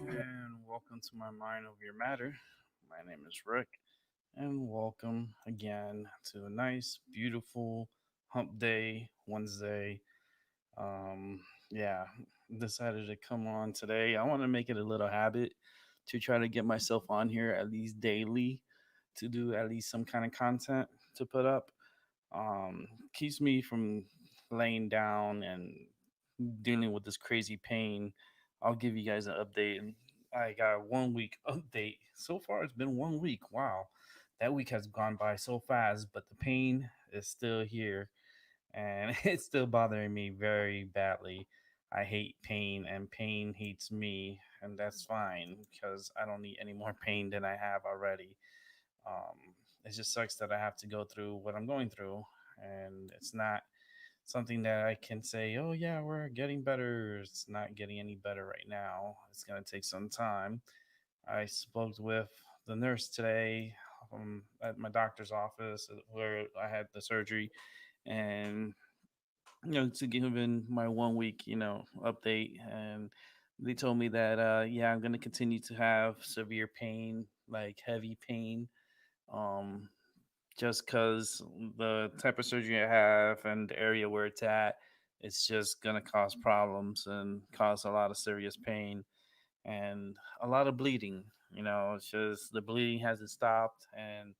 And welcome to my Mind of Your Matter. My name is Rick, and welcome again to a nice, beautiful hump day Wednesday. Yeah, decided to come on today. I want to make it a little habit to try to get myself on here at least daily to do at least some kind of content to put up. Keeps me from laying down and dealing with this crazy pain. I'll give you guys an update. And I got a 1 week update. So far, it's been 1 week. Wow. That week has gone by so fast, but the pain is still here and it's still bothering me very badly. I hate pain and pain hates me, and that's fine because I don't need any more pain than I have already. It just sucks that I have to go through what I'm going through, and it's not something that I can say, oh, yeah, we're getting better. It's not getting any better right now. It's going to take some time. I spoke with the nurse today at my doctor's office where I had the surgery, and to give in my 1 week, update. And they told me that, yeah, I'm going to continue to have severe pain, like heavy pain, um, just because the type of surgery I have and the area where it's at, it's just going to cause problems and cause a lot of serious pain and a lot of bleeding. It's just the bleeding hasn't stopped, and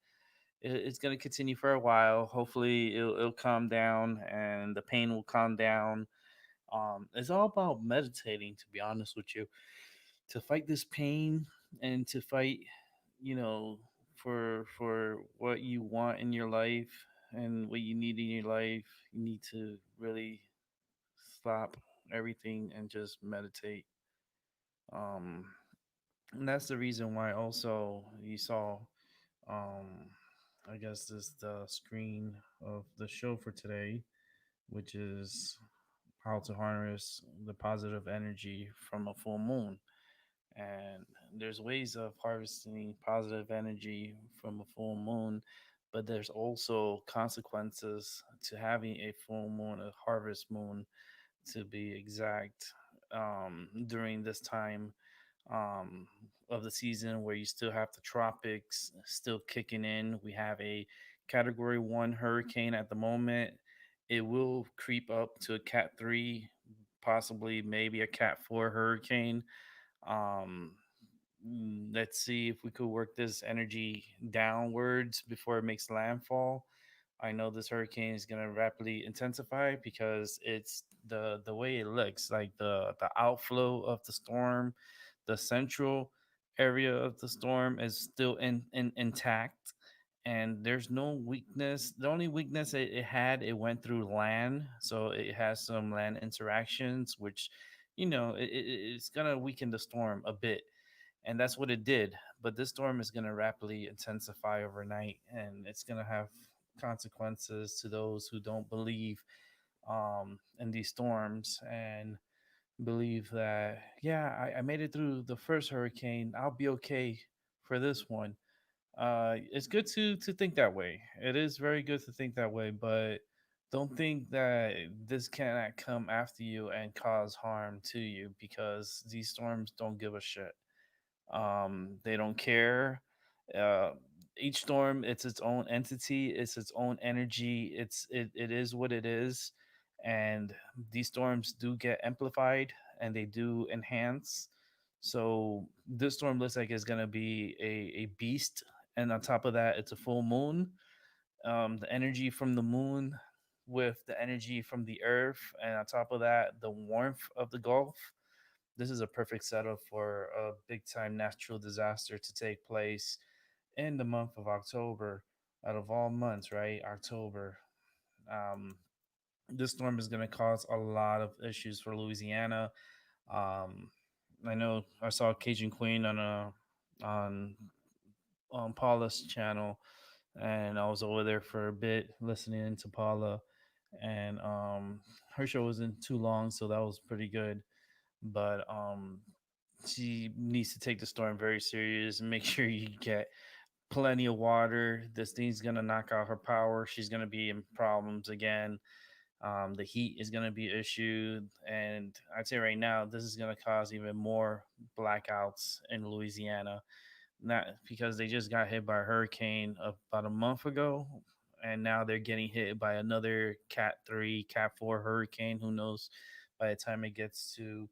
it's going to continue for a while. Hopefully, it'll calm down and the pain will calm down. It's all about meditating, to be honest with you, to fight this pain and to fight, you know, for what you want in your life and what you need in your life. You need to really stop everything and just meditate. Um, and that's the reason why also you saw, um, I guess this the screen of the show for today, which is how to harness the positive energy from a full moon. And there's ways of harvesting positive energy from a full moon, but there's also consequences to having a full moon, a harvest moon to be exact, during this time, um, of the season where you still have the tropics still kicking in. We have a category 1 hurricane at the moment. It will creep up to a cat 3, possibly maybe a cat 4 hurricane. Um, let's see if we could work this energy downwards before it makes landfall. I know this hurricane is gonna rapidly intensify because it's the way it looks, like the outflow of the storm, the central area of the storm is still intact, and there's no weakness. The only weakness it had, it went through land, so it has some land interactions, which it's gonna weaken the storm a bit, and that's what it did. But this storm is going to rapidly intensify overnight, and it's going to have consequences to those who don't believe in these storms and believe that, yeah, I made it through the first hurricane, I'll be okay for this one. It's good to think that way. It is very good to think that way, but don't think that this cannot come after you and cause harm to you, because these storms don't give a shit. They don't care. Uh, each storm, it's its own entity. It's its own energy. It is what it is, and these storms do get amplified and they do enhance. So this storm looks like it's gonna be a beast, and on top of that, it's a full moon. The energy from the moon with the energy from the earth, and on top of that, the warmth of the Gulf. This is a perfect setup for a big time natural disaster to take place in the month of October. Out of all months, right? October. Um, this storm is going to cause a lot of issues for Louisiana. Um, I know I saw Cajun Queen on Paula's channel, and I was over there for a bit listening to Paula, and her show wasn't too long, so that was pretty good. But she needs to take the storm very serious and make sure you get plenty of water. This thing's gonna knock out her power. She's gonna be in problems again. The heat is gonna be issued, and I'd say right now this is gonna cause even more blackouts in Louisiana. Not because they just got hit by a hurricane about a month ago, and now they're getting hit by another Cat 3, Cat 4 hurricane. Who knows? By the time it gets to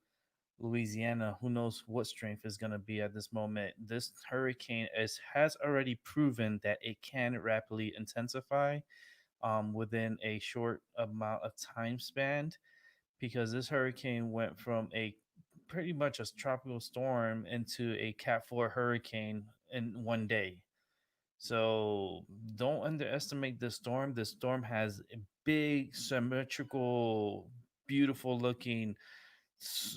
Louisiana, who knows what strength is going to be at this moment. This hurricane has already proven that it can rapidly intensify within a short amount of time span, because this hurricane went from a pretty much a tropical storm into a Cat 4 hurricane in one day. So don't underestimate this storm. This storm has a big, symmetrical, beautiful looking,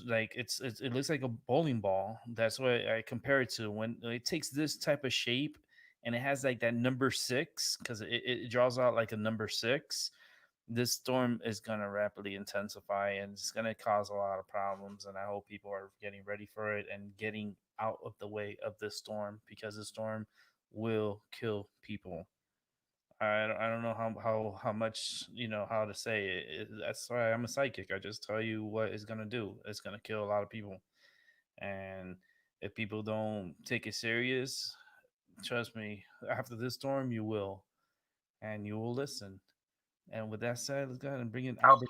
like it looks like a bowling ball. That's what I compare it to. When it takes this type of shape and it has like that number six, because it draws out like a number six, this storm is going to rapidly intensify and it's going to cause a lot of problems. And I hope people are getting ready for it and getting out of the way of this storm, because the storm will kill people. I don't know how much, how to say that's why I'm a psychic. I just tell you what it's gonna do. It's gonna kill a lot of people, and if people don't take it serious, trust me, after this storm, you will, and you will listen. And with that said, let's go ahead and bring in Albert.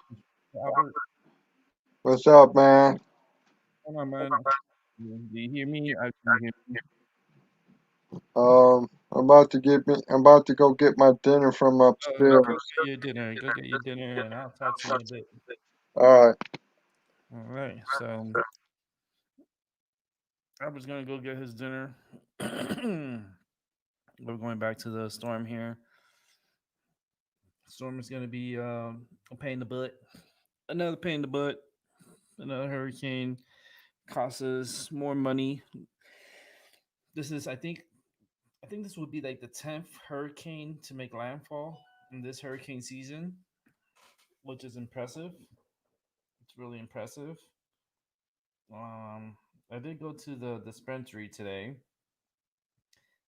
Albert, What's up, man? come on, man. Do you hear me? I can hear me. I'm about to go get my dinner from upstairs. Go get your dinner. Go get your dinner, and I'll talk to you in a bit. All right. All right. So Albert's gonna go get his dinner. We're going back to the storm here. Storm is going to be a pain in the butt. Another pain in the butt. Another hurricane costs us more money. This is, I think this would be like the 10th hurricane to make landfall in this hurricane season, which is impressive. It's really impressive. Um, I did go to the dispensary today,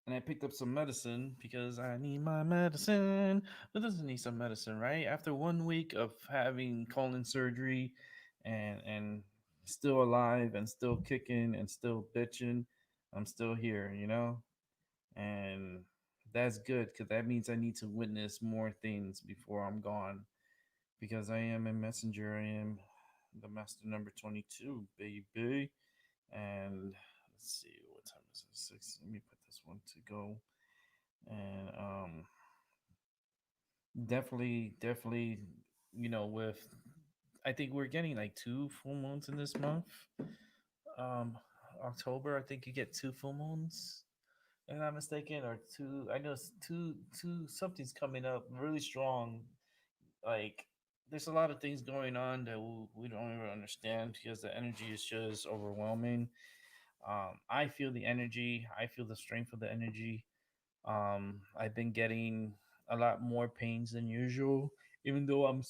and I picked up some medicine because I need my medicine. Who doesn't need some medicine, right? After 1 week of having colon surgery, and still alive and still kicking and still bitching, I'm still here. And that's good, because that means I need to witness more things before I'm gone, because I am a messenger. I am the master number 22, baby. And let's see. what time is it? 6. Let me put this one to go. And definitely, with I think we're getting like two full moons in this month. Um, October, I think you get two full moons, if I'm not mistaken, or two. I know it's two. Something's coming up really strong. Like there's a lot of things going on that we don't even understand because the energy is just overwhelming. I feel the energy. I feel the strength of the energy. I've been getting a lot more pains than usual, even though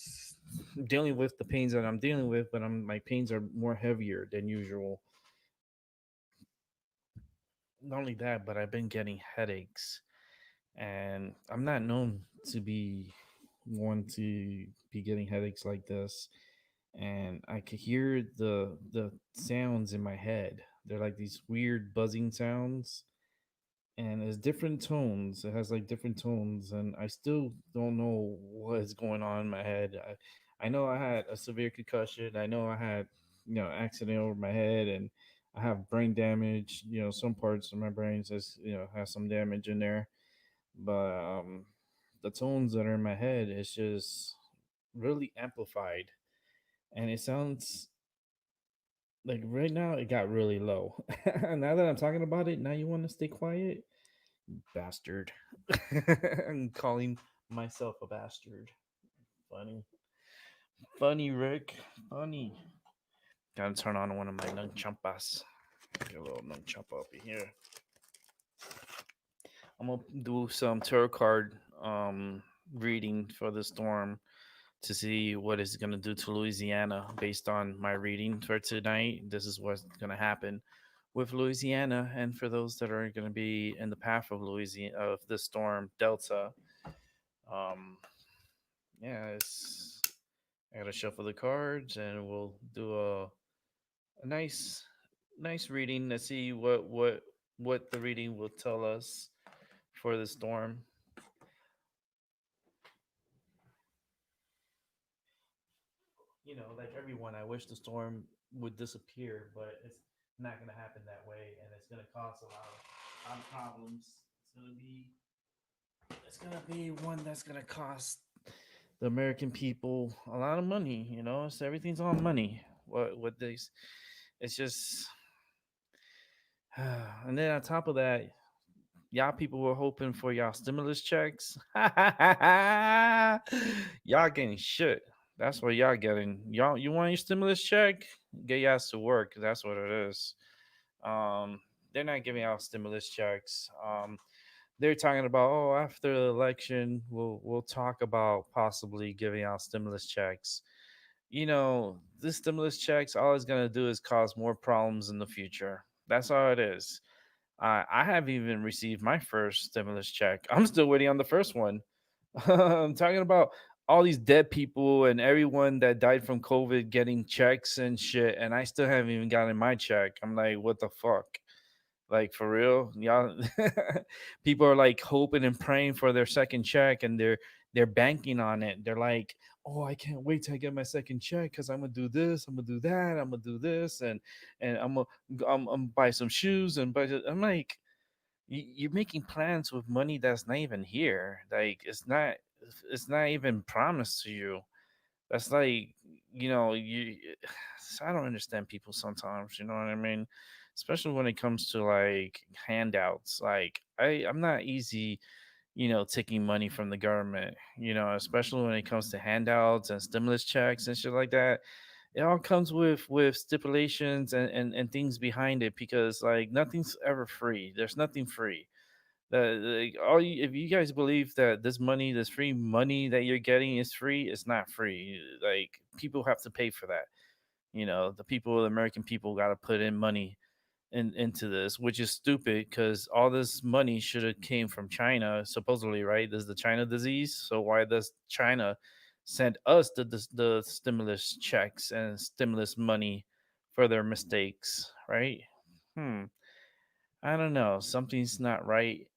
dealing with the pains that I'm dealing with, but my pains are more heavier than usual. Not only that, but I've been getting headaches, and I'm not known to be one to be getting headaches like this. And I could hear the sounds in my head. They're like these weird buzzing sounds, and it's different tones. It has like different tones, and I still don't know what is going on in my head. I know I had a severe concussion. I know I had accident over my head, and I have brain damage. Some parts of my brain says has some damage in there, but the tones that are in my head is just really amplified, and it sounds like right now it got really low. Now that I'm talking about it, now you want to stay quiet, bastard. I'm calling myself a bastard. Funny. Funny, Rick. Funny. Gotta turn on one of my nunchumpas. Get a little nunchumpa up in here. I'm gonna do some tarot card reading for the storm to see what it's gonna do to Louisiana based on my reading for tonight. This is what's gonna happen with Louisiana, and for those that are gonna be in the path of Louisiana of the storm Delta. Um, yeah, I gotta shuffle the cards, and we'll do a nice reading to see what the reading will tell us for the storm. Like everyone, I wish the storm would disappear, but it's not gonna happen that way, and it's gonna cause a lot of problems. It's gonna be one that's gonna cost the American people a lot of money. So everything's on money. What these? It's just, and then on top of that, y'all people were hoping for y'all stimulus checks. Y'all getting shit. That's what y'all getting. Y'all, you want your stimulus check? Get your ass to work. That's what it is. Um, they're not giving out stimulus checks. They're talking about, oh, after the election, we'll talk about possibly giving out stimulus checks. This stimulus checks, all it's gonna do is cause more problems in the future. That's all it is. I haven't even received my first stimulus check. I'm still waiting on the first one. I'm talking about all these dead people and everyone that died from COVID getting checks and shit, and I still haven't even gotten my check. I'm like, what the fuck? Like for real, y'all. People are like hoping and praying for their second check, and they're banking on it. They're like, oh, I can't wait till I get my second check because I'm gonna do this, I'm gonna do that, I'm gonna do this, and I'm gonna buy some shoes and buy. I'm like, you're making plans with money that's not even here. Like it's not even promised to you. That's like, you. I don't understand people sometimes. You know what I mean? Especially when it comes to like handouts. Like I'm not easy, taking money from the government. Especially when it comes to handouts and stimulus checks and shit like that. It all comes with stipulations and things behind it because like nothing's ever free. There's nothing free. If you guys believe that this free money that you're getting is free, it's not free. Like people have to pay for that. The American people got to put in money into this, which is stupid because all this money should have came from China, supposedly, right? This is the China disease. So why does China send us the stimulus checks and stimulus money for their mistakes, right? Hmm. I don't know. Something's not right.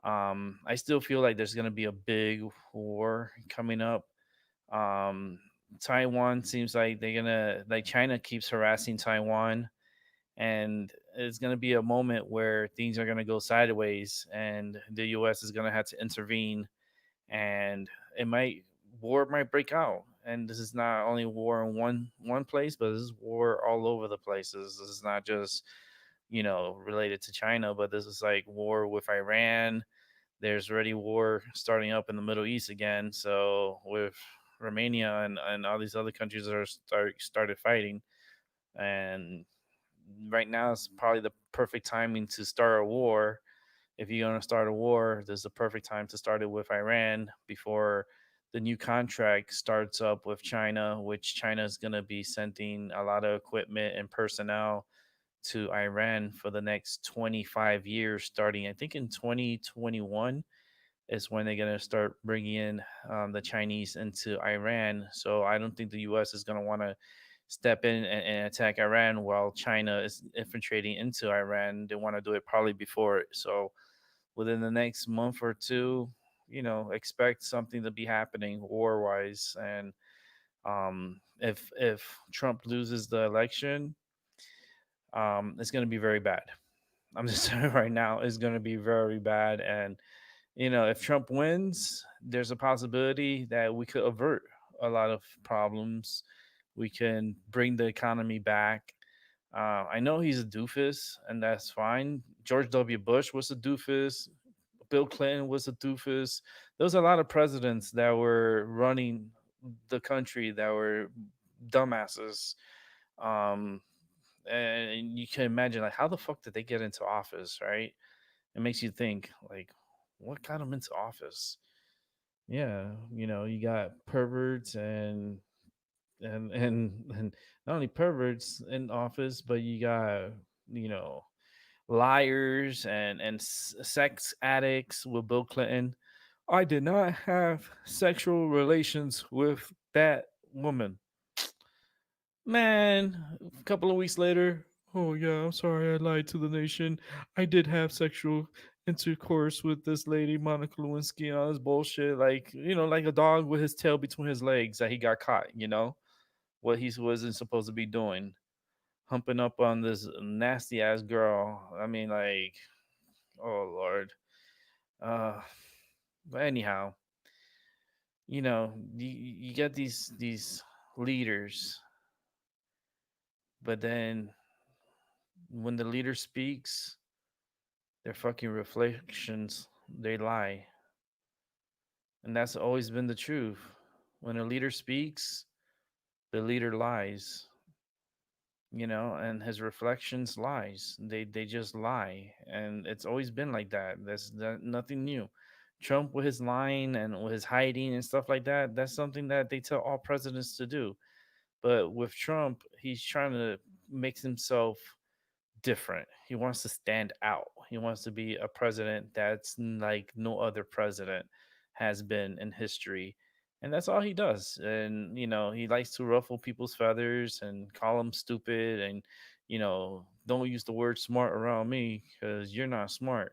I still feel like there's gonna be a big war coming up. Um, Taiwan seems like they're gonna like China keeps harassing Taiwan, and it's going to be a moment where things are going to go sideways, and the U.S. is going to have to intervene, and it might war might break out. And this is not only war in one place, but this is war all over the places. This is not just related to China, but this is like war with Iran. There's already war starting up in the Middle East again. So with Romania and all these other countries that are started fighting, and right now is probably the perfect timing to start a war. If you're going to start a war, this is the perfect time to start it with Iran before the new contract starts up with China, which China is going to be sending a lot of equipment and personnel to Iran for the next 25 years, starting, I think, in 2021 is when they're going to start bringing in the Chinese into Iran. So I don't think the U.S. is going to want to step in and attack Iran while China is infiltrating into Iran. They want to do it probably before it. So within the next month or two, expect something to be happening war wise. And if Trump loses the election, it's going to be very bad. I'm just saying right now, it's going to be very bad. And if Trump wins, there's a possibility that we could avert a lot of problems. We can bring the economy back. I know he's a doofus, and that's fine. George W. Bush was a doofus. Bill Clinton was a doofus. There was a lot of presidents that were running the country that were dumbasses. Um, and you can imagine, like, how the fuck did they get into office, right? It makes you think, like, what got them into office? Yeah, you got perverts and not only perverts in office, but you got you know liars and sex addicts with Bill Clinton. I did not have sexual relations with that woman. Man, a couple of weeks later, oh yeah, I'm sorry, I lied to the nation. I did have sexual intercourse with this lady, Monica Lewinsky, and all this bullshit. Like, like a dog with his tail between his legs that he got caught, what he wasn't supposed to be doing. Humping up on this nasty ass girl. I mean, like, oh Lord. Uh but anyhow, you get these leaders, but then when the leader speaks, their fucking reflections, they lie. And that's always been the truth. When a leader speaks, the leader lies, and his reflections lies. They just lie. And it's always been like that. Nothing new. Trump with his lying and with his hiding and stuff like that, that's something that they tell all presidents to do. But with Trump, he's trying to make himself different. He wants to stand out. He wants to be a president that's like no other president has been in history. And that's all he does. And, he likes to ruffle people's feathers and call them stupid and, don't use the word smart around me because you're not smart.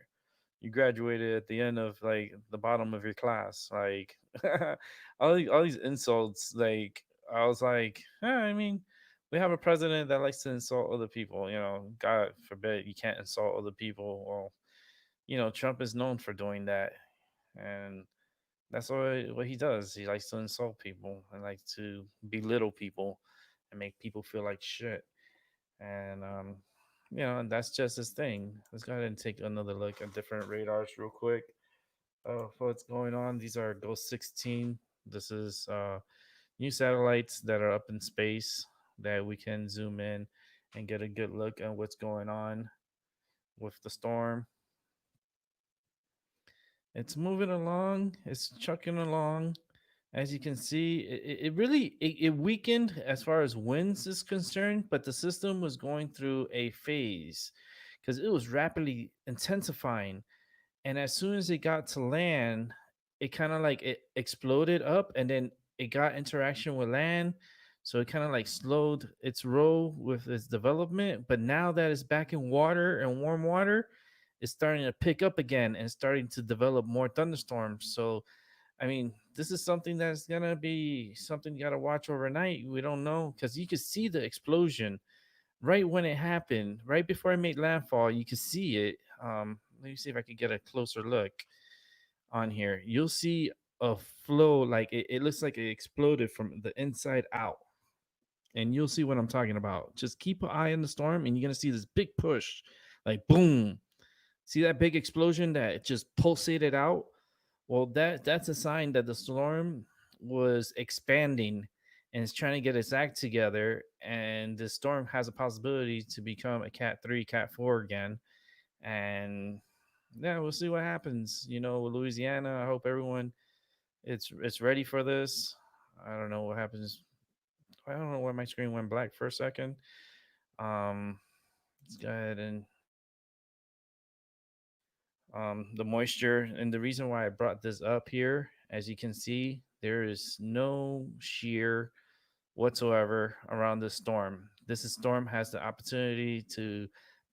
You graduated at the end of like the bottom of your class. Like all these insults, like I was like, I mean, we have a president that likes to insult other people. God forbid you can't insult other people. Well, Trump is known for doing that, and that's what he does. He likes to insult people and likes to belittle people and make people feel like shit. And and that's just his thing. Let's go ahead and take another look at different radars real quick. For what's going on, these are Ghost 16. This is new satellites that are up in space that we can zoom in and get a good look at what's going on with the storm. It's moving along, it's chucking along. As you can see, it really it weakened as far as winds is concerned, but the system was going through a phase because it was rapidly intensifying. And as soon as it got to land, it kind of like it exploded up, and then it got interaction with land, so it kind of like slowed its roll with its development. But now that it's back in water and warm water, it's starting to pick up again and starting to develop more thunderstorms. So I mean, this is something that's gonna be something you gotta watch overnight. We don't know because you could see the explosion. Right when it happened, right before it made landfall, you can see it. Let me see if I could get a closer look on here. You'll see a flow, like it looks like it exploded from the inside out. And you'll see what I'm talking about. Just keep an eye on the storm, and you're gonna see this big push, like boom. See that big explosion that just pulsated out? Well, that's a sign that the storm was expanding and it's trying to get its act together. And the storm has a possibility to become a Cat 3, Cat 4 again. And yeah, we'll see what happens. Louisiana. I hope everyone it's ready for this. I don't know what happens. I don't know why my screen went black for a second. Um, let's go ahead and the moisture. And the reason why I brought this up here, as you can see, there is no shear whatsoever around this storm. Storm has the opportunity to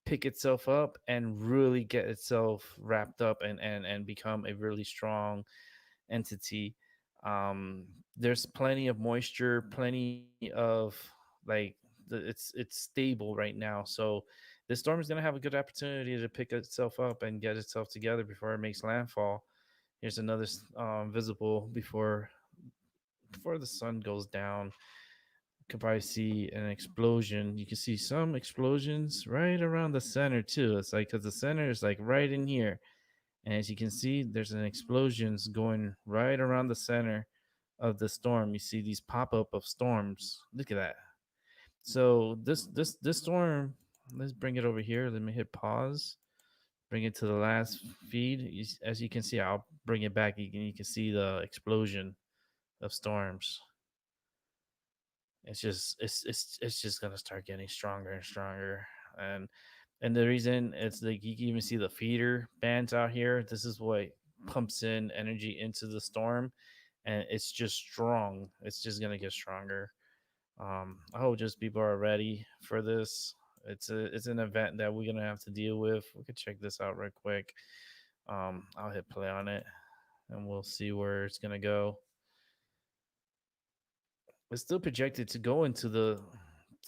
pick itself up and really get itself wrapped up and become a really strong entity. Um, there's plenty of moisture, plenty of like it's stable right now. So this storm is going to have a good opportunity to pick itself up and get itself together before it makes landfall. Here's another visible before the sun goes down. You can probably see an explosion. You can see some explosions right around the center too. It's like because the center is like right in here, and as you can see, there's an explosions going right around the center of the storm. You see these pop up of storms. Look at that. So this storm. Let's bring it over here. Let me hit pause. Bring it to the last feed. As you can see, I'll bring it back. You can see the explosion of storms. It's just gonna start getting stronger and stronger. And the reason it's like you can even see the feeder bands out here. This is what pumps in energy into the storm, and it's just strong. It's just gonna get stronger. I hope just people are ready for this. It's an event that we're gonna have to deal with. We could check this out real quick. I'll hit play on it, and we'll see where it's gonna go. It's still projected to go into the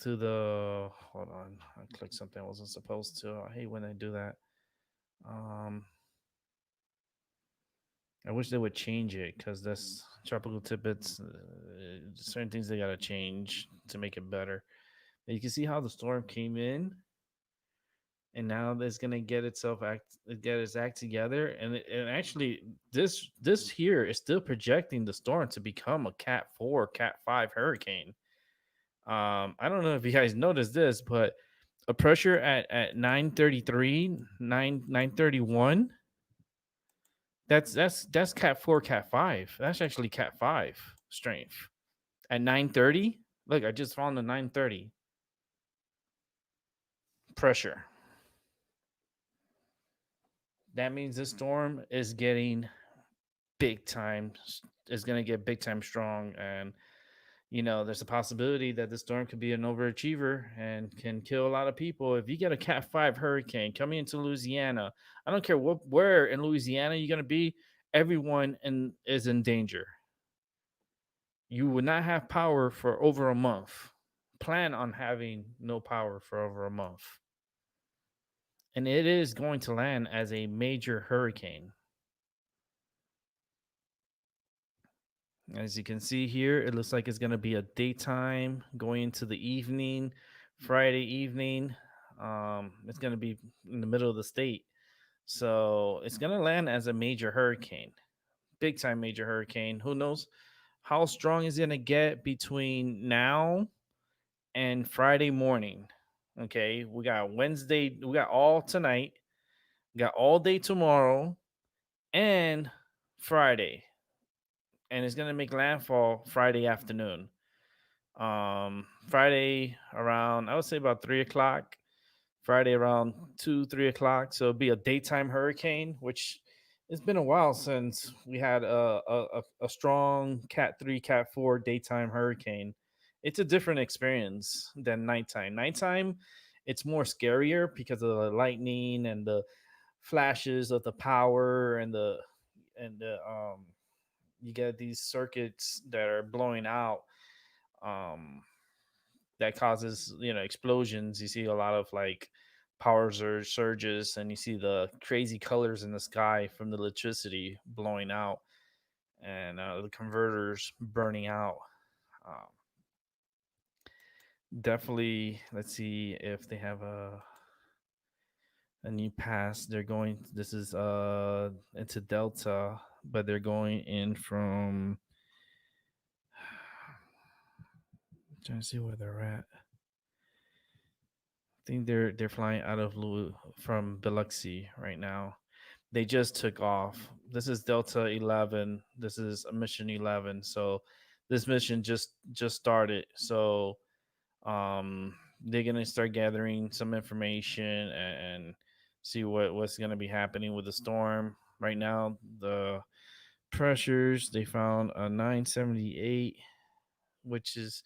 hold on. I clicked something I wasn't supposed to. I hate when I do that. Um I wish they would change it because that's tropical tidbits. Certain things they gotta change to make it better. But you can see how the storm came in, and now it's gonna get its act together. And actually, this here is still projecting the storm to become a Cat 4, Cat 5 hurricane. I don't know if you guys noticed this, but a pressure at 933, 931. That's Cat 4, Cat 5. That's actually Cat 5 strength. At 930, look, I just found the 930 pressure. That means this storm is getting big time. Is going to get big time strong, and there's a possibility that the storm could be an overachiever and can kill a lot of people. If you get a Cat 5 hurricane coming into Louisiana, I don't care where in Louisiana you're going to be, everyone is in danger. You would not have power for over a month. Plan on having no power for over a month. And it is going to land as a major hurricane. As you can see here, it looks like it's going to be a daytime going into the evening, Friday evening. It's going to be in the middle of the state. So it's going to land as a major hurricane, big time major hurricane. Who knows how strong is it going to get between now and Friday morning? Okay, we got Wednesday, we got all tonight, we got all day tomorrow, and Friday. And it's going to make landfall Friday afternoon. Friday around, I would say about 3 o'clock. Friday around 2, 3 o'clock. So it'll be a daytime hurricane, which it's been a while since we had a strong Cat 3, Cat 4 daytime hurricane. It's a different experience than nighttime. Nighttime, it's more scarier because of the lightning and the flashes of the power and you get these circuits that are blowing out. Um, that causes, explosions. You see a lot of like surges, and you see the crazy colors in the sky from the electricity blowing out, and the converters burning out. um, Definitely, let's see if they have a new pass. They're going, this is into Delta, but they're going in from, trying to see where they're at. I think they're flying out of from Biloxi right now. They just took off. This is Delta 11. This is a mission 11. So this mission just started. So they're gonna start gathering some information, and see what's gonna be happening with the storm. Right now, the pressures, they found a 978, which is,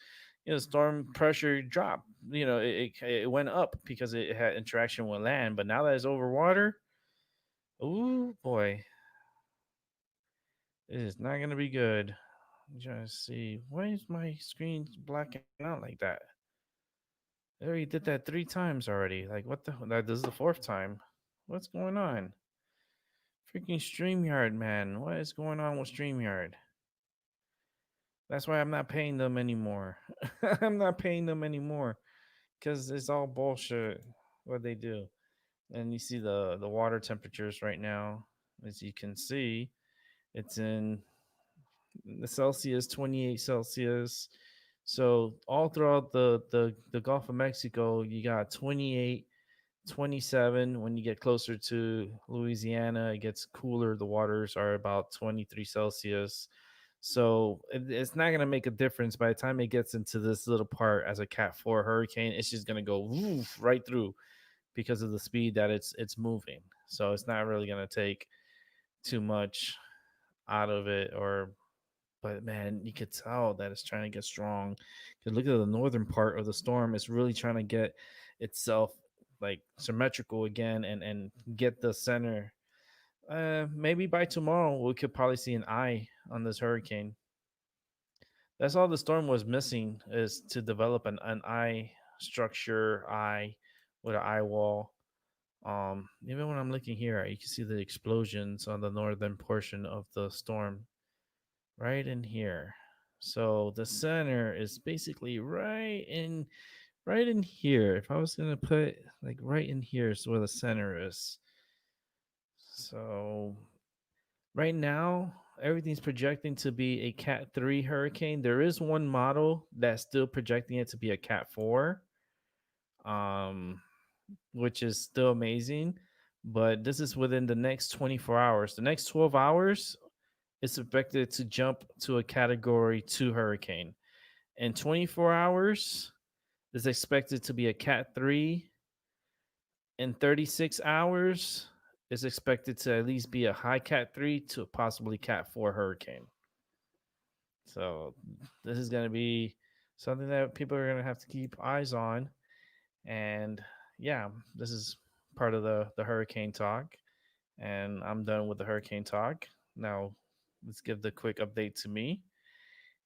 storm pressure drop. It went up because it had interaction with land, but now that it's over water, oh boy, it is not gonna be good. I'm trying to see, why is my screen blacking out like that? I already did that 3 times already. Like, what the? This is the fourth time. What's going on? Freaking StreamYard, man. What is going on with StreamYard? That's why I'm not paying them anymore. I'm not paying them anymore because it's all bullshit what they do. And you see the water temperatures right now, as you can see, it's in the Celsius, 28 Celsius. So all throughout the Gulf of Mexico, you got 28, 27. When you get closer to Louisiana, it gets cooler. The waters are about 23 Celsius. So it's not going to make a difference by the time it gets into this little part as a Cat 4 hurricane. It's just going to go woof, right through because of the speed that it's moving. So it's not really going to take too much out of it, or but man, you could tell that it's trying to get strong. Because look at the northern part of the storm; it's really trying to get itself like symmetrical again, and get the center. Maybe by tomorrow we could probably see an eye on this hurricane. That's all the storm was missing, is to develop an eye structure, eye with an eye wall. Even when I'm looking here, you can see the explosions on the northern portion of the storm right in here. So the center is basically right in here. If I was gonna put like right in here is where the center is. So right now, everything's projecting to be a Cat 3 hurricane. There is one model that's still projecting it to be a Cat 4, um, which is still amazing. But this is within the next 24 hours. The next 12 hours, it's expected to jump to a Category 2 hurricane. In 24 hours, it's expected to be a Cat 3. In 36 hours, it's expected to at least be a high Cat 3 to possibly Cat 4 hurricane. So this is going to be something that people are going to have to keep eyes on. And yeah, this is part of the hurricane talk. And I'm done with the hurricane talk. Now, let's give the quick update to me.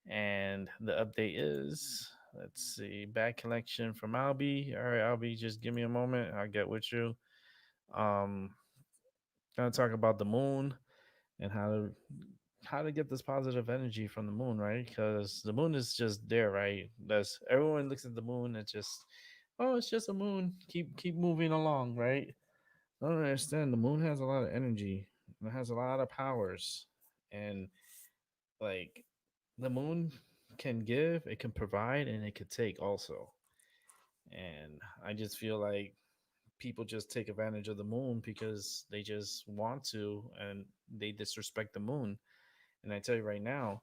And the update is, let's see, bad connection from Albie. All right, Albie, just give me a moment. I'll get with you. Um, Gonna talk about the moon and how to get this positive energy from the moon, right? Because the moon is just there, right? That's everyone looks at the moon. It's just, oh, it's just a moon. Keep moving along, right? I don't understand. The moon has a lot of energy. It has a lot of powers, and like the moon can give, it can provide, and it could take also. And I just feel like people just take advantage of the moon because they just want to, and they disrespect the moon. And I tell you right now,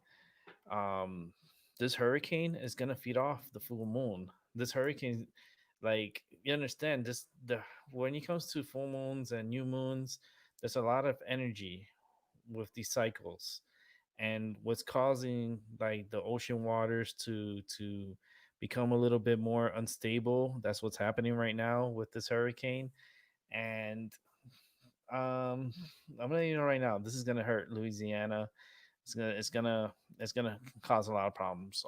um, this hurricane is gonna feed off the full moon. This hurricane, like you understand, this the when it comes to full moons and new moons, there's a lot of energy with these cycles, and what's causing like the ocean waters to become a little bit more unstable. That's what's happening right now with this hurricane. And um I'm letting you know right now, this is gonna hurt Louisiana. It's gonna cause a lot of problems,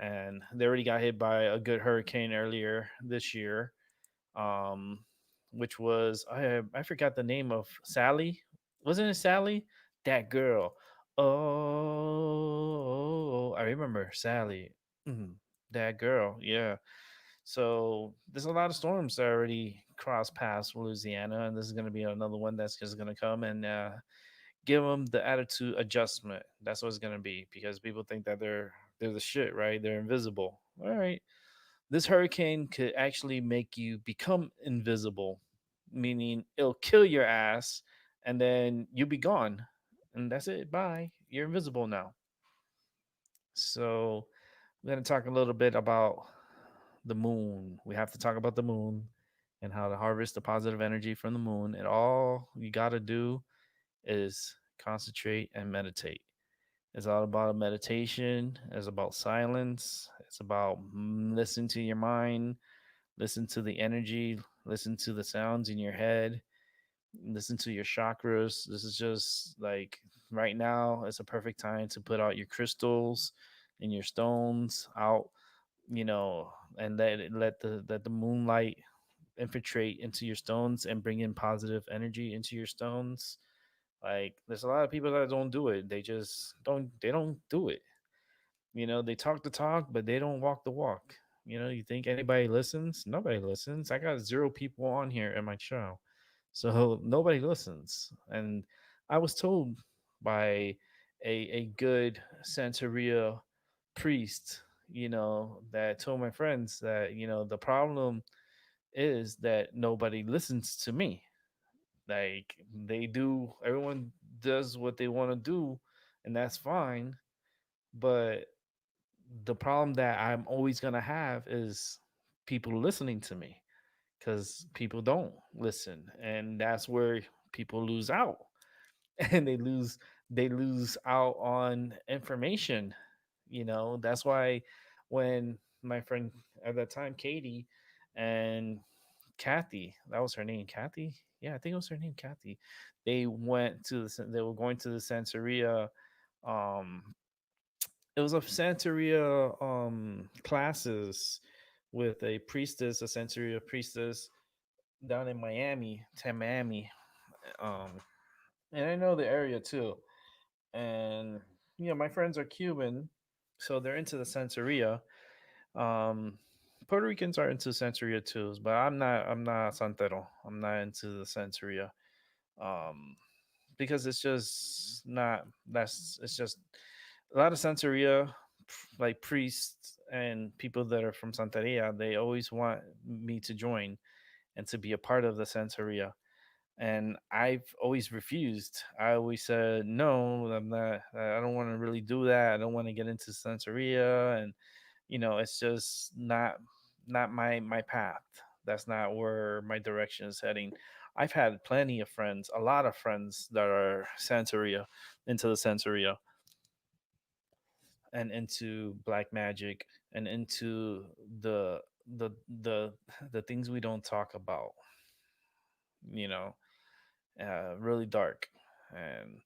and they already got hit by a good hurricane earlier this year, um, which was I forgot the name of Sally. Wasn't it Sally? That girl. Oh, I remember Sally. Mhm. That girl. Yeah. So there's a lot of storms that already cross past Louisiana, and this is going to be another one that's just going to come and give them the attitude adjustment. That's what it's going to be because people think that they're the shit, right? They're invisible. All right, this hurricane could actually make you become invisible, meaning it'll kill your ass and then you'll be gone. And that's it. Bye. You're invisible now. So, we're going to talk a little bit about the moon. We have to talk about the moon and how to harvest the positive energy from the moon. And all you got to do is concentrate and meditate. It's all about meditation. It's about silence. It's about listening to your mind, listen to the energy, listen to the sounds in your head, listen to your chakras. This is just like right now, it's a perfect time to put out your crystals and your stones out, you know, and let the moonlight infiltrate into your stones and bring in positive energy into your stones. Like there's a lot of people that don't do it. They don't do it. They talk the talk, but they don't walk the walk. You think anybody listens? Nobody listens. I got zero people on here in my show. So nobody listens. And I was told by a good Santeria priest, that told my friends that, the problem is that nobody listens to me. Like everyone does what they want to do, and that's fine. But the problem that I'm always going to have is people listening to me because people don't listen. And that's where people lose out. And they lose out on information. That's why when my friend at that time, Katie and Kathy, that was her name, Kathy. Yeah, I think it was her name, Kathy. They were going to the Santeria. Um, it was a Santeria classes with a priestess, a Santeria priestess down in Miami, Miami. Um, and I know the area too. And my friends are Cuban, so they're into the Santeria. Um, Puerto Ricans are into Santeria too, but I'm not. I'm not Santero. I'm not into the Santeria. Um, because it's just not. That's it's just a lot of Santeria, like priests and people that are from Santeria. They always want me to join and to be a part of the Santeria, and I've always refused. I always said no. I'm not. I don't want to really do that. I don't want to get into Santeria, and it's just not my path. That's not where my direction is heading. I've had plenty of friends, a lot of friends that are Santeria, into the Santeria, and into black magic, and into the the the the things we don't talk about. You know, really dark. And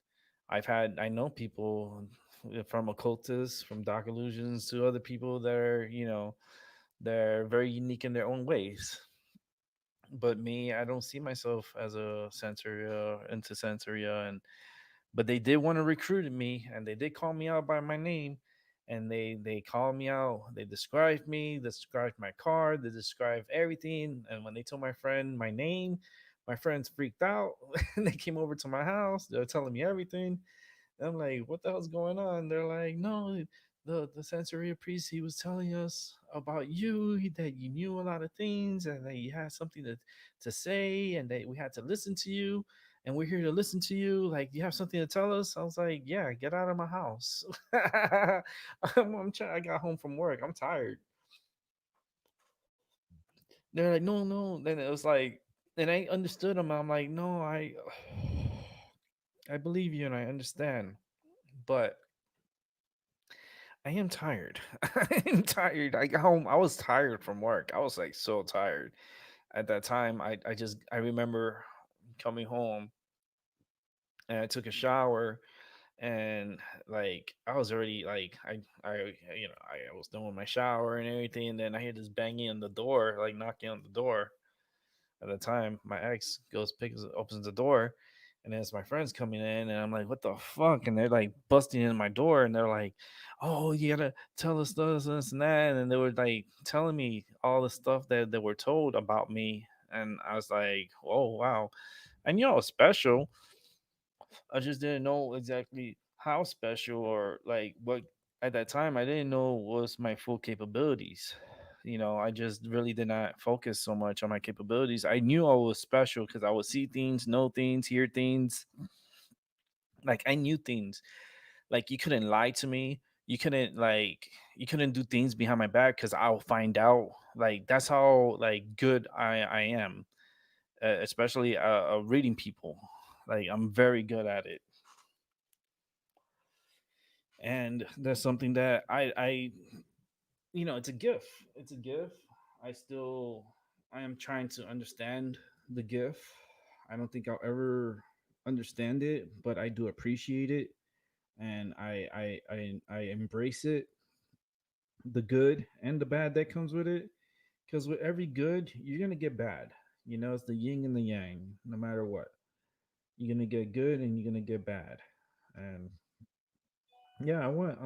I know people from occultists, from dark illusions, to other people that are, they're very unique in their own ways. But me, I don't see myself as a sensoria into sensoria, and but they did want to recruit me, and they did call me out by my name, and they called me out. They described me, described my car, they described everything. And when they told my friend my name, my friends freaked out. And they came over to my house. They were telling me everything. I'm like, what the hell's going on? They're like, no, the Santeria priest, he was telling us about you, that you knew a lot of things and that you had something to say and that we had to listen to you. And we're here to listen to you. Like, you have something to tell us? I was like, yeah, get out of my house. I'm trying. I got home from work. I'm tired. They're like, no, no. Then it was like, and I understood them. I'm like, no, I believe you and I understand, but I am tired. I am tired. I got home. I was tired from work. I was like so tired. At that time, I remember coming home and I took a shower And like I was already like I was doing my shower and everything, and then I hear this banging on the door, like knocking on the door. At the time, my ex goes picks opens the door, and then it's my friends coming in, and I'm like, "What the fuck?" And they're like busting in my door, and they're like, "Oh, you gotta tell us this and that," and they were like telling me all the stuff that they were told about me, and I was like, "Oh wow." I knew I was special. I just didn't know exactly how special or like what at that time I didn't know was my full capabilities. I just really did not focus so much on my capabilities. I knew I was special because I would see things, know things, hear things. Like I knew things. Like you couldn't lie to me. You couldn't do things behind my back because I'll find out. Like that's how like good I am, especially reading people. Like I'm very good at it, and that's something that it's a gift. It's a gift. I am trying to understand the gift. I don't think I'll ever understand it, but I do appreciate it, and I embrace it, the good and the bad that comes with it, because with every good you're gonna get bad. It's the yin and the yang. No matter what, you're gonna get good and you're gonna get bad. And yeah, let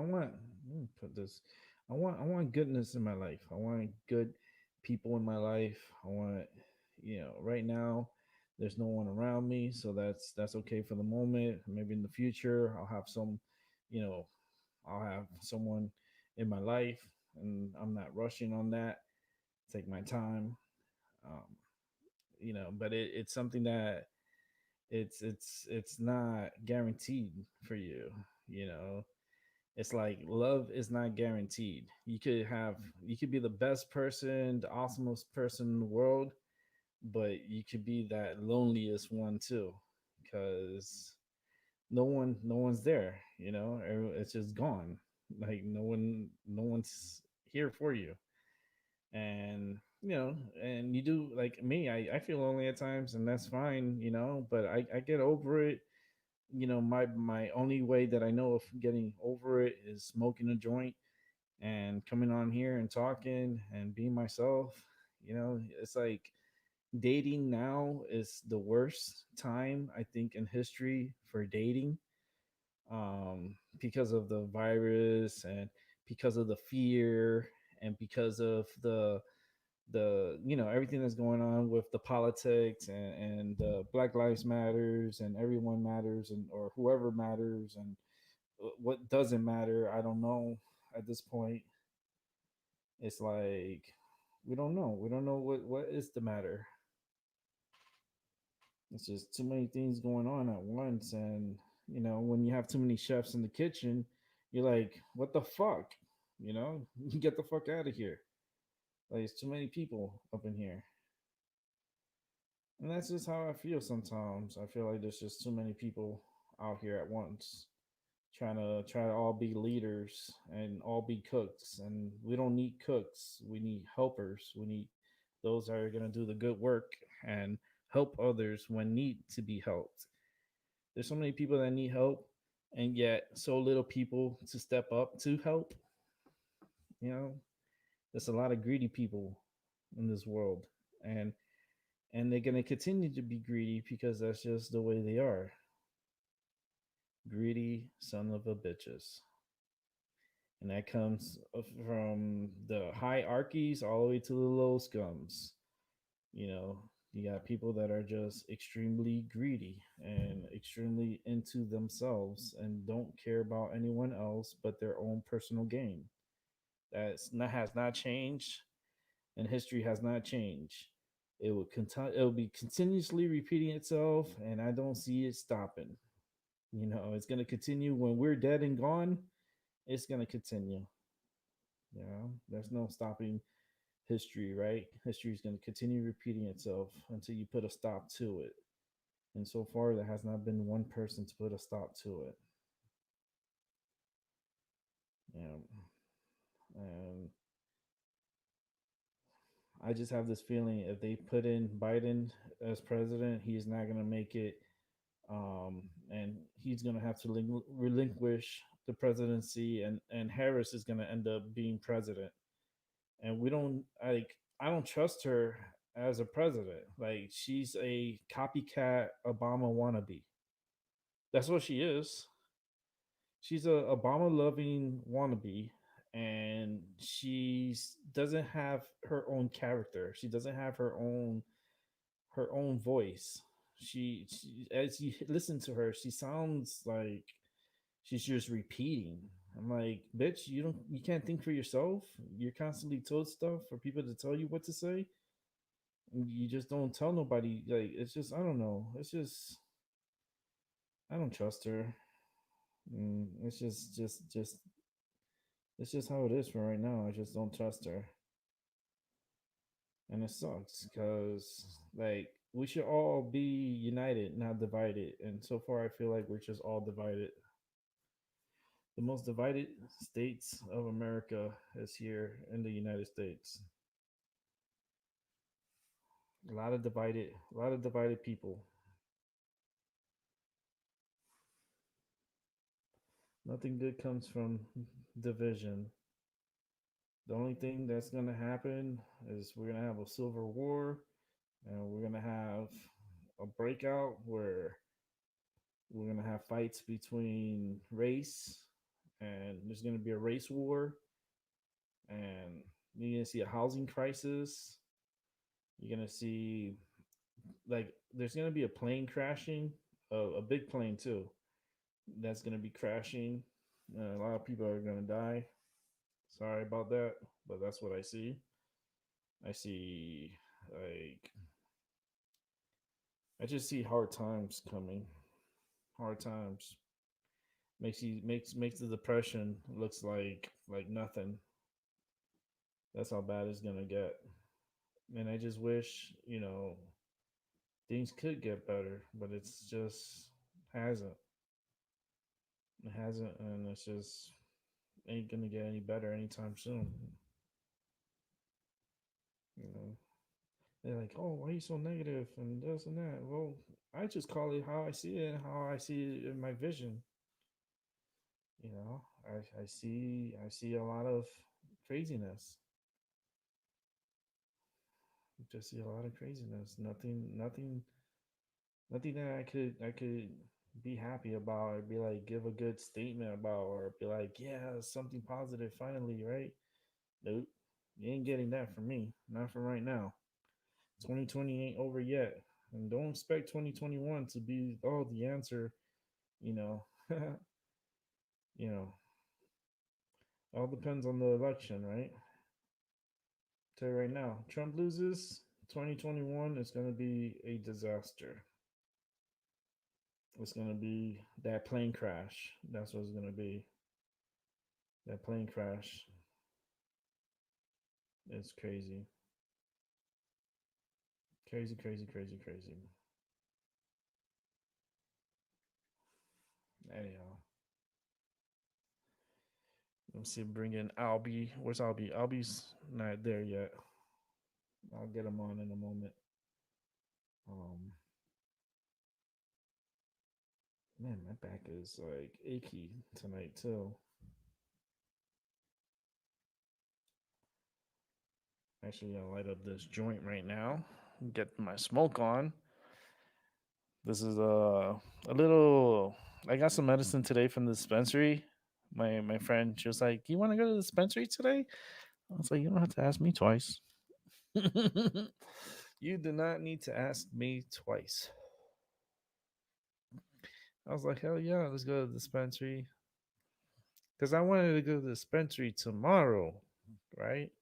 me put this. I want goodness in my life. I want good people in my life. I want, right now there's no one around me, so that's okay for the moment. Maybe in the future I'll have you know, I'll have someone in my life, and I'm not rushing on that. Take my time. Um, but it's something that it's not guaranteed for you, you know it's like love is not guaranteed. You could be the best person, the awesomest person in the world, but you could be that loneliest one too, because no one's there. It's just gone. Like no one's here for you. And and you do like me. I feel lonely at times, and that's fine. But I get over it. My only way that I know of getting over it is smoking a joint and coming on here and talking and being myself. It's like dating now is the worst time I think in history for dating, because of the virus and because of the fear and because of the everything that's going on with the politics and the Black Lives Matters and everyone matters and or whoever matters and what doesn't matter, I don't know. At this point, it's like we don't know what is the matter. It's just too many things going on at once. And when you have too many chefs in the kitchen, you're like, what the fuck? You get the fuck out of here. Like, it's too many people up in here. And that's just how I feel sometimes. I feel like there's just too many people out here at once try to all be leaders and all be cooks. And we don't need cooks. We need helpers. We need those that are going to do the good work and help others when need to be helped. There's so many people that need help, and yet so little people to step up to help. You know, there's a lot of greedy people in this world, and they're gonna continue to be greedy because that's just the way they are. Greedy son of a bitches, and that comes from the hierarchies all the way to the low scums. You know, you got people that are just extremely greedy and extremely into themselves and don't care about anyone else but their own personal gain. Has not changed, and history has not changed. It will continue. It will be continuously repeating itself, and I don't see it stopping. It's going to continue when we're dead and gone. It's going to continue. There's no stopping history, right? History is going to continue repeating itself until you put a stop to it. And so far, there has not been one person to put a stop to it. Yeah. And I just have this feeling if they put in Biden as president, he's not going to make it and he's gonna have to relinquish the presidency, and Harris is gonna end up being president. And we don't like I don't trust her as a president. Like she's a copycat Obama wannabe. That's what she is. She's a Obama loving wannabe, and she doesn't have her own character. She doesn't have her own voice. She as you listen to her, she sounds like she's just repeating. I'm like, bitch, you can't think for yourself. You're constantly told stuff for people to tell you what to say. You just don't tell nobody. Like it's just I don't know. It's just I don't trust her. It's just it's just how it is for right now. I just don't trust her, and it sucks because like we should all be united, not divided. And so far, I feel like we're just all divided. The most divided states of America is here in the United States. A lot of divided people. Nothing good comes from division. The only thing that's gonna happen is we're gonna have a civil war, and we're gonna have a breakout where we're gonna have fights between race, and there's gonna be a race war, and you're gonna see a housing crisis. You're gonna see like there's gonna be a plane crashing, a big plane too. That's gonna be crashing. A lot of people are gonna die. Sorry about that, but that's what I see. I see like I just see hard times coming. Hard times makes the depression looks like nothing. That's how bad it's gonna get. And I just wish things could get better, but it's just hasn't. It hasn't, and it's just ain't gonna get any better anytime soon. You know, they're like, "Oh, why are you so negative and this and that?" Well, I just call it how I see it, and how I see it in my vision. I see a lot of craziness. Just see a lot of craziness. Nothing that I could be happy about, or be like give a good statement about, or be like, yeah, something positive finally, right? Nope, you ain't getting that from me. Not from right now. 2020 ain't over yet, and don't expect 2021 to be the answer. You know, you know, all depends on the election, right? Tell you right now, Trump loses, 2021 is going to be a disaster. It's going to be that plane crash. That's what it's going to be. That plane crash is crazy. Crazy, crazy, crazy, crazy. Anyhow, let's see, bring in Albie. Where's Albie? Albie's not there yet. I'll get him on in a moment. Um, Man, my back is like achy tonight too. Actually, I'll light up this joint right now. Get my smoke on. This is a little. I got some medicine today from the dispensary. My friend, she was like, "You want to go to the dispensary today?" I was like, "You don't have to ask me twice." You do not need to ask me twice. I was like, "Hell yeah, let's go to the dispensary." Because I wanted to go to the dispensary tomorrow, right?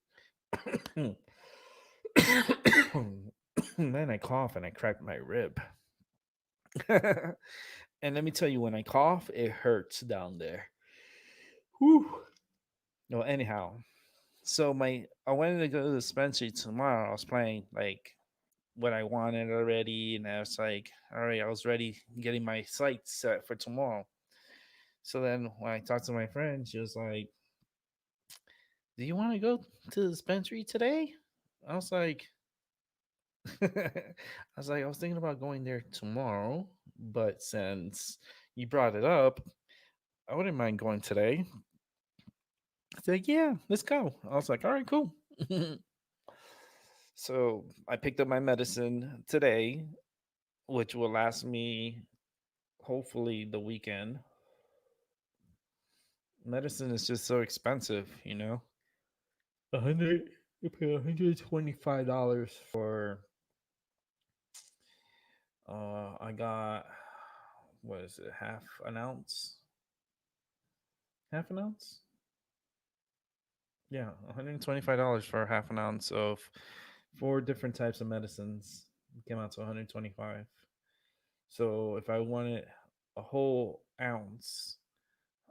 Then I cough and I crack my rib. And let me tell you, when I cough, it hurts down there. Whew. No, anyhow, so my I wanted to go to the dispensary tomorrow. I was planning like what I wanted already, and I was like, all right, I was ready, getting my sights set for tomorrow. So then when I talked to my friend, she was like, "Do you want to go to the dispensary today?" I was like, I was thinking about going there tomorrow. But since you brought it up, I wouldn't mind going today. I said, yeah, let's go. I was like, all right, cool. So I picked up my medicine today, which will last me hopefully the weekend. Medicine is just so expensive, you know. 100 you pay $125 for I got what is it, half an ounce? Half an ounce? Yeah, $125 for half an ounce of four different types of medicines. It came out to 125. So if I wanted a whole ounce,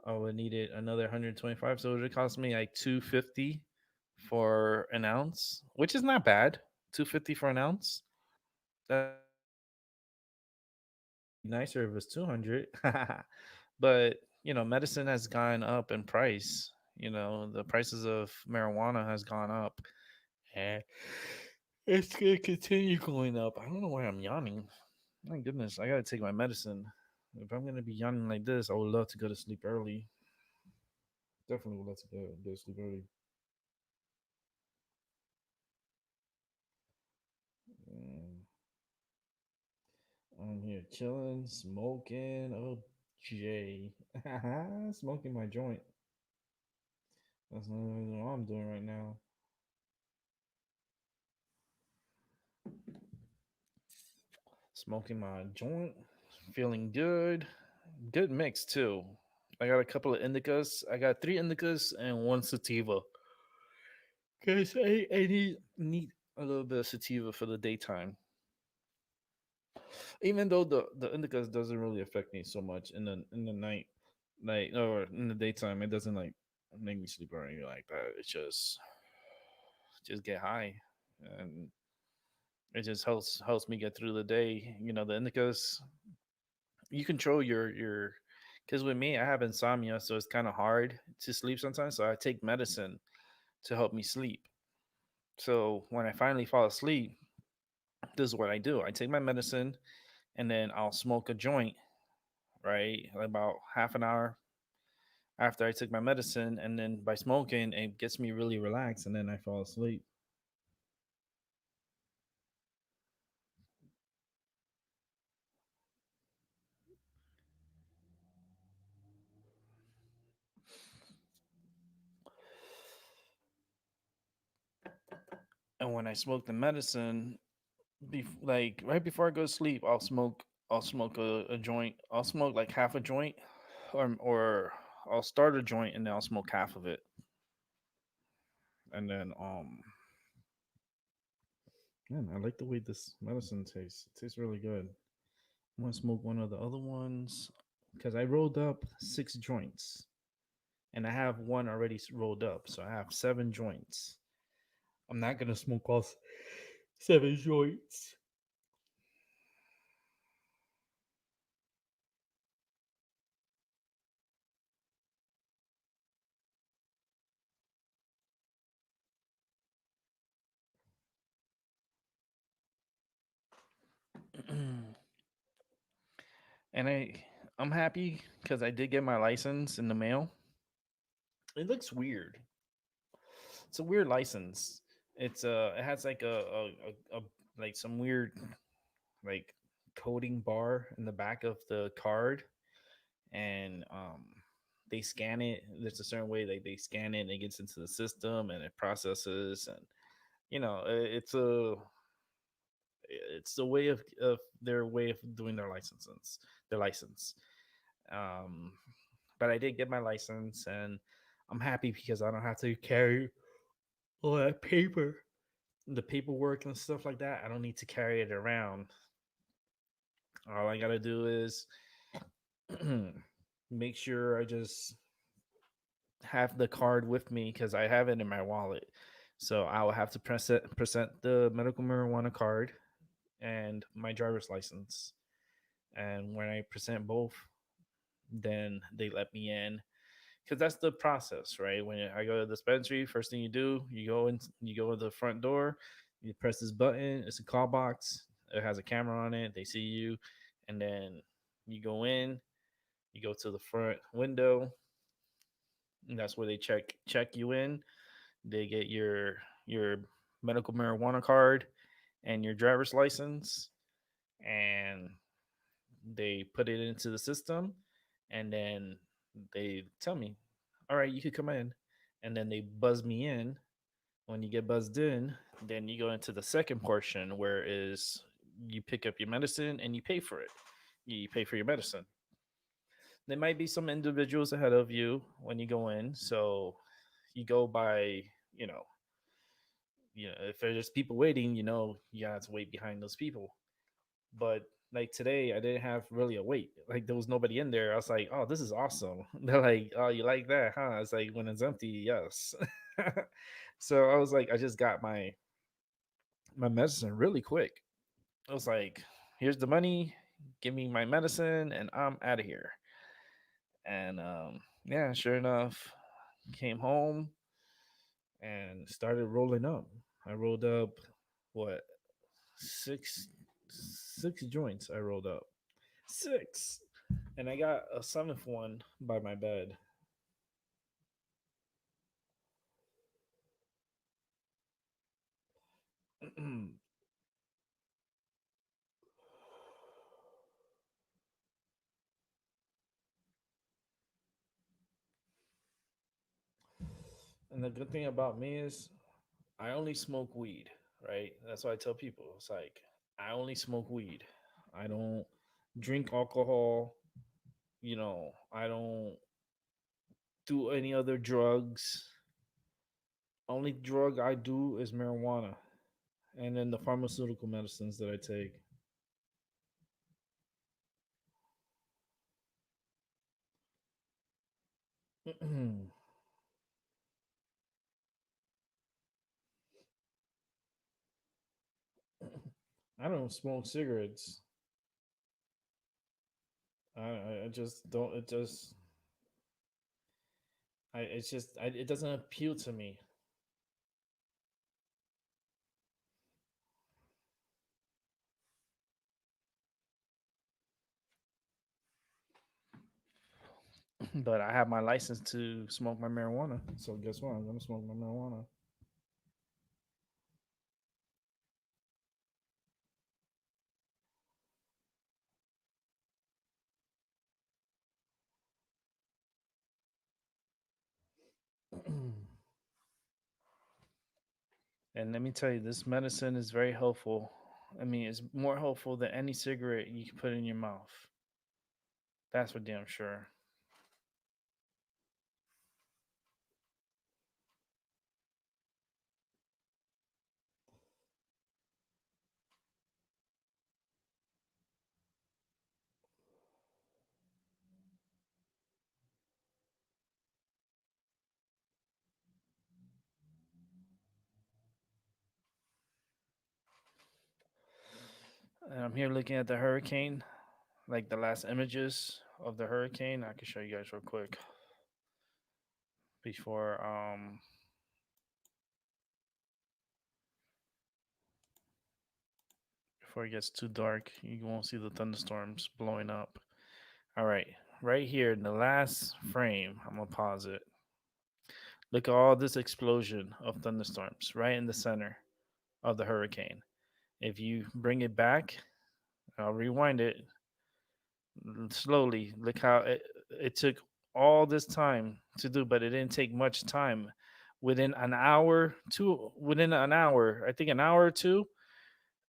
I would need it another 125. So it would cost me like 250 for an ounce, which is not bad. 250 for an ounce. That's nicer if it was 200. But, medicine has gone up in price. The prices of marijuana has gone up. And it's going to continue going up. I don't know why I'm yawning. My goodness, I got to take my medicine. If I'm going to be yawning like this, I would love to go to sleep early. Definitely would love to go to sleep early. Mm, I'm here chilling, smoking. Oh, Jay. Smoking my joint. That's not even what I'm doing right now. Smoking my joint. Feeling good. Good mix, too. I got a couple of indicas. I got three indicas and one sativa. Because I need a little bit of sativa for the daytime. Even though the indicas doesn't really affect me so much in the night, like or in the daytime, it doesn't like make me sleep or anything like that. It just get high, and it just helps me get through the day. The indicas, you control your. Because with me, I have insomnia, so it's kind of hard to sleep sometimes. So I take medicine to help me sleep. So when I finally fall asleep, this is what I do. I take my medicine and then I'll smoke a joint, right? About half an hour after I took my medicine. And then by smoking, it gets me really relaxed and then I fall asleep. And when I smoke the medicine, like right before I go to sleep, I'll smoke a joint. I'll smoke like half a joint, or I'll start a joint and then I'll smoke half of it, and then man, I like the way this medicine tastes. It tastes really good. I'm gonna smoke one of the other ones because I rolled up 6 joints and I have one already rolled up, so I have 7 joints. I'm not gonna smoke all 7 joints. And I'm happy because I did get my license in the mail. It looks weird. It's a weird license. It has like a like some weird like coding bar in the back of the card, and they scan it. There's a certain way they scan it and it gets into the system and it processes, and it's the way of their way of doing their license. Um, but I did get my license, and I'm happy because I don't have to carry all that paper, the paperwork and stuff like that. I don't need to carry it around. All I gotta do is make sure I just have the card with me because I have it in my wallet. So I will have to present the medical marijuana card and my driver's license. And when I present both, then they let me in because that's the process, right? When I go to the dispensary, first thing you do, you go to the front door, you press this button. It's a call box. It has a camera on it. They see you, and then You go in, you go to the front window, and that's where they check you in. They get your medical marijuana card and your driver's license, and they put it into the system, and then they tell me, all right, you could come in. And then they buzz me in. When you get buzzed in, then you go into the second portion where is you pick up your medicine and you pay for it. You pay for your medicine. There might be some individuals ahead of you when you go in, so you go by, you know, if there's people waiting, you have to wait behind those people. But like today, I didn't have really a wait. Like there was nobody in there. I was like, oh, this is awesome. They're like, oh, you like that, huh? It's like when it's empty, yes. So I was like, I just got my medicine really quick. I was like, here's the money, give me my medicine, and I'm out of here. And yeah, sure enough, came home and started rolling up. I rolled up what six joints. I rolled up six, and I got a seventh one by my bed. And the good thing about me is I only smoke weed, right? That's what I tell people. It's like I only smoke weed. I don't drink alcohol. I don't do any other drugs. Only drug I do is marijuana, and then the pharmaceutical medicines that I take. I don't smoke cigarettes. I just don't. It doesn't appeal to me. But I have my license to smoke my marijuana. So guess what? I'm gonna smoke my marijuana. And let me tell you, this medicine is very helpful. I mean, it's more helpful than any cigarette you can put in your mouth. That's for damn sure. And I'm here looking at the hurricane, like the last images of the hurricane. I can show you guys real quick before before it gets too dark. You won't see the thunderstorms blowing up. All right, right here in the last frame, I'm gonna pause it. Look at all this explosion of thunderstorms right in the center of the hurricane. If you bring it back, I'll rewind it slowly. Look how it took all this time to do, but it didn't take much time. Within an hour, I think an hour or two,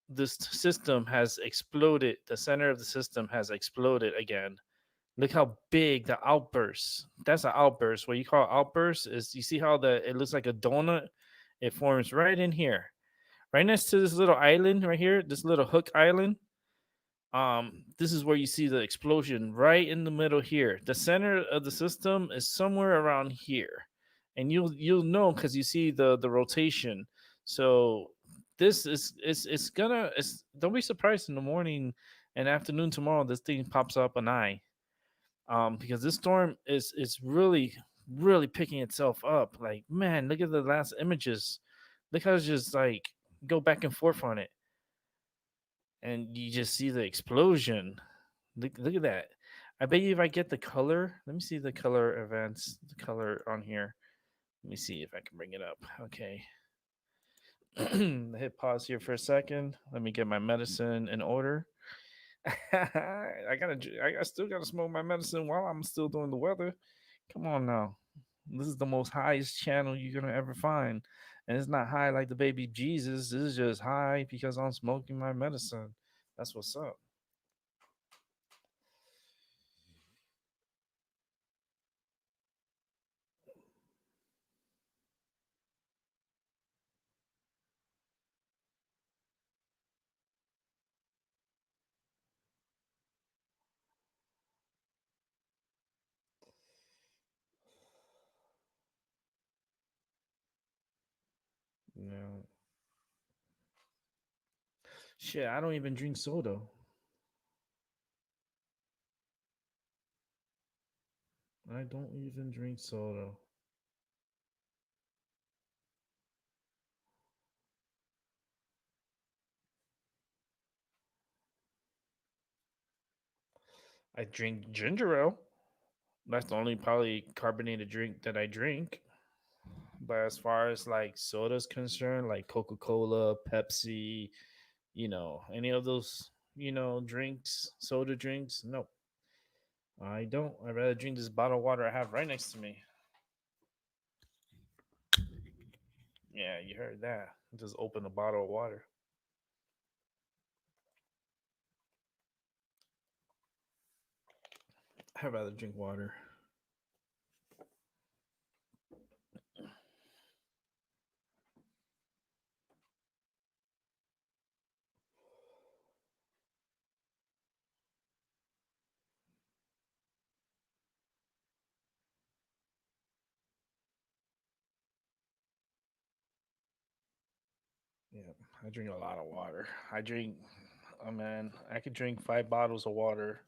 this system has exploded. The center of the system has exploded again. Look how big the outburst. That's an outburst. What you call outburst is you see how it looks like a donut. It forms right in here, right next to this little island right here, this little hook island. This is where you see the explosion right in the middle here. The center of the system is somewhere around here, and you'll know because you see the rotation. So this is it's gonna it's don't be surprised in the morning and afternoon tomorrow this thing pops up an eye. Because this storm is really picking itself up. Like man, look at the last images. Look how it's just like go back and forth on it, and you just see the explosion. Look at that. I bet you if I get the color, let me see the color events, the color on here. Let me see if I can bring it up. Okay. Hit pause here for a second. Let me get my medicine in order. I still gotta smoke my medicine while I'm still doing the weather. Come on now. This is the most highest channel you're gonna ever find. And it's not high like the baby Jesus. This is just high because I'm smoking my medicine. That's what's up. Yeah. Shit, I don't even drink soda. I don't even drink soda. I drink ginger ale. That's the only probably carbonated drink that I drink. But as far as like soda's concerned, like Coca Cola, Pepsi, any of those, drinks, soda drinks, no, I don't. I'd rather drink this bottle of water I have right next to me. Yeah, you heard that. Just open a bottle of water. I'd rather drink water. Yeah, I drink a lot of water. Oh man, I could drink 5 bottles of water,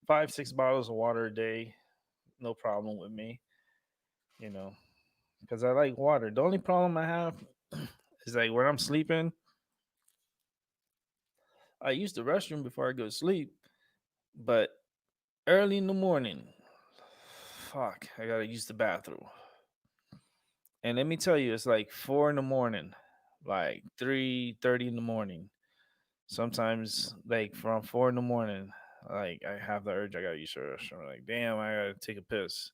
5, 6 bottles of water a day, no problem with me. You know, because I like water. The only problem I have is like when I'm sleeping, I use the restroom before I go to sleep, but early in the morning, fuck, I gotta use the bathroom. And let me tell you, it's like 4 in the morning, like 3:30 in the morning. Sometimes like from 4 in the morning, like I have the urge I gotta use the restroom. Like, damn, I gotta take a piss.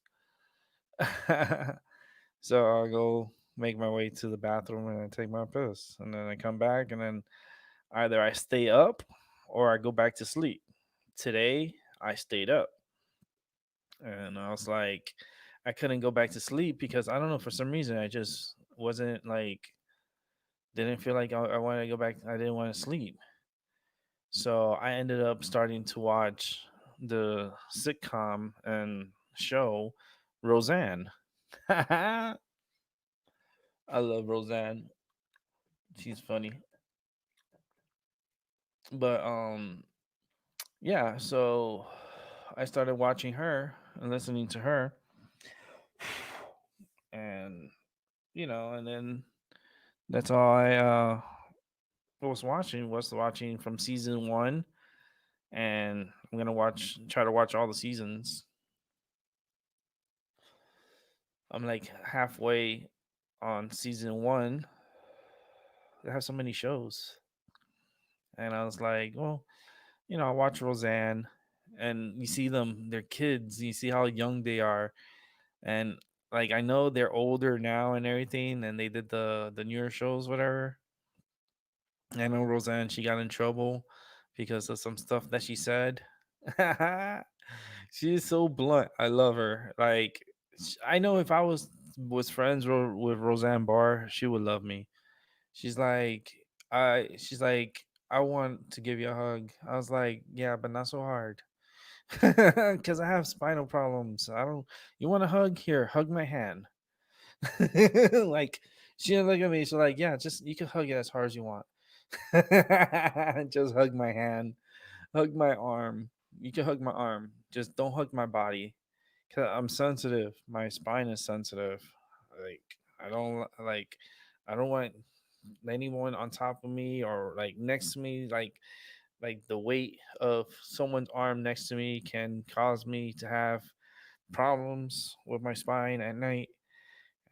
So I'll go make my way to the bathroom and I take my piss. And then I come back and then either I stay up or I go back to sleep. Today I stayed up and I was like, I couldn't go back to sleep because I don't know, for some reason I just wasn't like, didn't feel like I wanted to go back. I didn't want to sleep. So I ended up starting to watch the sitcom and show Roseanne. I love Roseanne. She's funny. But yeah, so I started watching her and listening to her, and and then that's all I was watching from season 1, and I'm going to try to watch all the seasons. I'm like halfway on season 1. They have so many shows. And I was like, well, I watch Roseanne, and you see them, they're kids, you see how young they are. And like I know they're older now and everything, and they did the newer shows, whatever. I know Roseanne, she got in trouble because of some stuff that she said. She is so blunt. I love her. Like I know if I was friends with Roseanne Barr, she would love me. She's like, she's like, I want to give you a hug. I was like, yeah, but not so hard. Because I have spinal problems. I don't. You want a hug? Here, hug my hand. Like she didn't look at me. She's like, yeah, just you can hug it as hard as you want. Just hug my hand, hug my arm. You can hug my arm. Just don't hug my body. Cause I'm sensitive. My spine is sensitive. Like I don't like. I don't want anyone on top of me or like next to me. Like Like the weight of someone's arm next to me can cause me to have problems with my spine at night.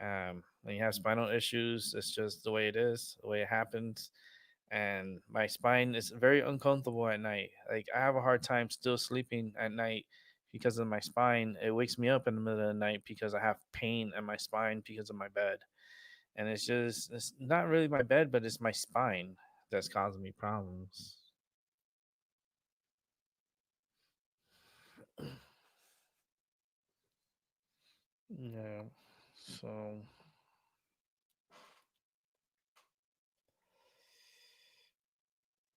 When you have spinal issues, it's just the way it is, the way it happens. And my spine is very uncomfortable at night. Like I have a hard time still sleeping at night because of my spine. It wakes me up in the middle of the night because I have pain in my spine because of my bed. And it's not really my bed, but it's my spine that's causing me problems. Yeah. So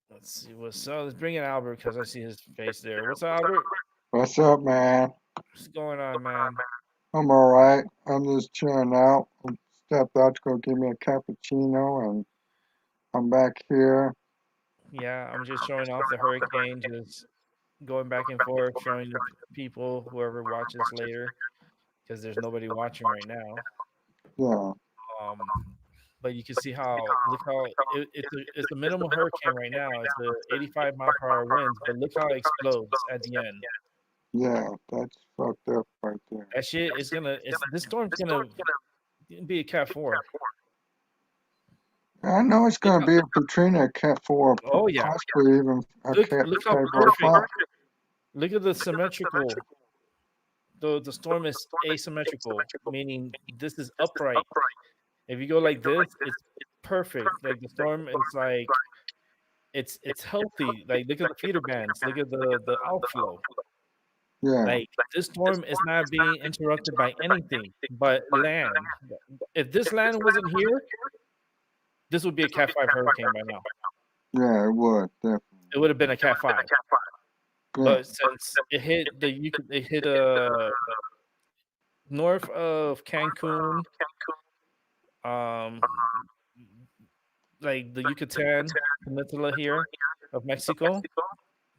let's see what's up. Let's bring in Albert because I see his face there. What's up, Albert? What's up, man? What's going on, man? I'm alright. I'm just chilling out. I stepped out to go get me a cappuccino, and I'm back here. Yeah, I'm just showing off the hurricane, just going back and forth, showing the people, whoever watches later, because there's nobody watching right now. Yeah, Um, but you can see how look how it's a minimal hurricane right now. It's a 85-mile-per-hour winds, but look how it explodes at the end. yeah, that's fucked up right there. That shit is gonna. It's this storm's gonna be a Cat 4. I know it's Look gonna how. be a Katrina, a Cat 4, Oh yeah. possibly even a Cat Look how Category perfect. 5. Look at the symmetrical. The storm is asymmetrical, meaning this is upright. If you go like this, it's perfect. Like the storm is like it's healthy. Like look at the feeder bands. Look at the outflow. Yeah, Like this storm is not being interrupted by anything but land. If this land wasn't here, this would be a Cat 5 hurricane by now. yeah, it would, definitely. It would have been a Cat 5. Yeah, But since it hit north of Cancun, um, like the Yucatan Peninsula here of Mexico,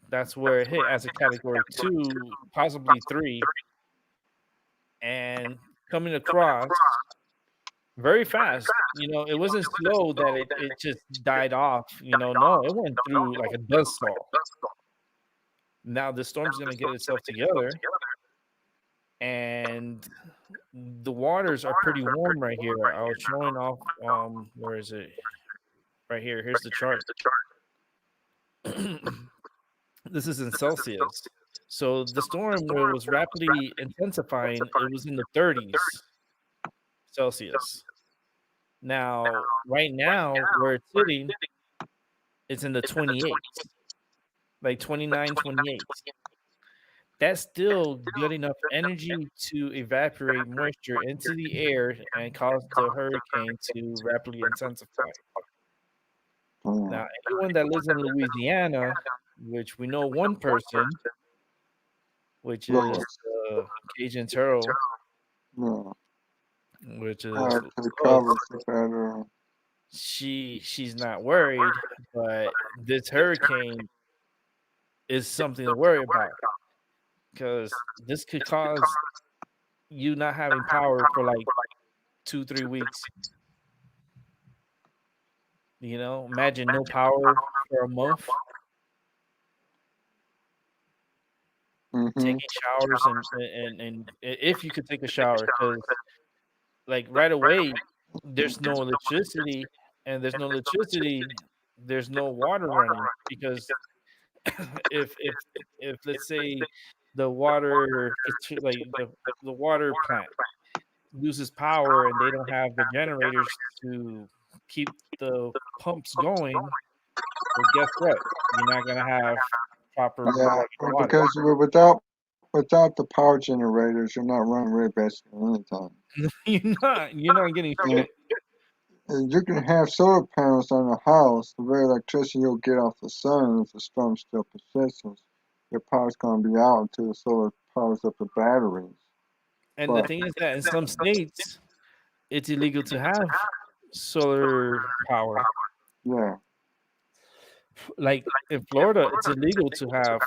that's where it hit as a Category 2, possibly 3, and coming across very fast. It wasn't slow that it just died off. No, it went through like a buzzsaw. Now the storm's gonna get itself together, and the waters are pretty warm right here. I was showing off. Where is it? Right here. Here's the chart. This is in Celsius. So the storm was rapidly intensifying. It was in the 30s Celsius. Now, right now, where it's sitting, it's in the 28s, like 29, 28. That's still good enough energy to evaporate moisture into the air and cause the hurricane to rapidly intensify. yeah, Now, anyone that lives in Louisiana, which we know one person, which yeah, is Cajun Turtle, yeah. which I is have to Lois, cover for better. she's not worried, but this hurricane is something to worry about because this could cause you not having power for like 2, 3 weeks. Imagine no power for a month, Mm-hmm. taking showers and if you could take a shower, because like right away there's no electricity, and there's no water running because if let's say the water like the water plant loses power and they don't have the generators to keep the pumps going, well, guess what? You're not gonna have proper Yeah, running water. because without the power generators, you're not running really basically anything. You're not getting And, shit. and you can have solar panels on the house. The very electricity you'll get off the sun, if the storm still persists, your power's going to be out until the solar powers up the batteries. And the But thing is that in some states, it's illegal to have solar power. yeah, Like in Florida, it's illegal to have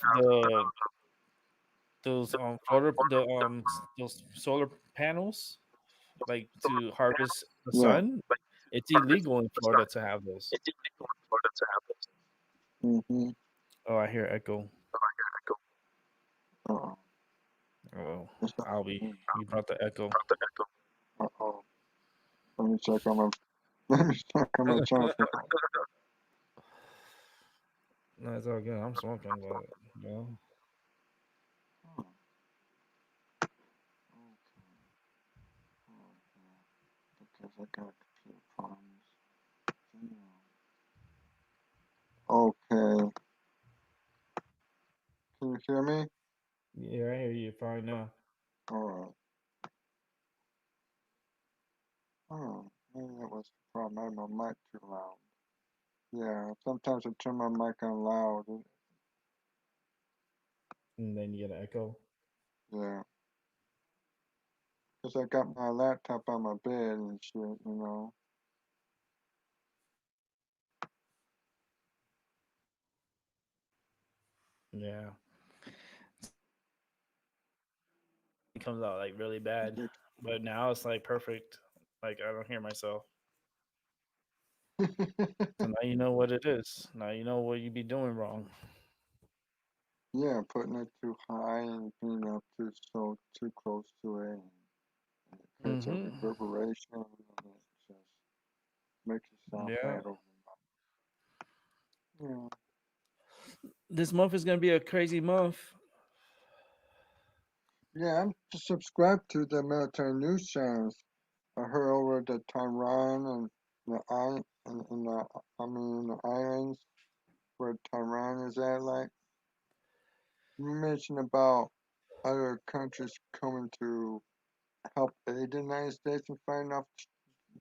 those solar panels, like to harvest the yeah, sun. It's illegal in Florida to have those. hmm Oh, I hear echo. Uh-oh. Oh, It's not Albie, me. you brought the echo. Uh-oh. Let me check on my let me check on my charger. No, it's all good. I'm smoking, but you know. Oh, because I got computer problems. Okay. Can you hear me? Yeah, I hear you fine now. Alright. Oh, maybe that was the problem. I had my mic too loud. Yeah, sometimes I turn my mic on loud. And then you get an echo. Yeah, because I got my laptop on my bed and shit, you know. Yeah, it comes out like really bad, but now it's like perfect. Like I don't hear myself. So now you know what it is. Now you know what you be doing wrong. Yeah, putting it too high and being up too close to it, and it creates a Mm-hmm. reverberation, and it just makes it sound Yeah. bad over. Yeah, This month is gonna be a crazy month. yeah. I'm subscribed to the military news channels. I heard over the Tehran and the and the I mean the islands where Tehran is at. Like you mentioned about other countries coming to help aid the United States in fighting off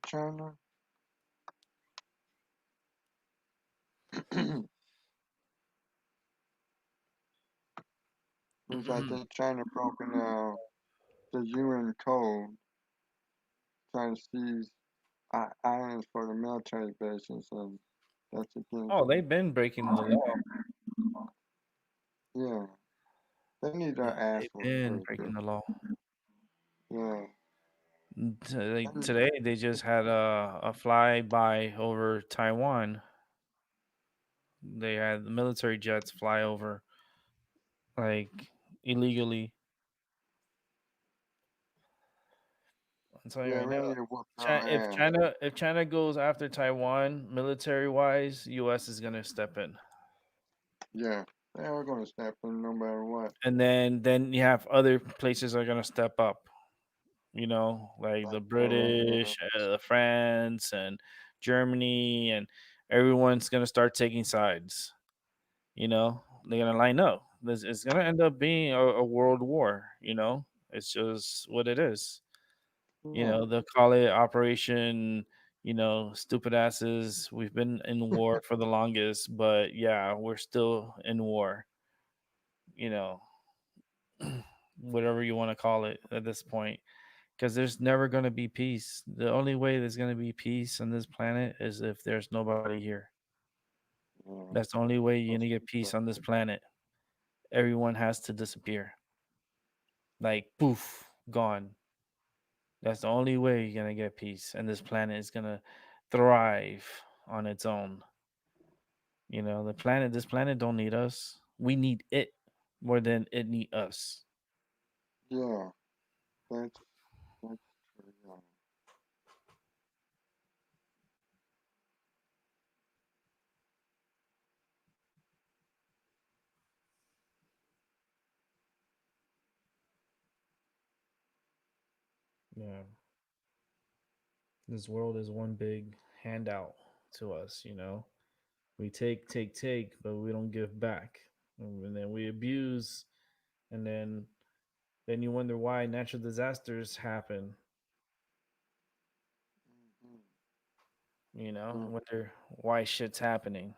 China. Because I think China broken the UN code, trying to seize islands for the military bases, and that's against. Oh, they've been breaking the law. Yeah, they need Yeah, their they've assholes been very good. breaking the law. Yeah. Like And, today, they just had a flyby over Taiwan. They had military jets fly over like illegally. I'm telling you yeah, right we now. need to whoop their ass. If China goes after Taiwan military wise, U.S. is gonna step in, Yeah, they are going to step in no matter what. and then you have other places are gonna step up. You know, like the Like Korea. British, France, and Germany, and everyone's gonna start taking sides. You know, they're gonna line up. It's gonna end up being a world war. You know, it's just what it is. You Yeah. know, they'll call it Operation, stupid asses. We've been in war for the longest, but yeah, we're still in war, you know, whatever you want to call it at this point. Because there's never going to be peace. The only way there's going to be peace on this planet is if there's nobody here. Yeah. That's the only way you're That's going to get peace on this planet. Everyone has to disappear. Like, poof, gone. That's the only way you're going to get peace. And this planet is going to thrive on its own. This planet don't need us. We need it more than it need us. yeah. That's that's true. Yeah. Yeah. This world is one big handout to us. We take, but we don't give back. And then we abuse, and then you wonder why natural disasters happen. Mm-hmm. You wonder why shit's happening.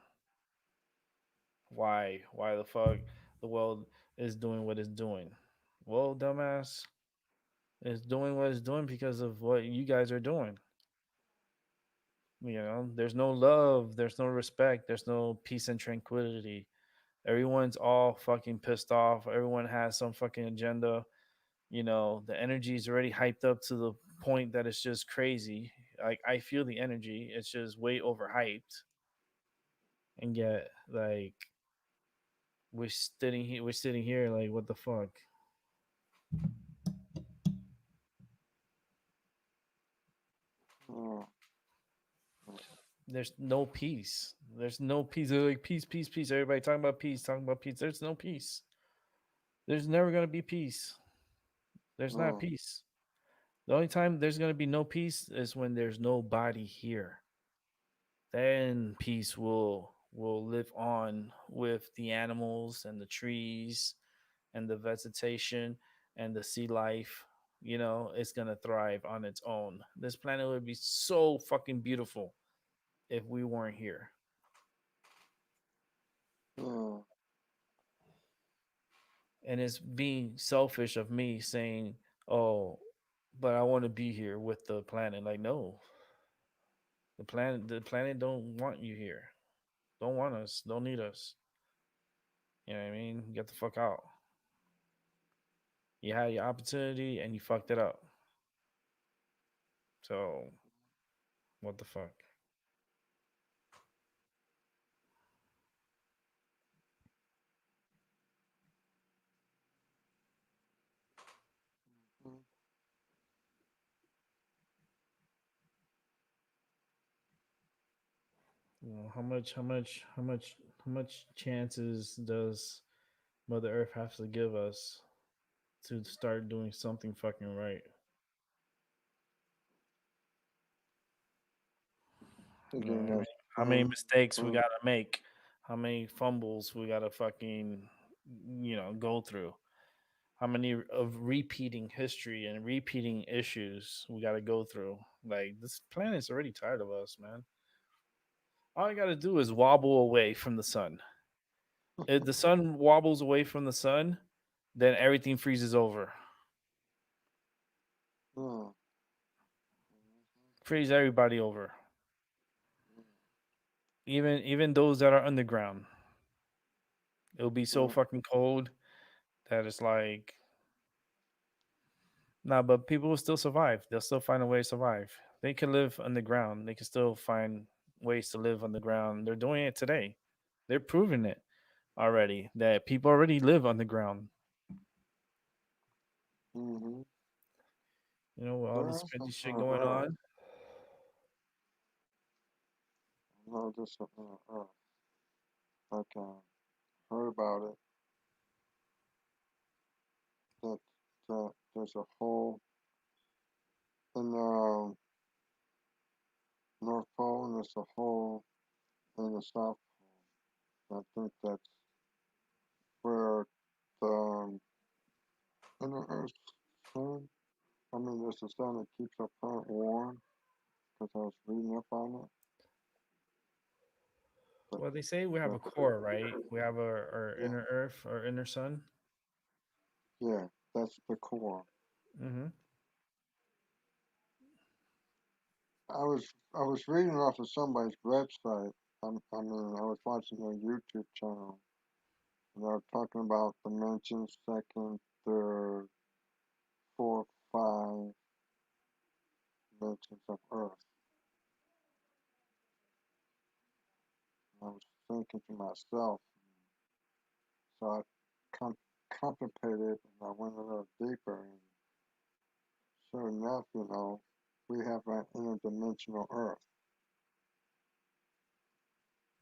Why the fuck the world is doing what it's doing. Well, dumbass, it's doing what it's doing because of what you guys are doing. There's no love, there's no respect, there's no peace and tranquility. Everyone's all fucking pissed off. Everyone has some fucking agenda. The energy is already hyped up to the point that it's just crazy. Like I feel the energy. It's just way overhyped. And yet, like, We're sitting here like, what the fuck? Oh, oh, There's no peace. There's no peace. They're like peace, peace, peace. Everybody talking about peace, talking about peace. There's no peace. There's never gonna be peace. There's not oh, peace. The only time there's gonna be no peace is when there's nobody here. Then peace will live on with the animals and the trees and the vegetation and the sea life. You know, it's gonna thrive on its own. This planet would be so fucking beautiful if we weren't here. oh, And it's being selfish of me saying, "Oh, but I want to be here with the planet." Like, no, the planet don't want you here. Don't want us. Don't need us. You know what I mean? Get the fuck out. You had your opportunity and you fucked it up. So what the fuck? mm, Well, how much chances does Mother Earth have to give us to start doing something fucking right? You know what thinking I mean? that's How many fun, mistakes we fun, gotta make? How many fumbles we gotta fucking go through? How many of repeating history and repeating issues we gotta go through? Like this planet's already tired of us, man. All I gotta do is wobble away from the sun. If the sun wobbles away from the sun, then everything freezes over. oh, Freeze everybody over. Even those that are underground. It'll be so oh, fucking cold that it's like nah, but people will still survive. They'll still find a way to survive. They can live underground. They can still find ways to live underground. They're doing it today. They're proving it already that people already live underground. mm-hmm. You know, with all There this are crazy some shit inner going Earth. on. No, there's some inner Earth. Like, heard about it. That, that there's a hole in the North Pole and there's a hole in the South Pole. I think that's where the inner Earth sun. I mean, there's the sun that keeps our planet warm because I was reading up on it. But Well, they say we have the, a core, right? We have our yeah, inner Earth, our inner sun. yeah, that's the core. Mm-hmm. I was reading off of somebody's website. I mean, I was watching their YouTube channel, and they were talking about dimensions, second, third, fourth, five dimensions of Earth. And I was thinking to myself, so I con- contemplated, and I went a little deeper, and sure enough, we have an interdimensional Earth.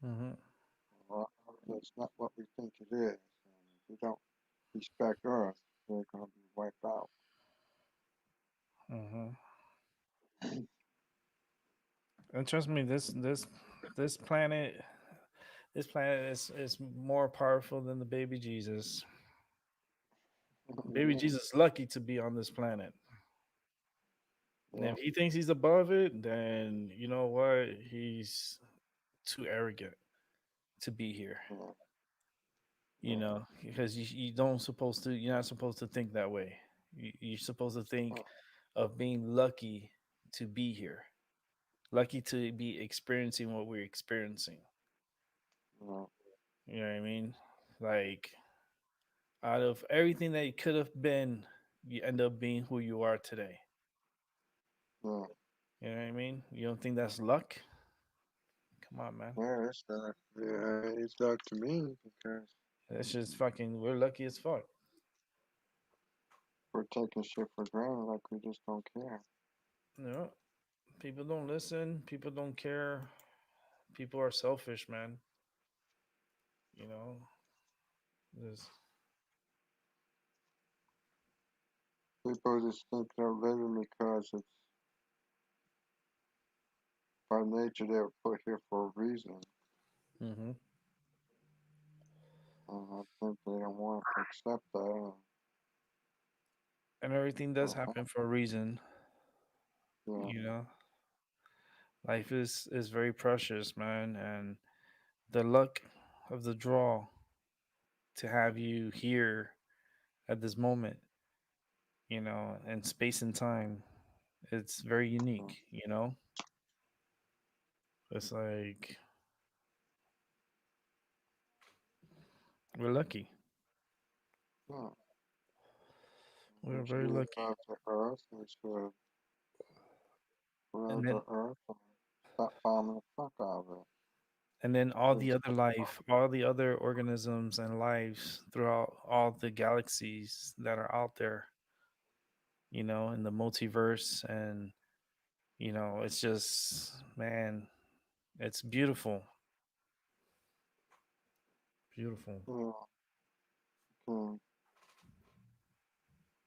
Mm-hmm. Well, it's not what we think it is. And if we don't respect Earth, we're going to be wiped out. Mm-hmm. And trust me, this planet is more powerful than the baby Jesus. Baby Yeah, Jesus is lucky to be on this planet. And yeah, if he thinks he's above it, then you know what? He's too arrogant to be here. yeah, You yeah. know, because you don't supposed to. You're not supposed to think that way. You're supposed to think Oh, of being lucky to be here, lucky to be experiencing what we're experiencing. yeah, You know what I mean? Like out of everything that you could have been, you end up being who you are today. yeah. You know what I mean? You don't think that's luck? Come on, man. Yeah, it's that. Yeah, it's that to me because. It's just fucking. We're lucky as fuck. We're taking shit for granted like we just don't care. You know, people don't listen. People don't care. People are selfish, man. You know, just People just think they're living because it's by nature they were put here for a reason. hmm And I think they don't want to accept that. And, and everything does uh, happen for a reason. yeah, You know, life is very precious, man, and the luck of the draw to have you here at this moment, and space and time, it's very yeah, unique. It's like we're lucky. yeah. We We're very should lucky. love the earth. We should And love then the earth and stop bombing the fuck out of it. and then all the It's other life, all the other organisms and lives throughout all the galaxies that are out there, in the multiverse. And it's just, man, it's beautiful. Beautiful. yeah, okay.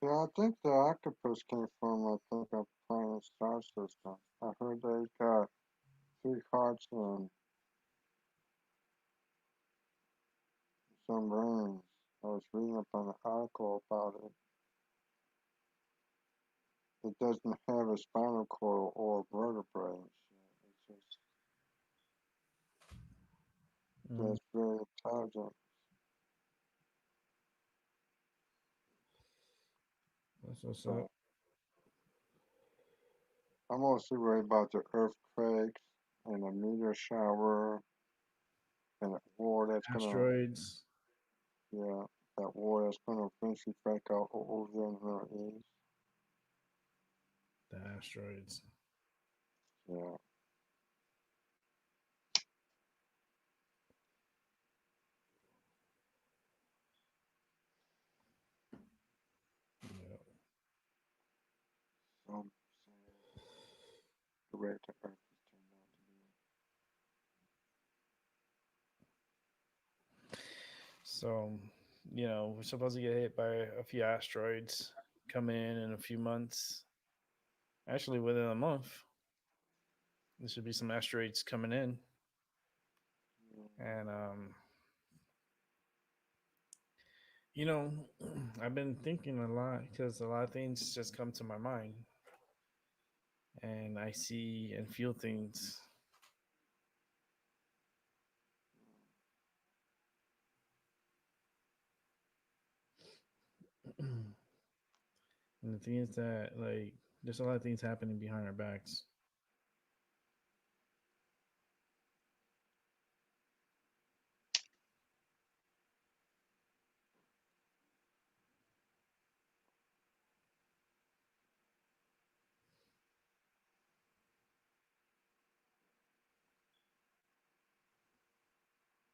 Yeah, I think the octopus came from, I think, a planet star system. I heard they got three hearts and some brains. I was reading up on an article about it. It doesn't have a spinal cord or vertebrae and shit. hmm It's very intelligent. That's what's up. But I'm mostly worried about the earthquakes and the meteor shower and the war that's gonna, Asteroids. yeah, that war that's gonna eventually break out over there in the Middle East. The asteroids. Yeah, Yeah. so I'm saying the way the Earth has turned out to be. So, we're supposed to get hit by a few asteroids coming in a few months. Actually, within a month, there should be some asteroids coming in. Yeah, And, you know, I've been thinking a lot because a lot of things just come to my mind. And I see and feel things. And the thing is that, like, there's a lot of things happening behind our backs.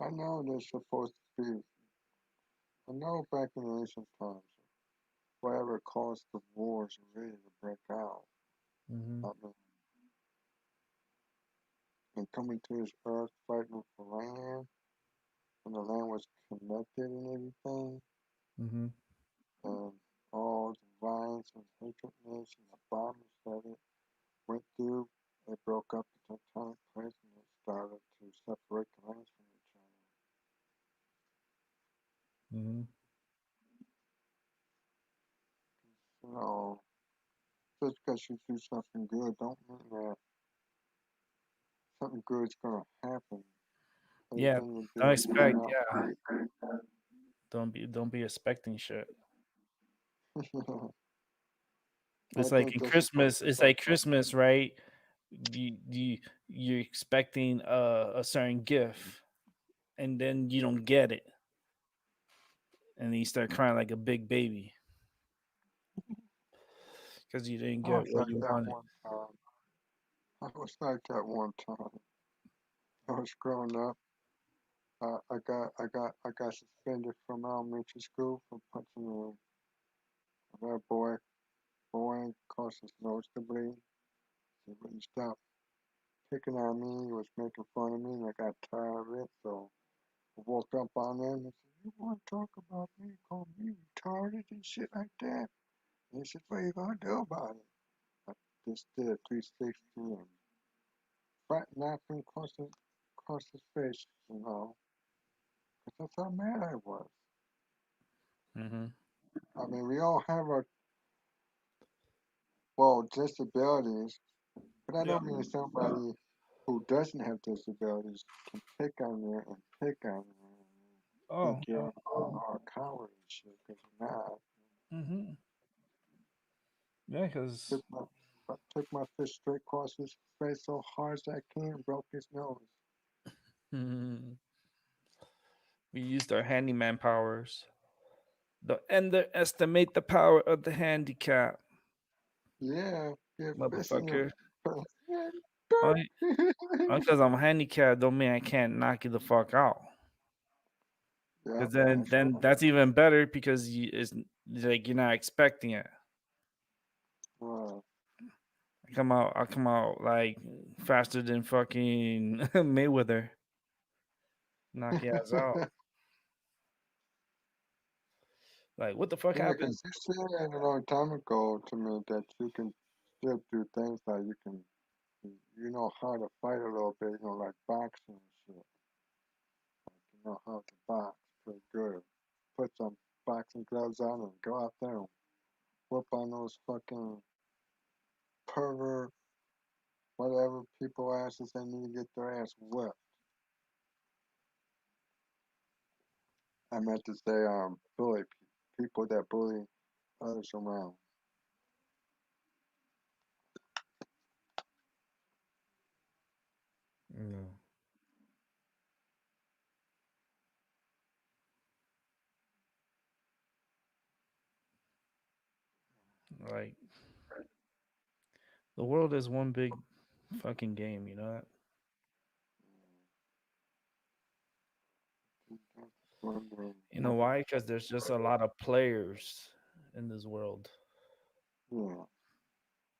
I know there's supposed to be. I know back in the ancient times, whatever caused the wars really to break out. Mm-hmm. I mean, and coming to this earth fighting for land, when the land was connected and everything, Mm-hmm. and all the violence and hatredness and the bombs that it went through, it broke up the tectonic plates and it started to separate the lands from each Mm-hmm. other. Just because you do something good, don't mean that something good's gonna happen. Yeah. Everything you Don't do is expect. gonna Yeah. Don't be expecting shit. help. I It's like think in they're supposed Christmas. to It's start like that. Christmas, right? You're expecting a certain gift, and then you don't get it, and then you start crying like a big baby because you didn't I get was what like you that wanted. one time. I was like that one time. I was growing up. I got suspended from elementary school for punching a little boy, caused his nose to bleed. So when he stopped picking on me, he was making fun of me, and I got tired of it. So I woke up on him and said, "You want to talk about me? Call me retarded and shit like that?" And he said, "What are you gonna do about it?" I just did a 360 and knocked him across his face, you know, 'cause that's how mad I was. Mm-hmm. I mean, we all have our, well, disabilities, but I Yeah. don't mean somebody who doesn't have disabilities can pick on you and pick on you and think Oh. you're a coward and shit, because you're not. Mm-hmm. Yeah, because Took my, took my fist straight across his face so hard as I can and broke his nose. we used our handyman powers. Don't underestimate the power of the handicap, Yeah, get fist in your motherfucker. face. Yeah, Only because I'm handicapped don't mean I can't knock you the fuck out. yep, Because then, that's then right. that's even better because it's like you're not expecting it. Right. I come out like faster than fucking Mayweather. Knock your ass out. Like what the fuck Yeah, happened? 'cause you said a long time ago to me that you can still do things like you know how to fight a little bit, you know, like boxing and shit. Like you know how to box pretty good. Put some boxing gloves on and go out there and whoop on those fucking pervert, whatever people asses that need to get their ass whipped. I meant to say, bully people that bully others around. No. Like the world is one big fucking game, you know that? Wondering You know what why? Because there's just a lot of players in this world. yeah.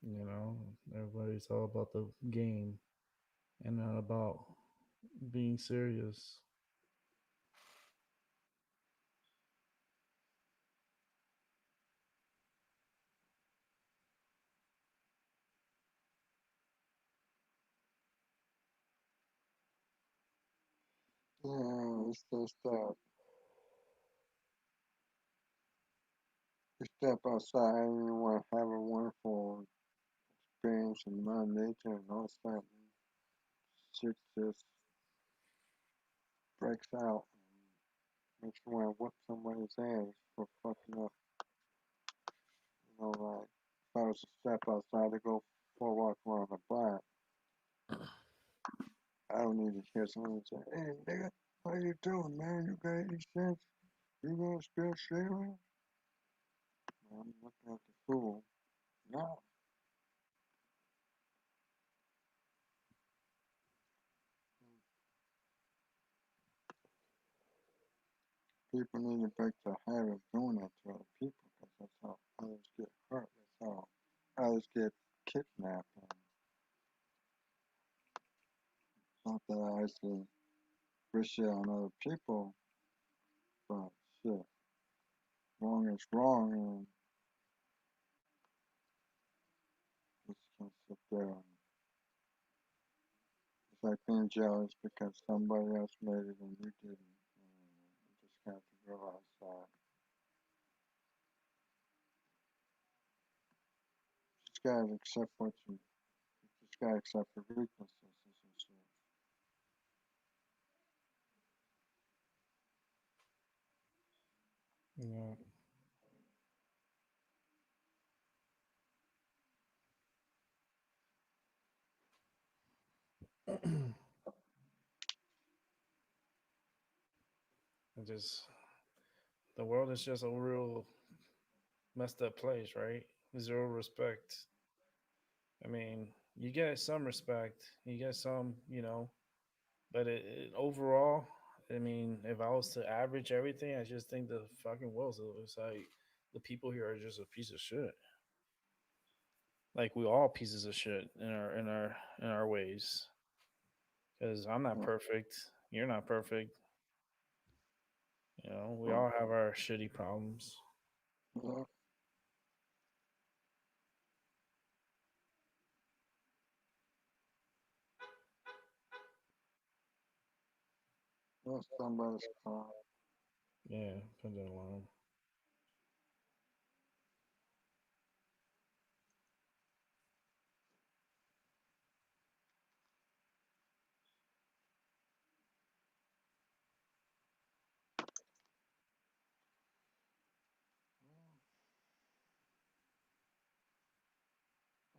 You know, everybody's all about the game and not about being serious. Yeah, it's just that you step outside and you want to have a wonderful experience in Mother Nature and all of a sudden shit just breaks out and makes you want to whip somebody's ass for fucking up. You know, like if I was to step outside to go for a walk around the block, I don't need to hear someone say, "Hey, nigga, how you doing, man? You got any sense? You gonna still serious?" I'm looking at the fool. No, people need to break the habit of doing that to other people because that's how others get hurt. That's how others get kidnapped. And not that I actually wish it on other people, but shit, wrong is wrong, and just can't sit there and it's like being jealous because somebody else made it and you didn't. You just have to realize that. You just gotta accept what you just gotta accept your weaknesses and shit. Yeah. It just the world is just a real messed up place, right? Zero respect. I mean, you get some respect, you get some, but overall, I mean, if I was to average everything, I just think the fucking world's it's like the people here are just a piece of shit. Like we all pieces of shit in our ways. Because I'm not Yeah, perfect. You're not perfect. We yeah, all have our shitty problems. yeah. That's somebody's car. Yeah, put that alone.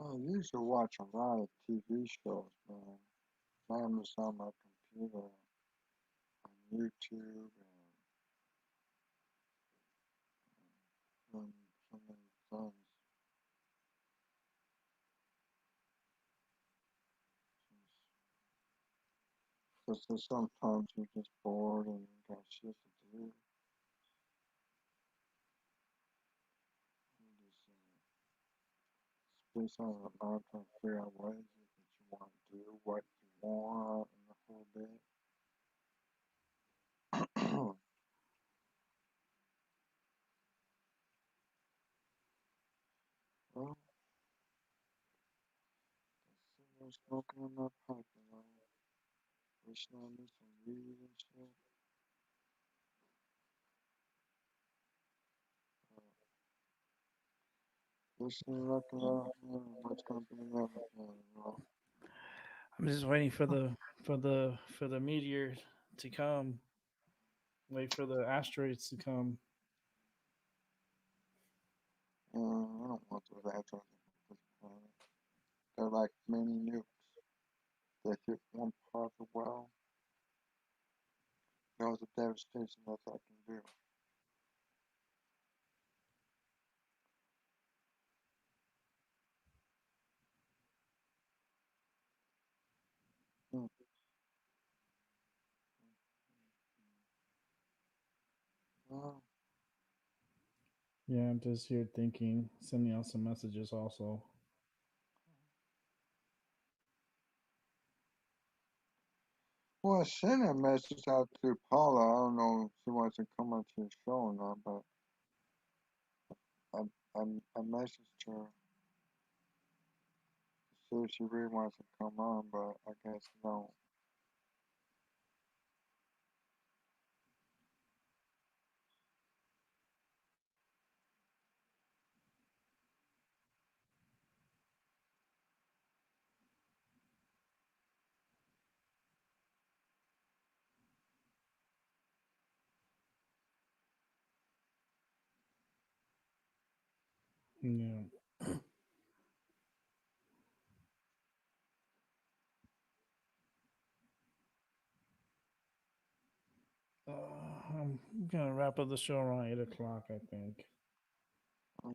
I used to watch a lot of TV shows, man. Now I'm just on my computer on YouTube and so many things. Just sometimes you're just bored and you got shit to do. You just space on a mountain and figure out what is it that you want to do, what you want, and the whole bit. Well, just sitting there smoking in my pipe, wishing I knew some weed and shit. Uh, Wishing, looking out, what's gonna be next. I'm just waiting for the meteor to come. Wait for the asteroids to come. I don't want those asteroids at this planet. They're like mini nukes. They hit one part of the world. Knows the devastation that that can do. Mm. Well, Yeah, I'm just here thinking, sending out some messages also. well, I sent a message out to Paula. I don't know if she wants to come on to your show or not, but I, I messaged her to see if she really wants to come on, but I guess no. Yeah. I'm gonna wrap up the show around 8 o'clock, I think. Mm,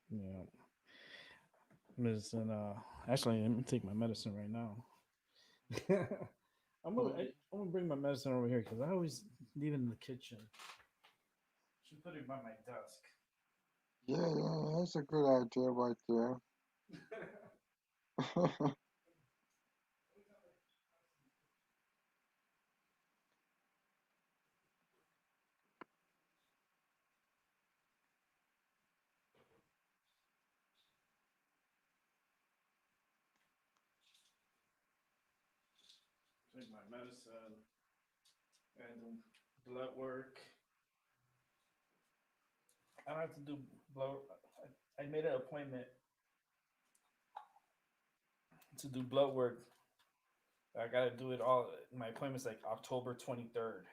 Yeah. Medicine. Actually, let me take my medicine right now. I'm gonna mm. I'm gonna bring my medicine over here because I always leave it in the kitchen. Should put it by my desk. Yeah, yeah, that's a good idea right there. Take my medicine and blood work. I don't have to do blood. I made an appointment to do blood work. I gotta do it all. My appointment's like October 23rd.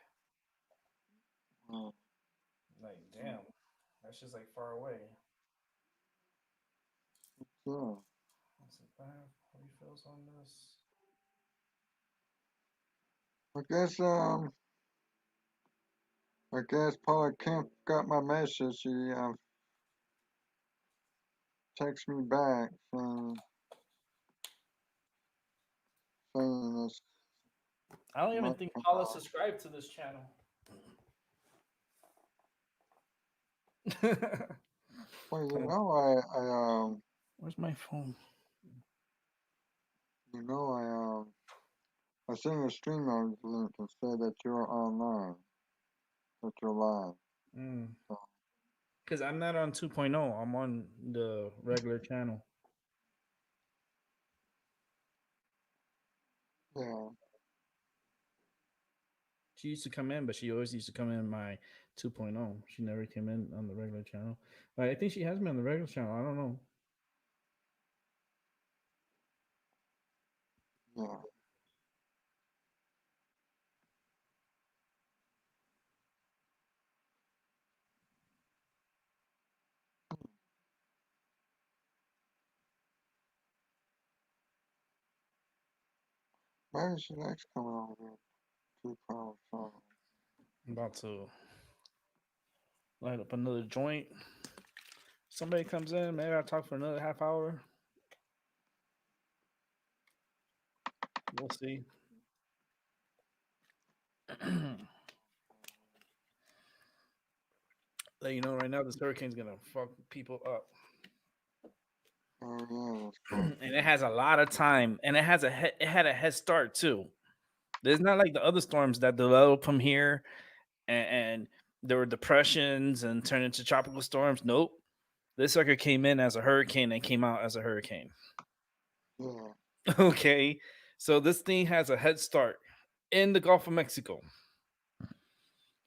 Mm, Like, mm. damn, that's just like far away. Yeah. I was like, I have refills on this. I guess I guess Paula Kemp got my message. She texted me back saying this I don't even must think come Paula out. subscribed to this channel. Well, Hold on. Where's my phone? you know, I sent you a stream link and said that you're online, that you're live. Mm. So, Because I'm not on 2.0. I'm on the regular channel. yeah, She used to come in, but she always used to come in my 2.0. She never came in on the regular channel. But I think she has me on the regular channel. I don't know. yeah. Maybe she next coming over here. 2 pounds. So, I'm about to light up another joint. Somebody comes in, maybe I'll talk for another half hour. We'll see. Let you know right now, this hurricane's gonna fuck people up. oh yeah, that's close. And it has a lot of time, and it had a head start too. It's not like the other storms that developed from here, and there were depressions and turned into tropical storms. Nope, this sucker came in as a hurricane and came out as a hurricane. Yeah, Okay, so this thing has a head start in the Gulf of Mexico,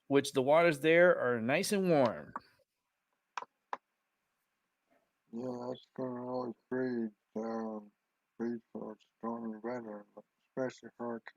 which the waters there are nice and warm. yeah, that's gonna really breed for stormy weather, especially hurricanes.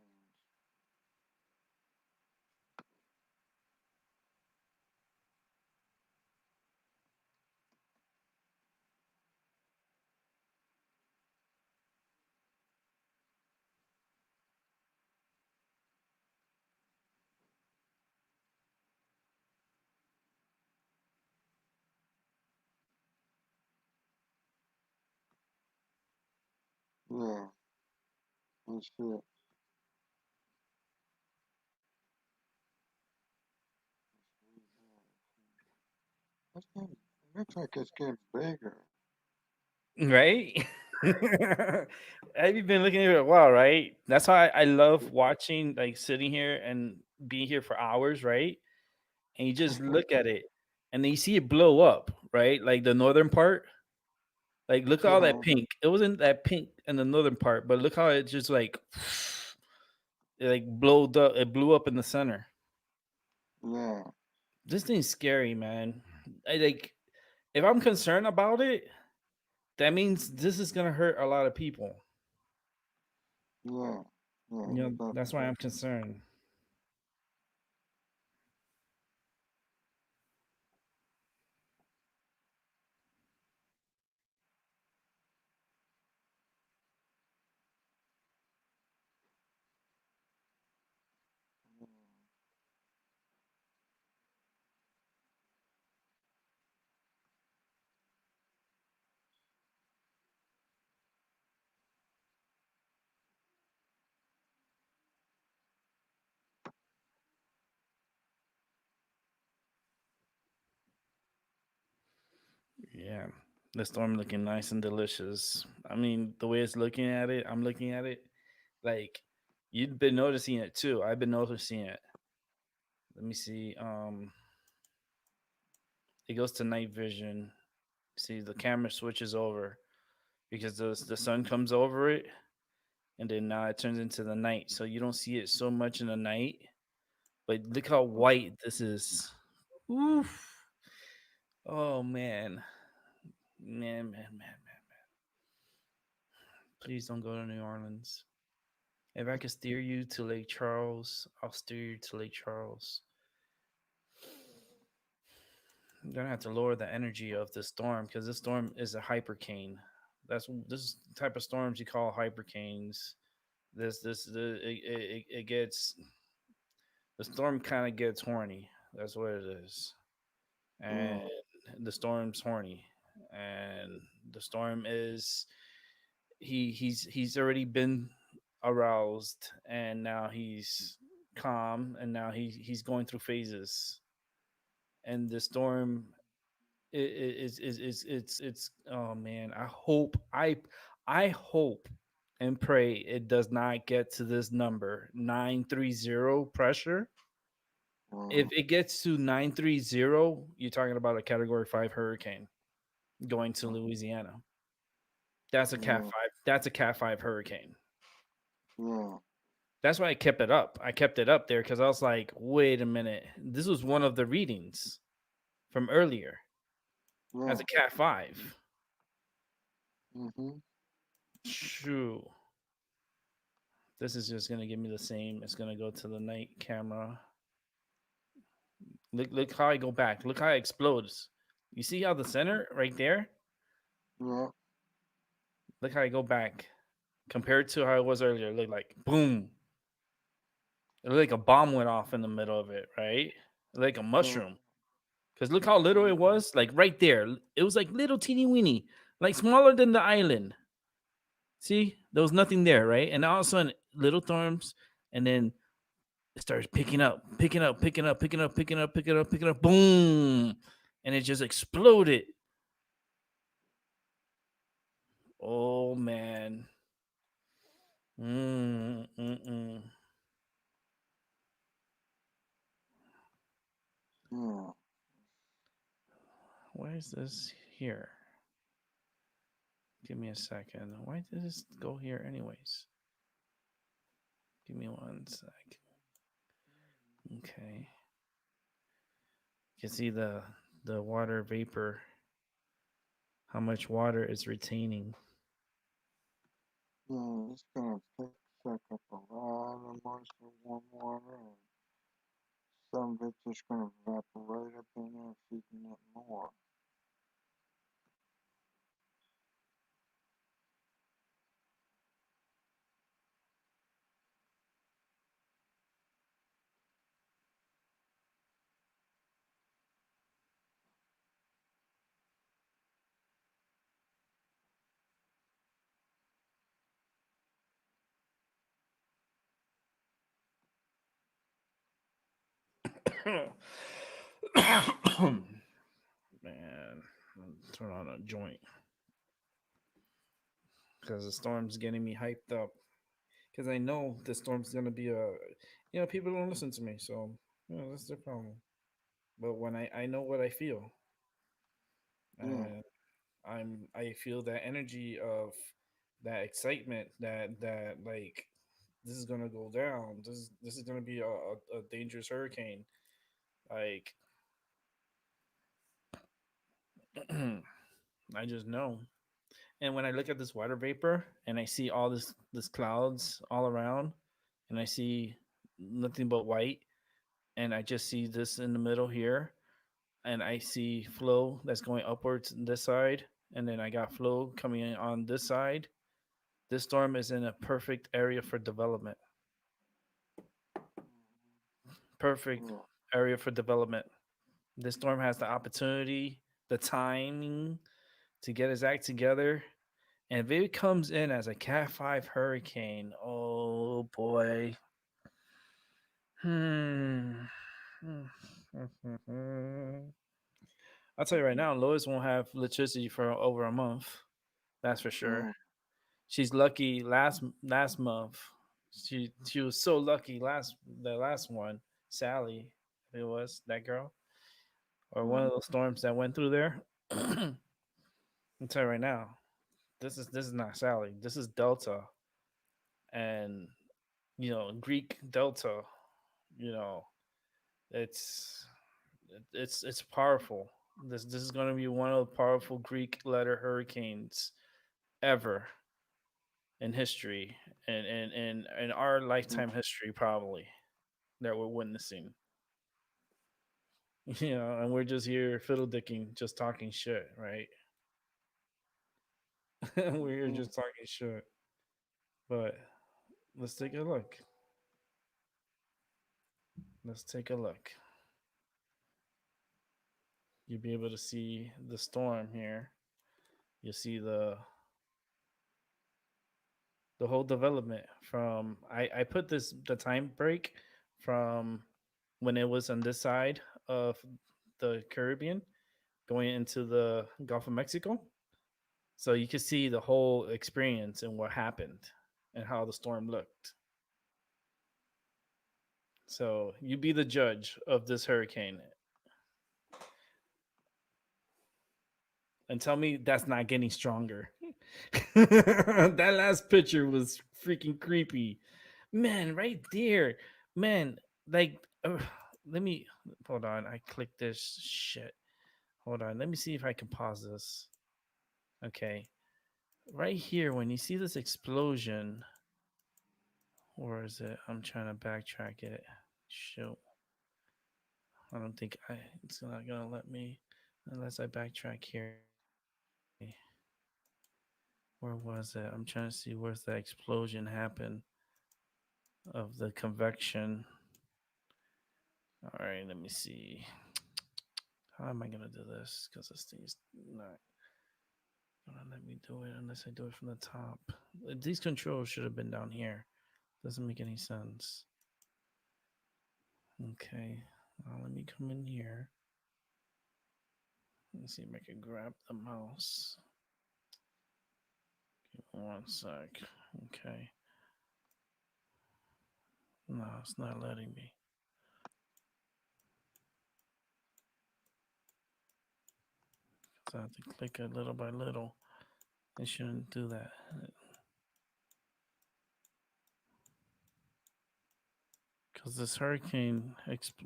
Yeah, that's it. That's getting, it looks like it's getting bigger. Right? Have you been looking at it a while, right? That's why I love watching, like sitting here and being here for hours, right? And you just look at it and then you see it blow up, right? Like the northern part. Like look at all that Yeah, pink. It wasn't that pink in the northern part, but look how it just like it like blowed up, it blew up in the center. yeah, This thing's scary, man. Like if I'm concerned about it, that means this is gonna hurt a lot of people. yeah, yeah, You know, that's why definitely. I'm concerned. Yeah. The storm looking nice and delicious. I mean, the way it's looking at it, I'm looking at it like you've been noticing it too. I've been noticing it. Let me see. It goes to night vision. See, the camera switches over because the sun comes over it, and then now it turns into the night. So you don't see it so much in the night. But look how white this is. Oof. Oh man. Please don't go to New Orleans. If I could steer you to Lake Charles, I'll steer you to Lake Charles. You're gonna have to lower the energy of the storm because this storm is a hypercane. That's this type of storms you call hypercanes. It gets. The storm kind of gets horny. That's what it is. And yeah, the storm's horny. And the storm is he's already been aroused, and now he's calm, and now he's going through phases. And the storm it's oh man, I hope and pray it does not get to this number 930 pressure. If yeah, it gets to 930, you're talking about a category 5 hurricane going to Louisiana. That's a cat yeah, 5. That's a cat 5 hurricane. yeah, That's why I kept it up. I kept it up there because I was like, wait a minute. This was one of the readings from earlier as yeah. a cat 5. Mm-hmm. Shoo. This is just gonna give me the same. It's gonna go to the night camera. Look how I go back. Look how it explodes. You see how the center right there? Yeah, Look how I go back compared to how it was earlier. It looked like boom. It looked like a bomb went off in the middle of it, right? Like a yeah, mushroom. Because look how little it was. Like right there. It was like little teeny weeny. Like smaller than the island. See? There was nothing there, right? And all of a sudden, little storms, and then it starts picking up, picking up, picking up, picking up, picking up, picking up, picking up, boom. And it just exploded. Oh man. Mm, mm, mm. yeah. Why is this here? Give me a second. Why did this go here anyways? Give me one sec. Okay. You can see the water vapor, how much water is retaining. Yeah, it's gonna suck up a lot of moisture, warm water, and some of it's just gonna evaporate up in there, feeding it more. Man, turn on a joint because the storm's getting me hyped up. Because I know the storm's gonna be people don't listen to me, so that's their problem. But when I know what I feel, Yeah, and I feel that energy of that excitement that like this is gonna go down. This is gonna be a dangerous hurricane. Like I just know. And when I look at this water vapor and I see all this clouds all around, and I see nothing but white, and I just see this in the middle here, and I see flow that's going upwards on this side, and then I got flow coming in on this side. This storm is in a perfect area for development. Perfect yeah, area for development. This storm has the opportunity, the timing to get his act together. And if it comes in as a Cat 5 hurricane, oh boy. Hmm. I'll tell you right now, Lois won't have electricity for over a month. That's for sure. yeah, She's lucky last month. She was so lucky the last one, Sally, it was that girl, or one yeah, of those storms that went through there. I'll tell you right now, this is not Sally. This is Delta, and Greek Delta. You know, it's it's powerful. This is going to be one of the powerful Greek letter hurricanes ever in history, and in our yeah, lifetime history probably that we're witnessing. And we're just here fiddle dicking, just talking shit, right? We're here yeah. just talking shit. But let's take a look. Let's take a look. You'll be able to see the storm here. You'll see the whole development from I put this the time break from when it was on this side of the Caribbean going into the Gulf of Mexico. So you could see the whole experience and what happened and how the storm looked. So you be the judge of this hurricane and tell me that's not getting stronger. That last picture was freaking creepy. Man, right there. Man, like, let me hold on. I clicked this shit. Hold on. Let me see if I can pause this. Okay. Right here, when you see this explosion, where is it? I'm trying to backtrack it. Shoot. I don't think it's not gonna let me unless I backtrack here. Where was it? I'm trying to see where's the explosion happened of the convection. All right, let me see. How am I gonna do this? Because this thing's not gonna let me do it unless I do it from the top. These controls should have been down here. Doesn't make any sense. Okay, let me come in here. Let's see if I can grab the mouse. Give me one sec. Okay. No, it's not letting me. So I have to click it little by little. It shouldn't do that. Because this hurricane,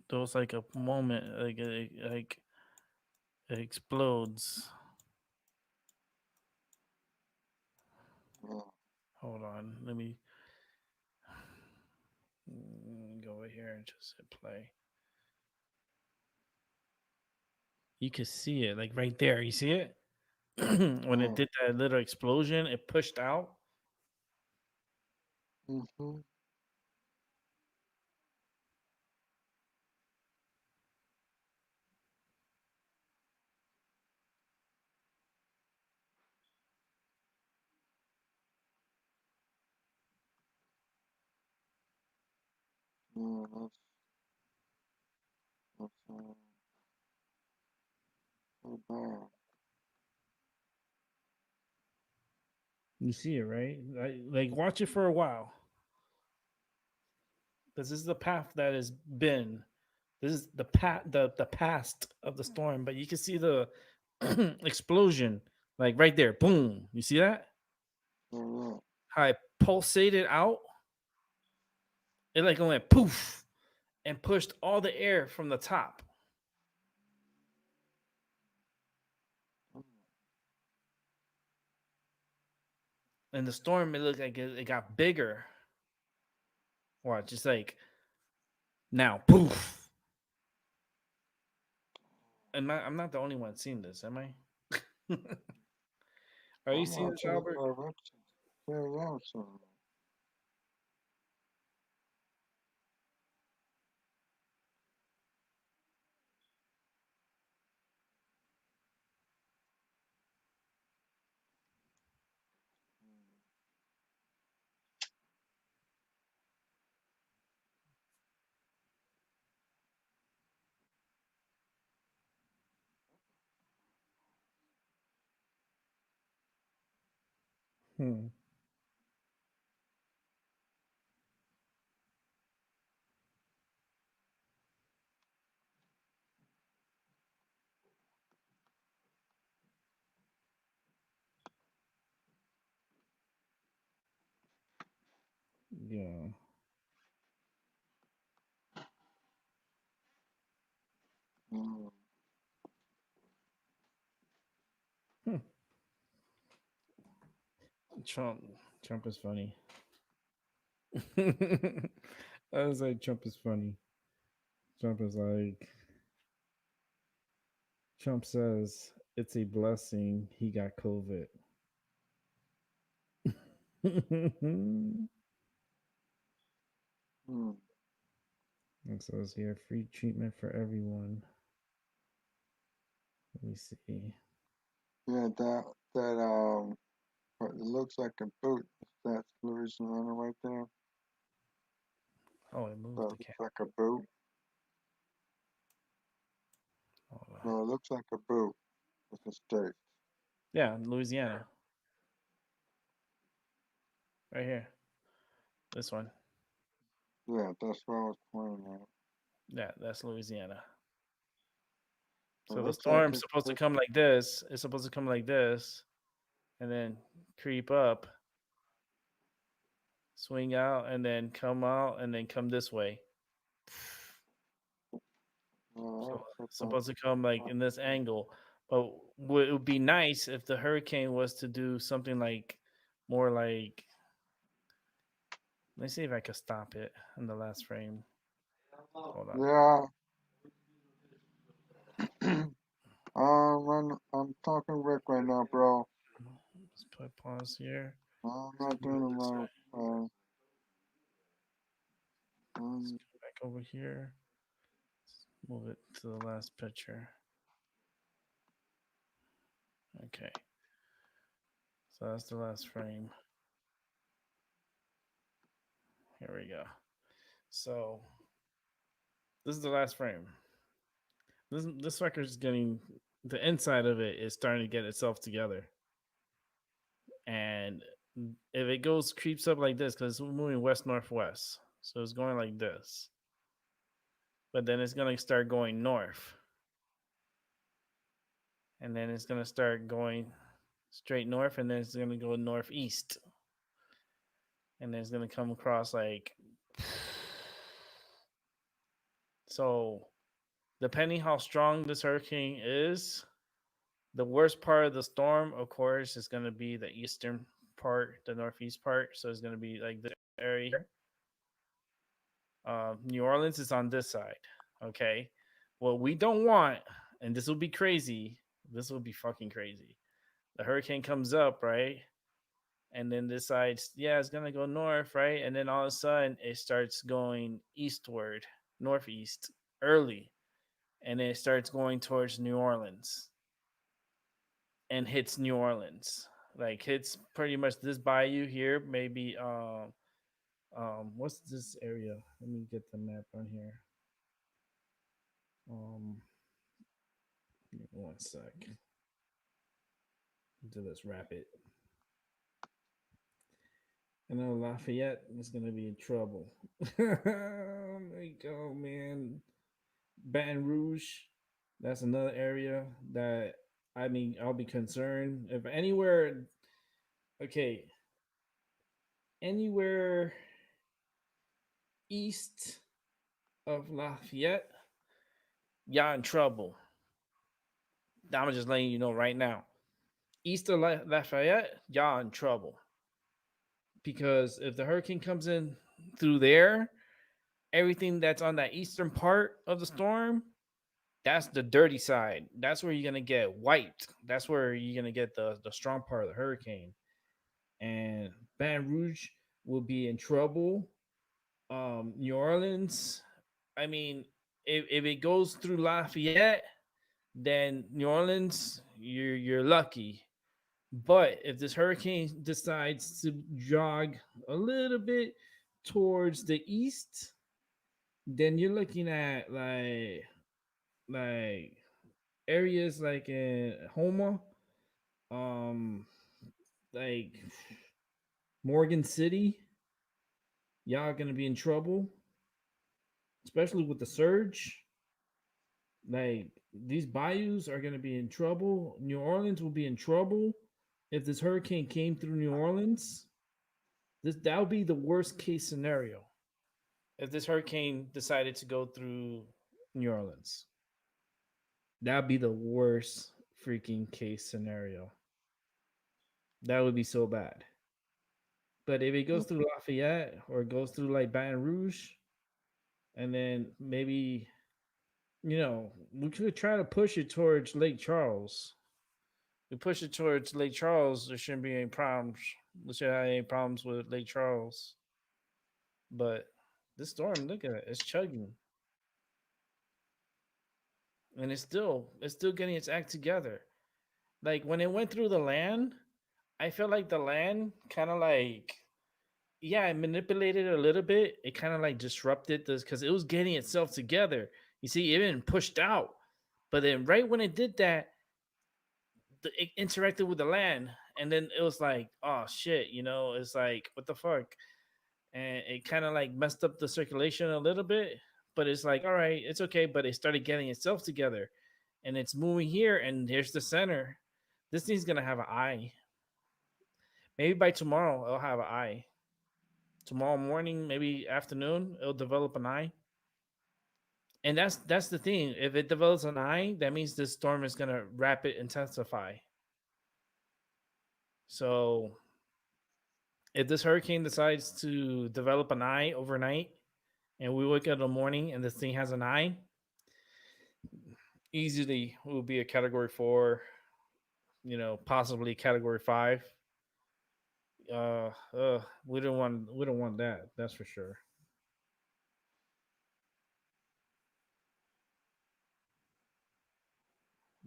there was like a moment, it explodes. Yeah. Hold on, let me go over here and just hit play. You can see it like right there. You see it? When it Yeah. did that little explosion, it pushed out. Mm-hmm. Yeah, that's so bad. You see it, right? Like watch it for a while. This is the path that has been. This is the past of the storm, but you can see the explosion, like right there. Boom. You see that? Yeah, yeah. How it pulsated out? It like went poof and pushed all the air from the top. And the storm, it looked like it got bigger. Watch, just like now, poof. I'm not the only one seeing this, am I? Are you I'm seeing this, watching it Albert? direction. Yeah, yeah, so. Hmm. Yeah. Mm, Hmm. Trump. Trump is funny. I was like, Trump is funny. Trump is like, Trump says it's a blessing he got COVID. mm, It says here free treatment for everyone. Let me see. Yeah, that what it looks like a boot. That's Louisiana right there. Oh, it moved That the looks cat. like a boot. Hold on. No, it looks like a boot. It's a state. Yeah, Louisiana. Right here. This one. Yeah, that's what I was pointing at. Yeah, that's Louisiana. It So the looks like storm's supposed to come like this. It's supposed to come like this and then creep up, swing out, and then come out and then come this way. So it's uh, supposed to come like in this angle. But it would be nice if the hurricane was to do something like more like. Let me see if I could stop it in the last frame. Hold on. yeah. I'm talking Rick right now, bro. Let's put pause here. I'm Let's not move doing it it this right. way. Let's Um, go back over here. Let's move it to the last picture. Okay. So that's the last frame. Here we go. So this is the last frame. This record's getting the inside of it is starting to get itself together. And if it goes creeps up like this, because it's moving west northwest. So it's going like this. But then it's gonna start going north. And then it's gonna start going straight north, and then it's gonna go northeast. And then it's gonna come across like so depending how strong this hurricane is, the worst part of the storm, of course, is going to be the eastern part, the northeast part. So it's going to be like this area here. New Orleans is on this side. Okay. What we don't want, and this will be crazy, this will be fucking crazy. The hurricane comes up, right? And then decides, yeah, it's going to go north, right? And then all of a sudden, it starts going eastward, northeast, early. And then it starts going towards New Orleans and hits New Orleans. Like hits pretty much this bayou here, maybe what's this area? Let me get the map on here. Um Give me one sec. Do this rapid. I know Lafayette is gonna be in trouble. There you go, man. Baton Rouge. That's another area that I mean I'll be concerned. If anywhere okay, anywhere east of Lafayette, y'all in trouble. I'm just letting you know right now. East of Lafayette, y'all in trouble. Because if the hurricane comes in through there, everything that's on that eastern part of the storm, that's the dirty side. That's where you're gonna get wiped. That's where you're gonna get the strong part of the hurricane. And Baton Rouge will be in trouble. New Orleans, I mean, if it goes through Lafayette, then New Orleans, you're lucky. But if this hurricane decides to jog a little bit towards the east, then you're looking at like areas like in Homa, um, like Morgan City. Y'all gonna be in trouble, especially with the surge. Like these bayous are gonna be in trouble. New Orleans will be in trouble if this hurricane came through New Orleans. That would be the worst case scenario if this hurricane decided to go through New Orleans. That'd be the worst freaking case scenario. That would be so bad. But if it goes through Lafayette or goes through like Baton Rouge, and then maybe we could try to push it towards Lake Charles. We push it towards Lake Charles, there shouldn't be any problems. We shouldn't have any problems with Lake Charles. But this storm, look at it, it's chugging. and it's still getting its act together. Like when it went through the land, I felt like the land kind of like, yeah, it manipulated it a little bit. It kind of like disrupted this because it was getting itself together. You see, it been pushed out, but then right when it did that, it interacted with the land, and then it was like, oh shit, it's like what the fuck, and it kind of like messed up the circulation a little bit. But it's like, all right, it's okay. But it started getting itself together, and it's moving here, and here's the center. This thing's gonna have an eye. Maybe by tomorrow it'll have an eye. Tomorrow morning, maybe afternoon, it'll develop an eye. And that's the thing. If it develops an eye, that means this storm is gonna rapid intensify. So if this hurricane decides to develop an eye overnight, and we wake up in the morning and this thing has an eye, easily will be a category 4, possibly category 5. We don't want that. That's for sure.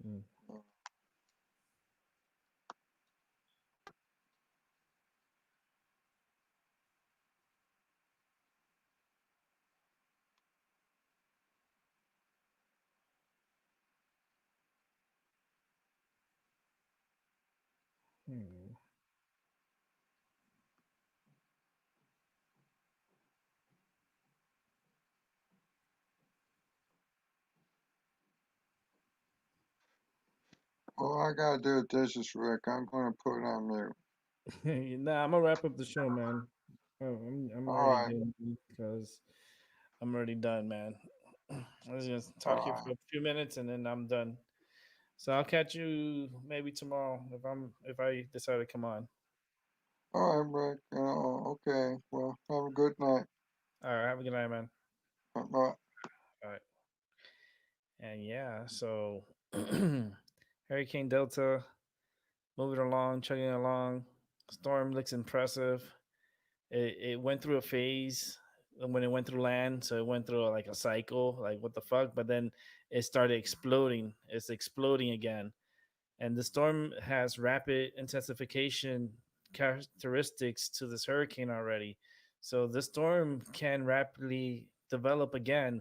Mm. Hmm. All I gotta do with this is Rick. I'm gonna put on mute. Nah, I'm gonna wrap up the show, man. I'm All already right, getting because I'm already done, man. I was just all talk here right, for a few minutes and then I'm done. So I'll catch you maybe tomorrow if I decide to come on. all right, Rick. Okay. Well, have a good night. All right, have a good night, man. Bye. All right, and yeah, so Hurricane Delta moving along, chugging along. Storm looks impressive. It went through a phase when it went through land, so it went through like a cycle, like what the fuck. But then it started exploding. It's exploding again, and the storm has rapid intensification characteristics to this hurricane already. So the storm can rapidly develop again,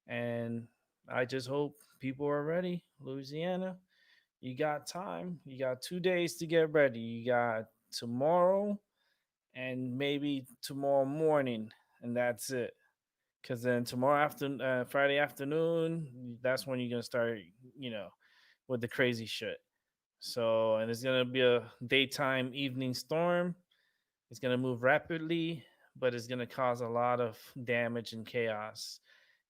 and I just hope people are ready. Louisiana, you got time. You got 2 days to get ready. You got tomorrow and maybe tomorrow morning, and that's it. Because then tomorrow after Friday afternoon, that's when you're gonna start, you know, with the crazy shit. So, and it's gonna be a daytime evening storm. It's gonna move rapidly, but it's gonna cause a lot of damage and chaos.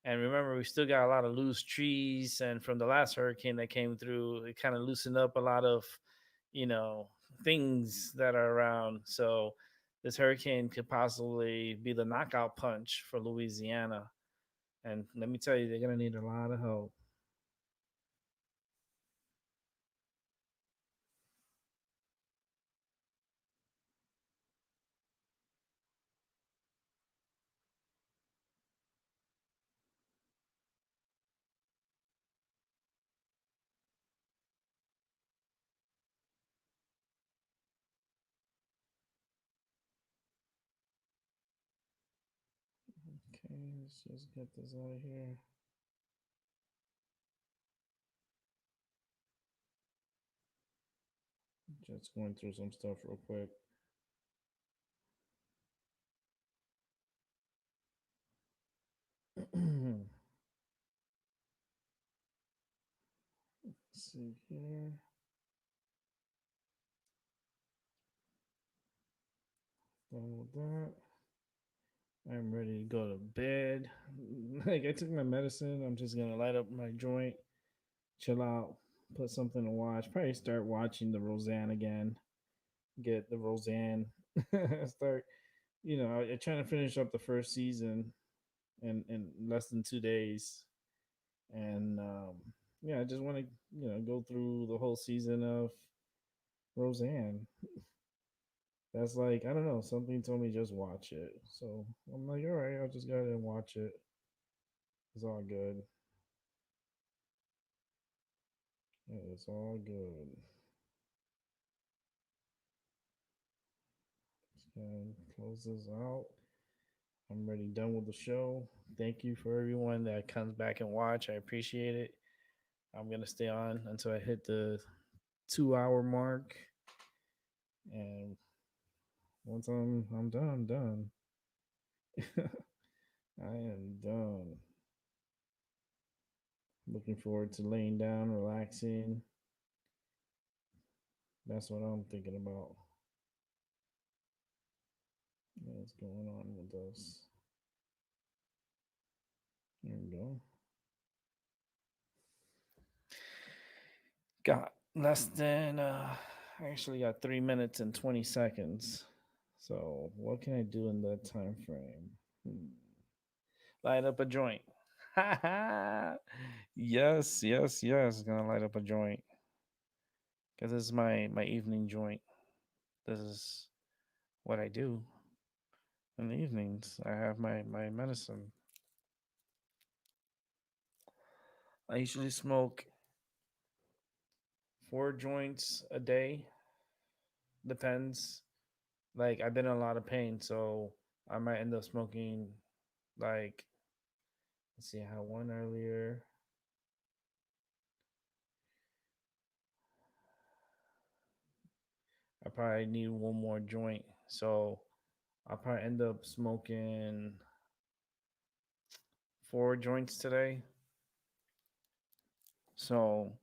And remember, we still got a lot of loose trees, and from the last hurricane that came through, it kind of loosened up a lot of, you know, things that are around. So this hurricane could possibly be the knockout punch for Louisiana. And let me tell you, they're gonna need a lot of help. Okay, let's just get this out of here. Just going through some stuff real quick. Let's see here. Done with that. I'm ready to go to bed. Like I took my medicine. I'm just gonna light up my joint, chill out, put something to watch. Probably start watching the Roseanne again. Get the Roseanne. Start. I'm trying to finish up the first season in less than 2 days, and yeah, I just want to go through the whole season of Roseanne. That's like, I don't know. Something told me just watch it, so I'm like, all right, I'll just go ahead and watch it. It's all good. It's all good. Just gonna close this out. I'm already done with the show. Thank you for everyone that comes back and watch. I appreciate it. I'm gonna stay on until I hit the 2 hour mark. And once I'm done, I'm done. I am done. Looking forward to laying down, relaxing. That's what I'm thinking about. What's going on with us? There we go. Got less than I actually got 3 minutes and 20 seconds. So what can I do in that time frame? Light up a joint. Yes, yes, yes. Gonna light up a joint because this is my evening joint. This is what I do in the evenings. I have my medicine. I usually smoke 4 joints a day. Depends. Like I've been in a lot of pain, so I might end up smoking like, let's see, I had one earlier. I probably need one more joint. So I'll probably end up smoking 4 joints today. So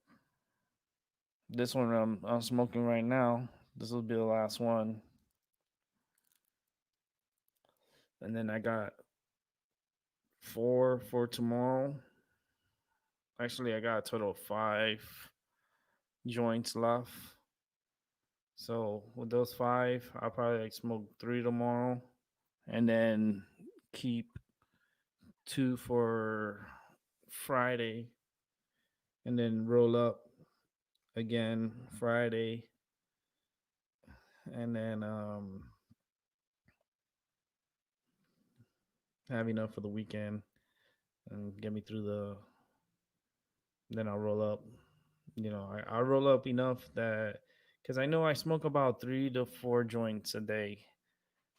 this one I'm smoking right now. This will be the last one. And then I got four for tomorrow. Actually, I got a total of 5 joints left. So with those 5, I'll probably like smoke 3 tomorrow, and then keep 2 for Friday, and then roll up again Friday, and then have enough for the weekend and get me through the. Then I'll roll up. I'll roll up enough that because I know I smoke about 3 to 4 joints a day.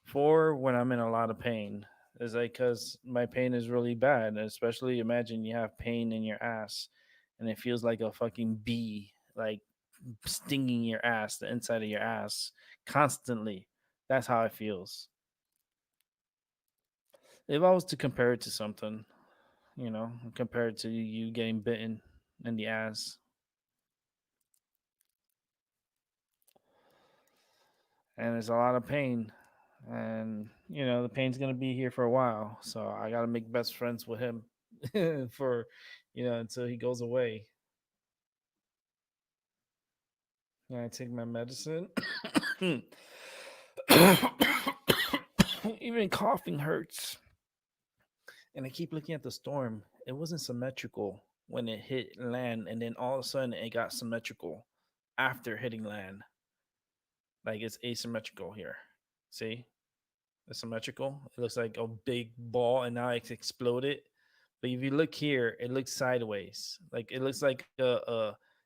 4 when I'm in a lot of pain. Is like because my pain is really bad. Especially imagine you have pain in your ass, and it feels like a fucking bee, like stinging your ass, the inside of your ass, constantly. That's how it feels. If I was to compare it to something, compare it to you getting bitten in the ass, and it's a lot of pain, and the pain's gonna be here for a while. So I gotta make best friends with him for until he goes away. And I take my medicine. Even coughing hurts. And I keep looking at the storm. It wasn't symmetrical when it hit land, and then all of a sudden it got symmetrical after hitting land. Like it's asymmetrical here. See? It's symmetrical. It looks like a big ball, and now it's exploded. But if you look here, it looks sideways. Like it looks like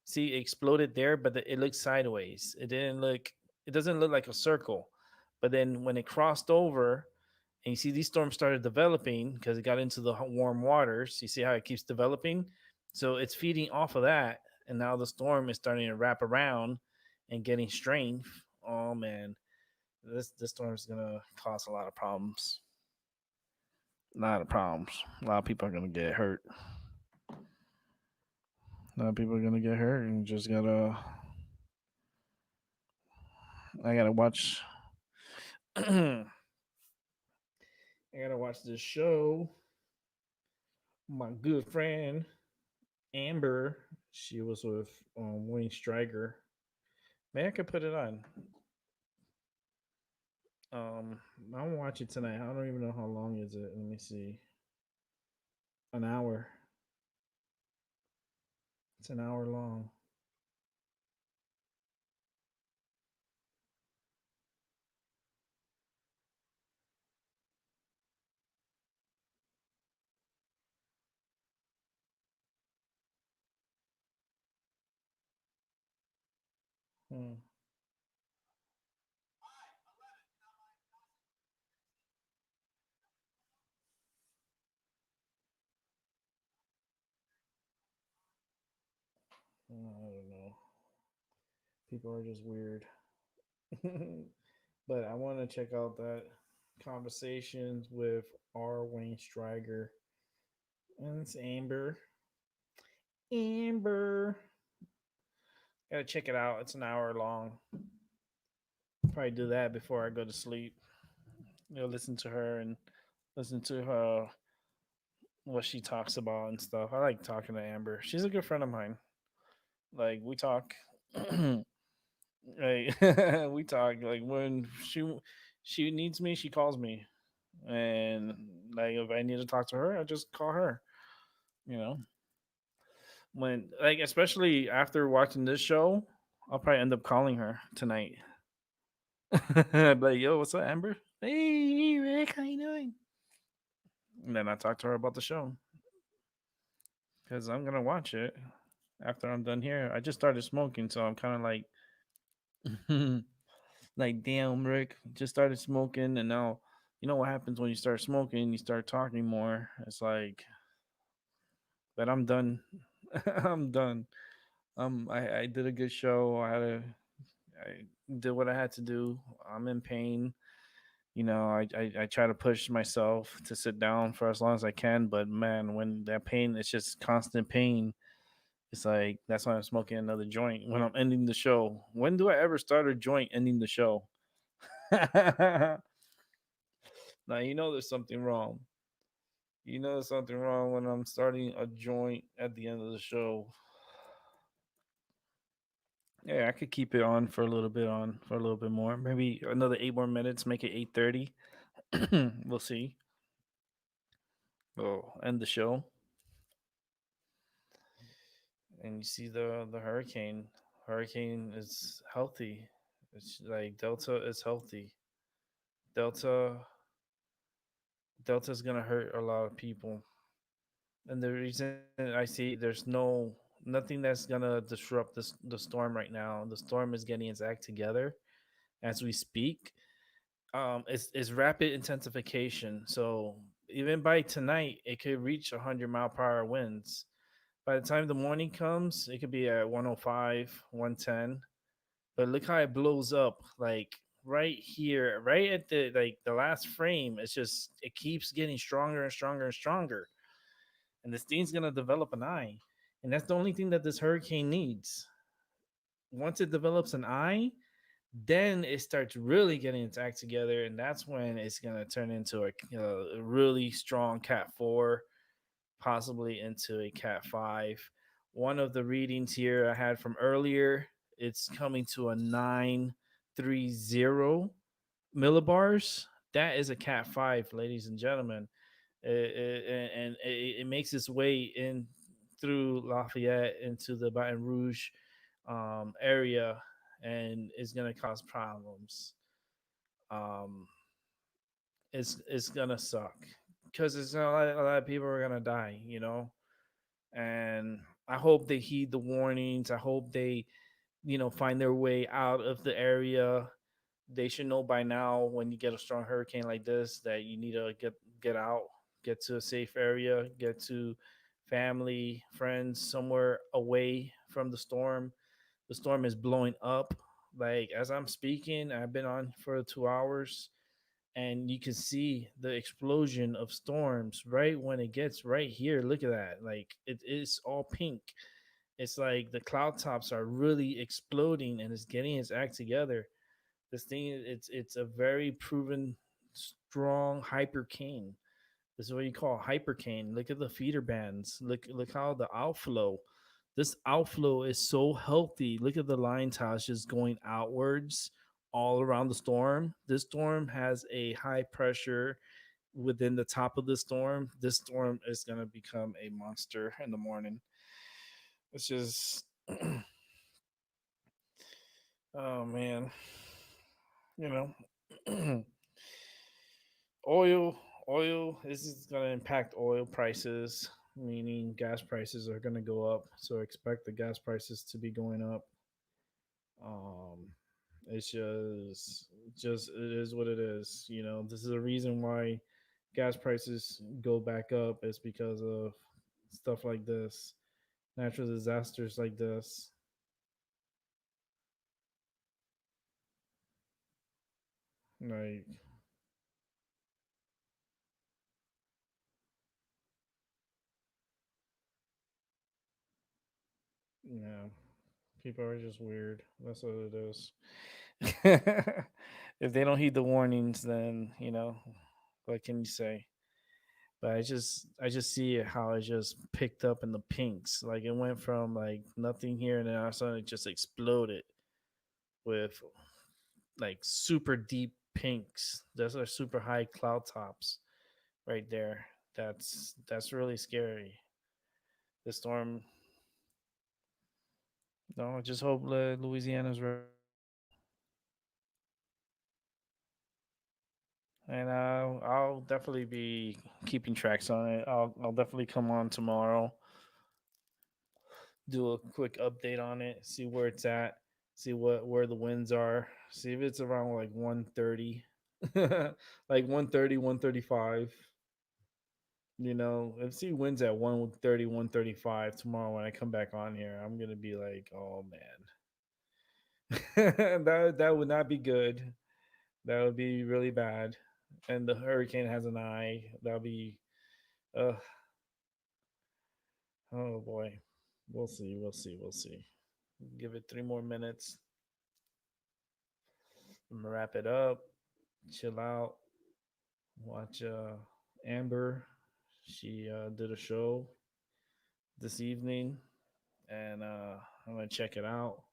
see, it exploded there, but it looks sideways. It doesn't look like a circle. But then when it crossed over, and you see these storms started developing because it got into the warm waters. You see how it keeps developing? So it's feeding off of that. And now the storm is starting to wrap around and getting strength. Oh man, this storm is gonna cause a lot of problems. A lot of problems. A lot of people are gonna get hurt. A lot of people are gonna get hurt, and just gotta. I gotta watch. I gotta watch this show. My good friend Amber, she was with Wayne Stryker. Maybe I could put it on. I'm gonna watch it tonight. I don't even know how long is it. Let me see. An hour. It's an hour long. Hmm. I don't know. People are just weird. But I want to check out that conversations with R. Wayne Striger. And it's Amber. Amber. Gotta check it out. It's an hour long. Probably do that before I go to sleep. Listen to her and listen to her what she talks about and stuff. I like talking to Amber. She's a good friend of mine. Like we talk. Like we talk. Like when she needs me, she calls me, and like if I need to talk to her, I just call her. You know, when like especially after watching this show, I'll probably end up calling her tonight. Like, yo, what's up, Amber? Hey, Rick, how you doing? And then I talk to her about the show because I'm gonna watch it after I'm done here. I just started smoking, so I'm kind of like, like, damn, Rick, just started smoking, and now, you know what happens when you start smoking? You start talking more. It's like, but I'm done. I'm done. I did a good show. I did what I had to do. I'm in pain. I try to push myself to sit down for as long as I can, but man, when that pain, it's just constant pain. It's like that's why I'm smoking another joint when I'm ending the show. When do I ever start a joint ending the show? Now you know there's something wrong. You know there's something wrong when I'm starting a joint at the end of the show. Yeah, I could keep it on for a little bit for a little bit more. Maybe another 8 more minutes, make it 8:30. We'll see. We'll end the show. And you see the hurricane. Hurricane is healthy. It's like Delta is healthy. Delta Delta's gonna hurt a lot of people. And the reason I see there's nothing that's gonna disrupt the storm right now. The storm is getting its act together as we speak. It's rapid intensification. So even by tonight, it could reach 100-mile-per-hour winds. By the time the morning comes, it could be at 105, 110. But look how it blows up, like right here, right at the last frame. It's just it keeps getting stronger and stronger and stronger, and this thing's gonna develop an eye, and that's the only thing that this hurricane needs. Once it develops an eye, then it starts really getting its act together, and that's when it's gonna turn into a really strong Cat 4, possibly into a Cat 5. One of the readings here I had from earlier, it's coming to a 930 millibars. That is a Cat 5, ladies and gentlemen. And it makes its way in through Lafayette into the Baton Rouge area, and is going to cause problems. Um, it's going to suck because it's a lot of people are going to die, and I hope they heed the warnings. I hope they, find their way out of the area. They should know by now when you get a strong hurricane like this that you need to get out, get to a safe area, get to family, friends, somewhere away from the storm. The storm is blowing up. Like as I'm speaking, I've been on for 2 hours, and you can see the explosion of storms right when it gets right here. Look at that. Like it is all pink. It's like the cloud tops are really exploding and it's getting its act together. This thing, it's a very proven strong hypercane. This is what you call hypercane. Look at the feeder bands. Look how the outflow. This outflow is so healthy. Look at the line tiles just going outwards all around the storm. This storm has a high pressure within the top of the storm. This storm is gonna become a monster in the morning. It's just oh man. You know. oil oil this is going to impact oil prices, meaning gas prices are going to go up, so expect the gas prices to be going up. Um, it's just it is what it is. You know, this is a reason why gas prices go back up. It's because of stuff like this, natural disasters like this. Like, yeah, people are just weird. That's what it is. If they don't heed the warnings, then what can you say? But I just see it how it just picked up in the pinks. Like it went from like nothing here, and then all of a sudden it just exploded with like super deep pinks. Those are super high cloud tops right there. That's really scary. The storm. No, I just hope Louisiana's ready. And I'll definitely be keeping tracks on it. I'll definitely come on tomorrow, do a quick update on it, see where it's at, see where the winds are, see if it's around like 130, like 130, 135. If see winds at 130, 135 tomorrow when I come back on here, I'm gonna be like, oh man, that would not be good. That would be really bad. And the hurricane has an eye. That'll be, uh, oh boy. We'll see. We'll see. We'll see. Give it 3 more minutes. I'm gonna wrap it up. Chill out. Watch Amber. She did a show this evening, and I'm gonna check it out.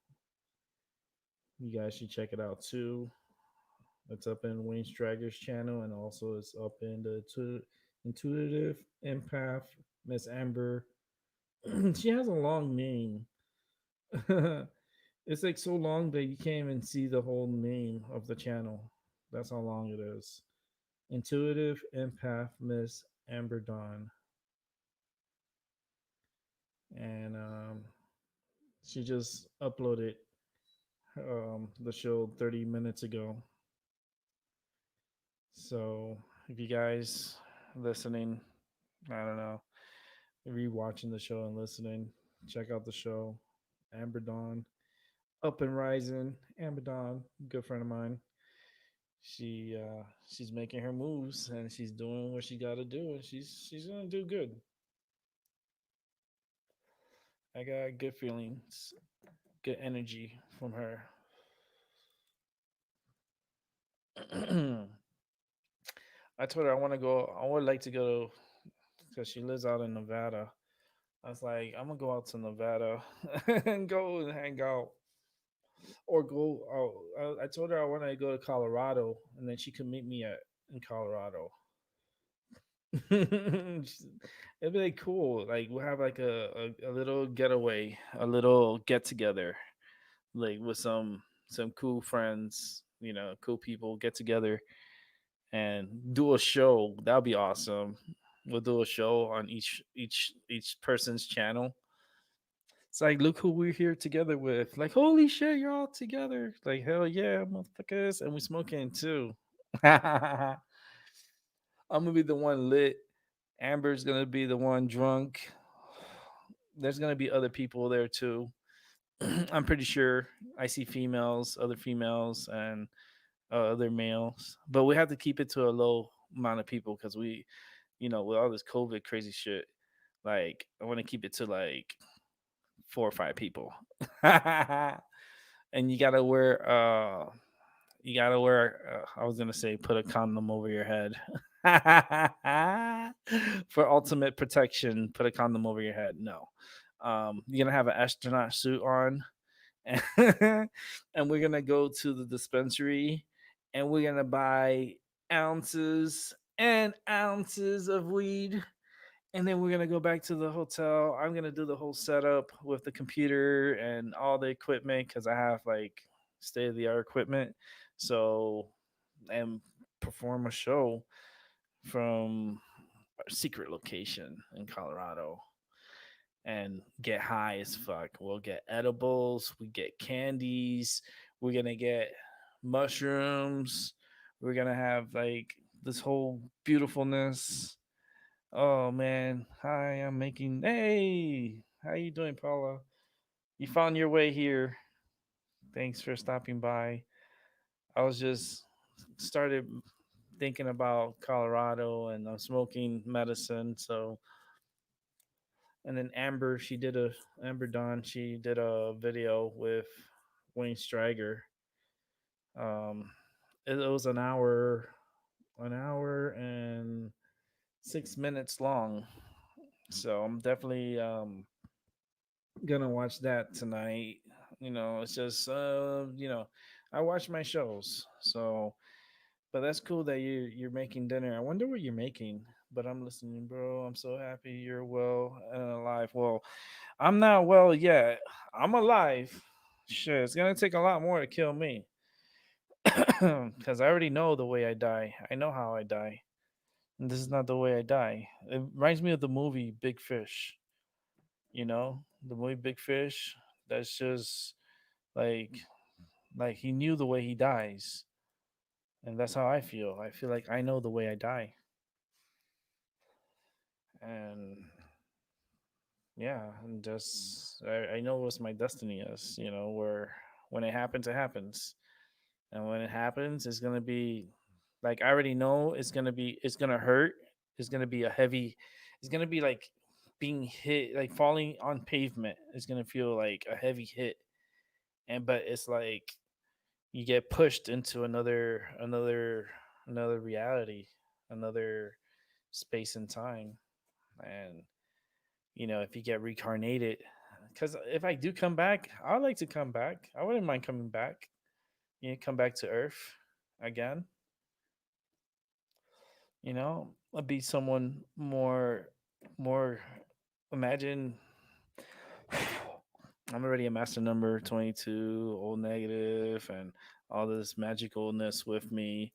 You guys should check it out too. It's up in Wayne Strager's channel, and also it's up in the Intuitive Empath Miss Amber. She has a long name. It's like so long that you can't even see the whole name of the channel. That's how long it is. Intuitive Empath Miss Amber Dawn, and she just uploaded the show 30 minutes ago. So if you guys listening, I don't know, rewatching the show and listening, check out the show. Amber Dawn, up and rising. Amber Dawn, good friend of mine. She's making her moves and she's doing what she got to do, and she's gonna do good. I got good feelings, good energy from her. I told her I want to go. I would like to go because she lives out in Nevada. I was like, I'm gonna go out to Nevada and go and hang out, or go. Oh, I told her I wanted to go to Colorado, and then she could meet me at in Colorado. It'd be like cool. Like we'll have like a little getaway, a little get together, like with some cool friends, cool people get together and do a show. That'd be awesome. We'll do a show on each person's channel. It's like, look who we're here together with. Like, holy shit, you're all together. Like, hell yeah, motherfuckers, and we smoking too. I'm gonna be the one lit. Amber's gonna be the one drunk. There's gonna be other people there too. I'm pretty sure I see females, other females, and other males. But we have to keep it to a low amount of people because with all this COVID crazy shit, like I want to keep it to like 4 or 5 people. And you gotta wear I was gonna say put a condom over your head. For ultimate protection, put a condom over your head. No. You're gonna have an astronaut suit on, and, and we're gonna go to the dispensary, and we're gonna buy ounces and ounces of weed, and then we're gonna go back to the hotel. I'm gonna do the whole setup with the computer and all the equipment because I have like state of the art equipment. So, and perform a show from our secret location in Colorado. and get high as fuck. We'll get edibles, we get candies, we're gonna get mushrooms, we're gonna have like this whole beautifulness. Oh man, hi, I'm making. Hey, how you doing, Paula? You found your way here. Thanks for stopping by. I was just started thinking about Colorado and I'm smoking medicine. So, and then Amber Dawn, she did a video with Wayne Stryger. Um, it was an hour and 6 minutes long. So I'm definitely gonna watch that tonight. It's just I watch my shows. So, but that's cool that you're making dinner. I wonder what you're making. But I'm listening, bro. I'm so happy you're well and alive. Well, I'm not well yet. I'm alive. Shit, it's gonna take a lot more to kill me. Because I already know the way I die. I know how I die. And this is not the way I die. It reminds me of the movie Big Fish. The movie Big Fish. That's just like he knew the way he dies, and that's how I feel. I feel like I know the way I die, and yeah, and just I know what my destiny is. Where when it happens, it happens, and when it happens, it's gonna be like I already know it's gonna hurt. It's gonna be a heavy. It's gonna be like being hit, like falling on pavement. It's gonna feel like a heavy hit, but it's like you get pushed into another reality, another space and time. And if you get reincarnated, because if I do come back, I'd like to come back. I wouldn't mind coming back. Come back to Earth again. I'd be someone more. Imagine I'm already a master number 22, old negative, and all this magicalness with me,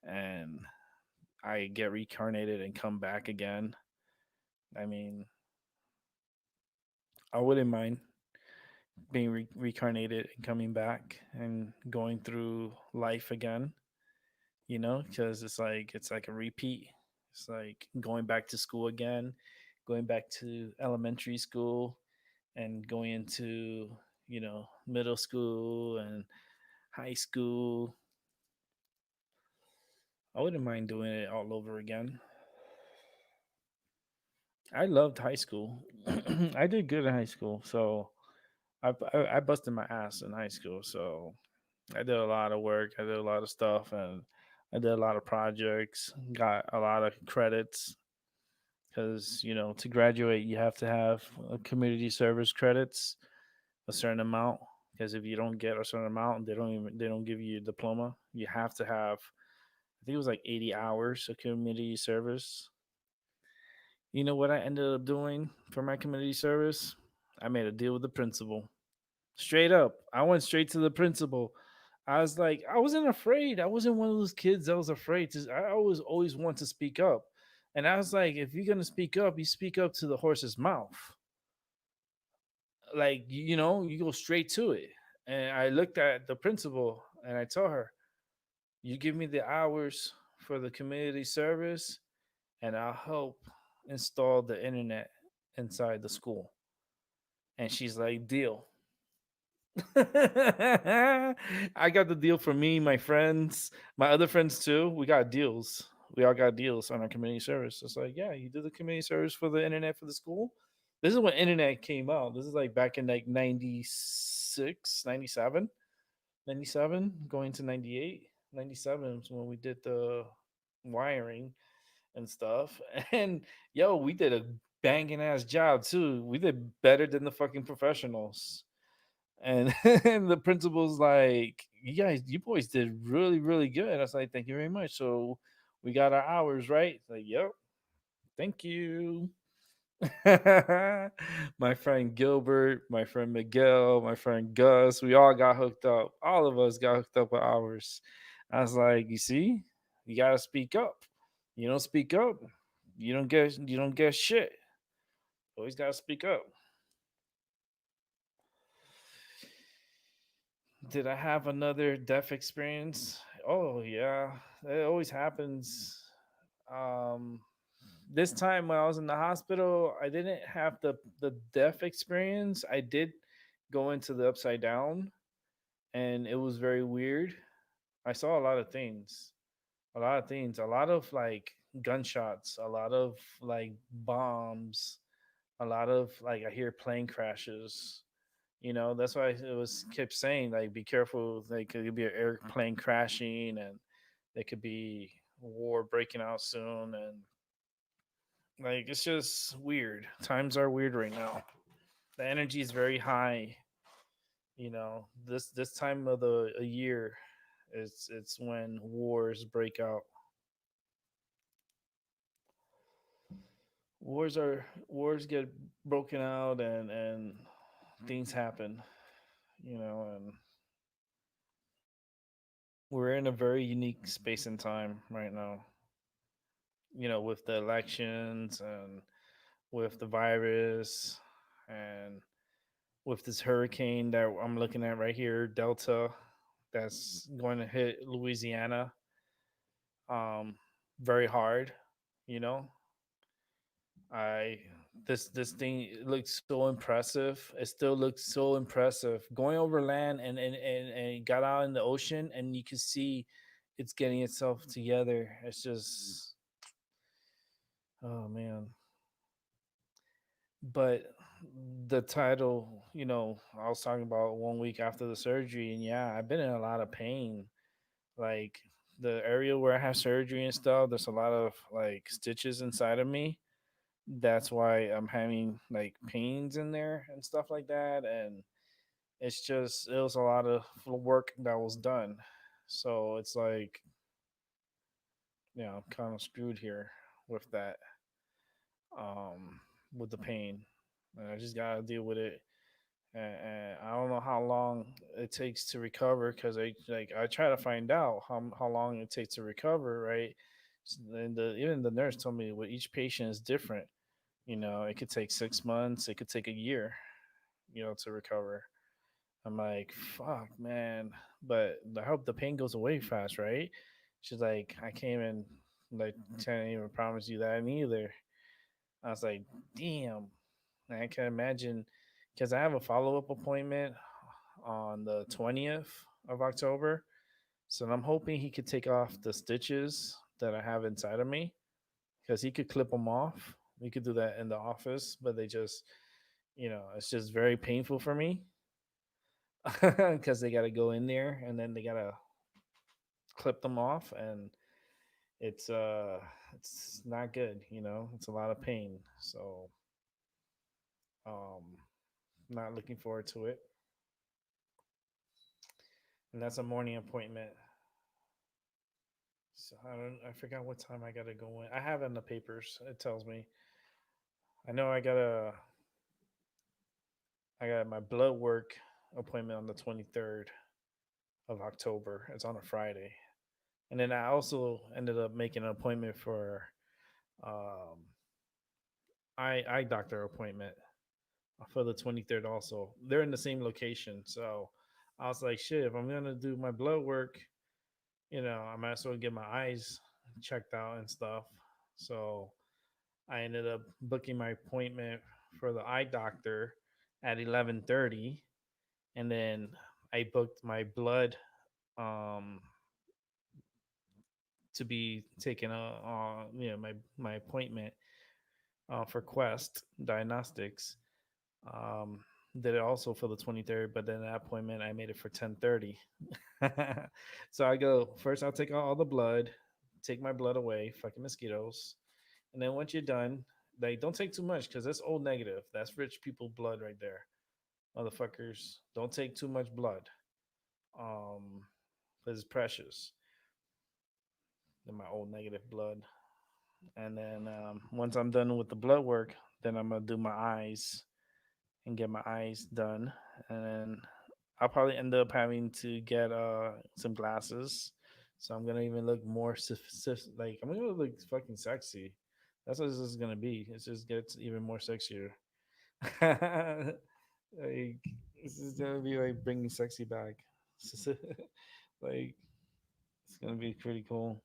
and I get reincarnated and come back again. I mean, I wouldn't mind being reincarnated and coming back and going through life again. Because it's like a repeat. It's like going back to school again, going back to elementary school, and going into middle school and high school. I wouldn't mind doing it all over again. I loved high school. I did good in high school, so I busted my ass in high school. So I did a lot of work. I did a lot of stuff, and I did a lot of projects. Got a lot of credits because to graduate you have to have community service credits, a certain amount. Because if you don't get a certain amount, they don't give you a diploma. You have to have, I think it was like 80 hours of community service. You know what I ended up doing for my community service? I made a deal with the principal. Straight up. I went straight to the principal. I was like, I wasn't afraid. I wasn't one of those kids that was afraid to. I always want to speak up. And I was like, if you're gonna speak up, you speak up to the horse's mouth. Like, you go straight to it. And I looked at the principal and I told her, you give me the hours for the community service and I'll help install the internet inside the school. And she's like, deal. I got the deal for me, my friends, my other friends too. We got deals. We all got deals on our community service. It's like, yeah, you do the community service for the internet for the school. This is when internet came out. This is like back in like 96, 97, 97, going to 98. 97 is when we did the wiring and stuff. And yo, we did a banging ass job too. We did better than the fucking professionals. And, and the principal's like, you boys did really, really good. I was like, thank you very much. So we got our hours, right? Like, yep, thank you. My friend Gilbert, my friend Miguel, my friend Gus, we all got hooked up. All of us got hooked up with hours. I was like, you see, you gotta speak up. You don't speak up, you don't get shit. Always gotta speak up. Did I have another death experience? Oh yeah, it always happens. Um, this time when I was in the hospital, I didn't have the death experience. I did go into the upside down, and it was very weird. I saw a lot of things, a lot of things, a lot of like gunshots, a lot of like bombs, a lot of like I hear plane crashes. That's why it was kept saying like be careful. Like it could be an airplane crashing, and there could be war breaking out soon, and like it's just weird. Times are weird right now. The energy is very high. This time of the a year, it's when wars break out. Wars get broken out, and things happen. And we're in a very unique space and time right now. With the elections and with the virus and with this hurricane that I'm looking at right here, Delta, that's going to hit Louisiana um very hard, you know. I this thing looks so impressive. It still looks so impressive. Going over land and it got out in the ocean and you can see it's getting itself together. It's just oh man. But the title, I was talking about 1 week after the surgery, and yeah, I've been in a lot of pain. Like the area where I have surgery and stuff, there's a lot of like stitches inside of me. That's why I'm having like pains in there and stuff like that. And it was a lot of work that was done. So it's like, I'm kind of screwed here with that, um, with the pain. And I just gotta deal with it. And I don't know how long it takes to recover because I try to find out how long it takes to recover, right? And even the nurse told me with each patient is different. It could take 6 months, it could take a year, to recover. I'm like, fuck, man. But I hope the pain goes away fast, right? She's like, I can't even like can't even promise you that neither. I was like, damn. I can imagine because I have a follow up appointment on the 20th of October. So I'm hoping he could take off the stitches that I have inside of me because he could clip them off. We could do that in the office, but it's just very painful for me because they got to go in there and then they got to clip them off. And it's, uh, it's not good, it's a lot of pain. So, um, not looking forward to it. And that's a morning appointment. So I forgot what time I gotta go in. I have it in the papers. It tells me. I know I got my blood work appointment on the 23rd of October. It's on a Friday. And then I also ended up making an appointment for um eye doctor appointment for the 23rd also. They're in the same location. So I was like, shit, if I'm gonna do my blood work, I might as well get my eyes checked out and stuff. So I ended up booking my appointment for the eye doctor at 11:30, and then I booked my blood um, to be taken my appointment for Quest Diagnostics. Um, did it also for the 23rd, but then that appointment I made it for 10:30. So I go first. I'll take all the blood, take my blood away, fucking mosquitoes, and then once you're done, like don't take too much because that's O negative. That's rich people blood right there, motherfuckers. Don't take too much blood, um, because it's precious. In my O negative blood, and then once I'm done with the blood work, then I'm gonna do my eyes and get my eyes done, and then I'll probably end up having to get some glasses. So I'm gonna even look more like I'm gonna look fucking sexy. That's what this is gonna be. It just gets even more sexier. Like this is gonna be like bringing sexy back. Like it's gonna be pretty cool.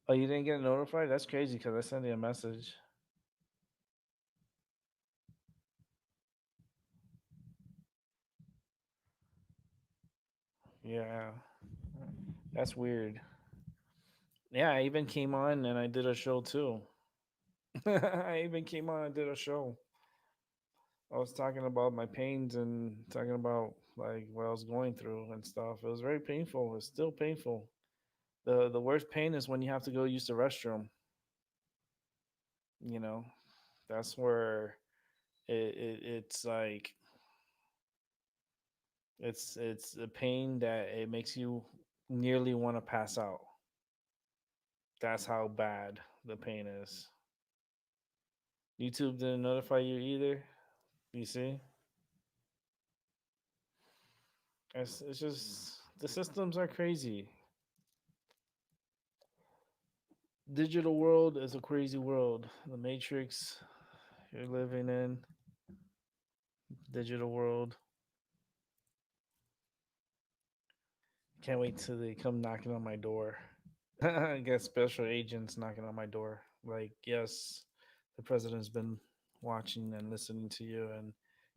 Oh, you didn't get notified? That's crazy because I sent you a message. Yeah, that's weird. Yeah, I even came on and I did a show too. I even came on and did a show. I was talking about my pains and talking about like what I was going through and stuff. It was very painful. It's still painful. The worst pain is when you have to go use the restroom. You know, that's where it's like it's a pain that it makes you nearly want to pass out. That's how bad the pain is. YouTube didn't notify you either. You see, it's just the systems are crazy. Digital world is a crazy world. The Matrix you're living in, digital world. Can't wait till they come knocking on my door. I got special agents knocking on my door. Like, yes, the president's been watching and listening to you, and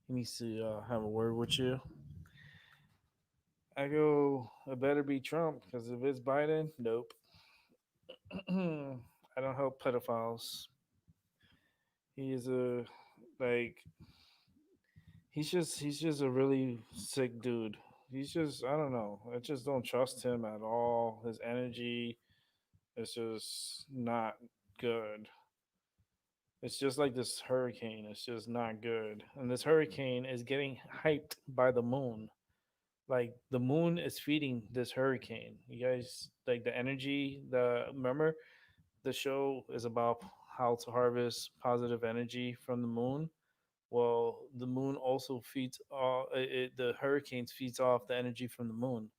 he needs to have a word with you. I go, it better be Trump because if it's Biden, nope. I don't help pedophiles. He is a like he's just a really sick dude. He's just I don't know. I just don't trust him at all. His energy is just not good. It's just like this hurricane. It's just not good. And this hurricane is getting hyped by the moon. Like the moon is feeding this hurricane. You guys like the energy, the remember the show is about how to harvest positive energy from the moon. Well, the moon also feeds the hurricanes feeds off the energy from the moon.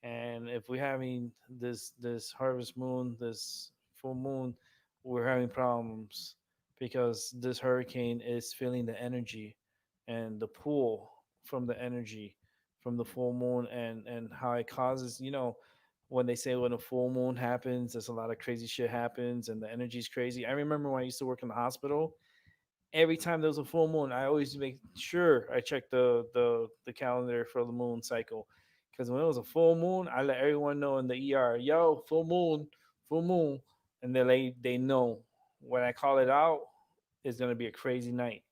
And if we're having this harvest moon, this full moon, we're having problems because this hurricane is feeling the energy and the pull from the energy from the full moon and how it causes, when they say when a full moon happens, there's a lot of crazy shit happens and the energy is crazy. I remember when I used to work in the hospital, every time there was a full moon, I always make sure I check the calendar for the moon cycle. Because when it was a full moon, I let everyone know in the ER, yo, full moon, and they know when I call it out, it's gonna be a crazy night.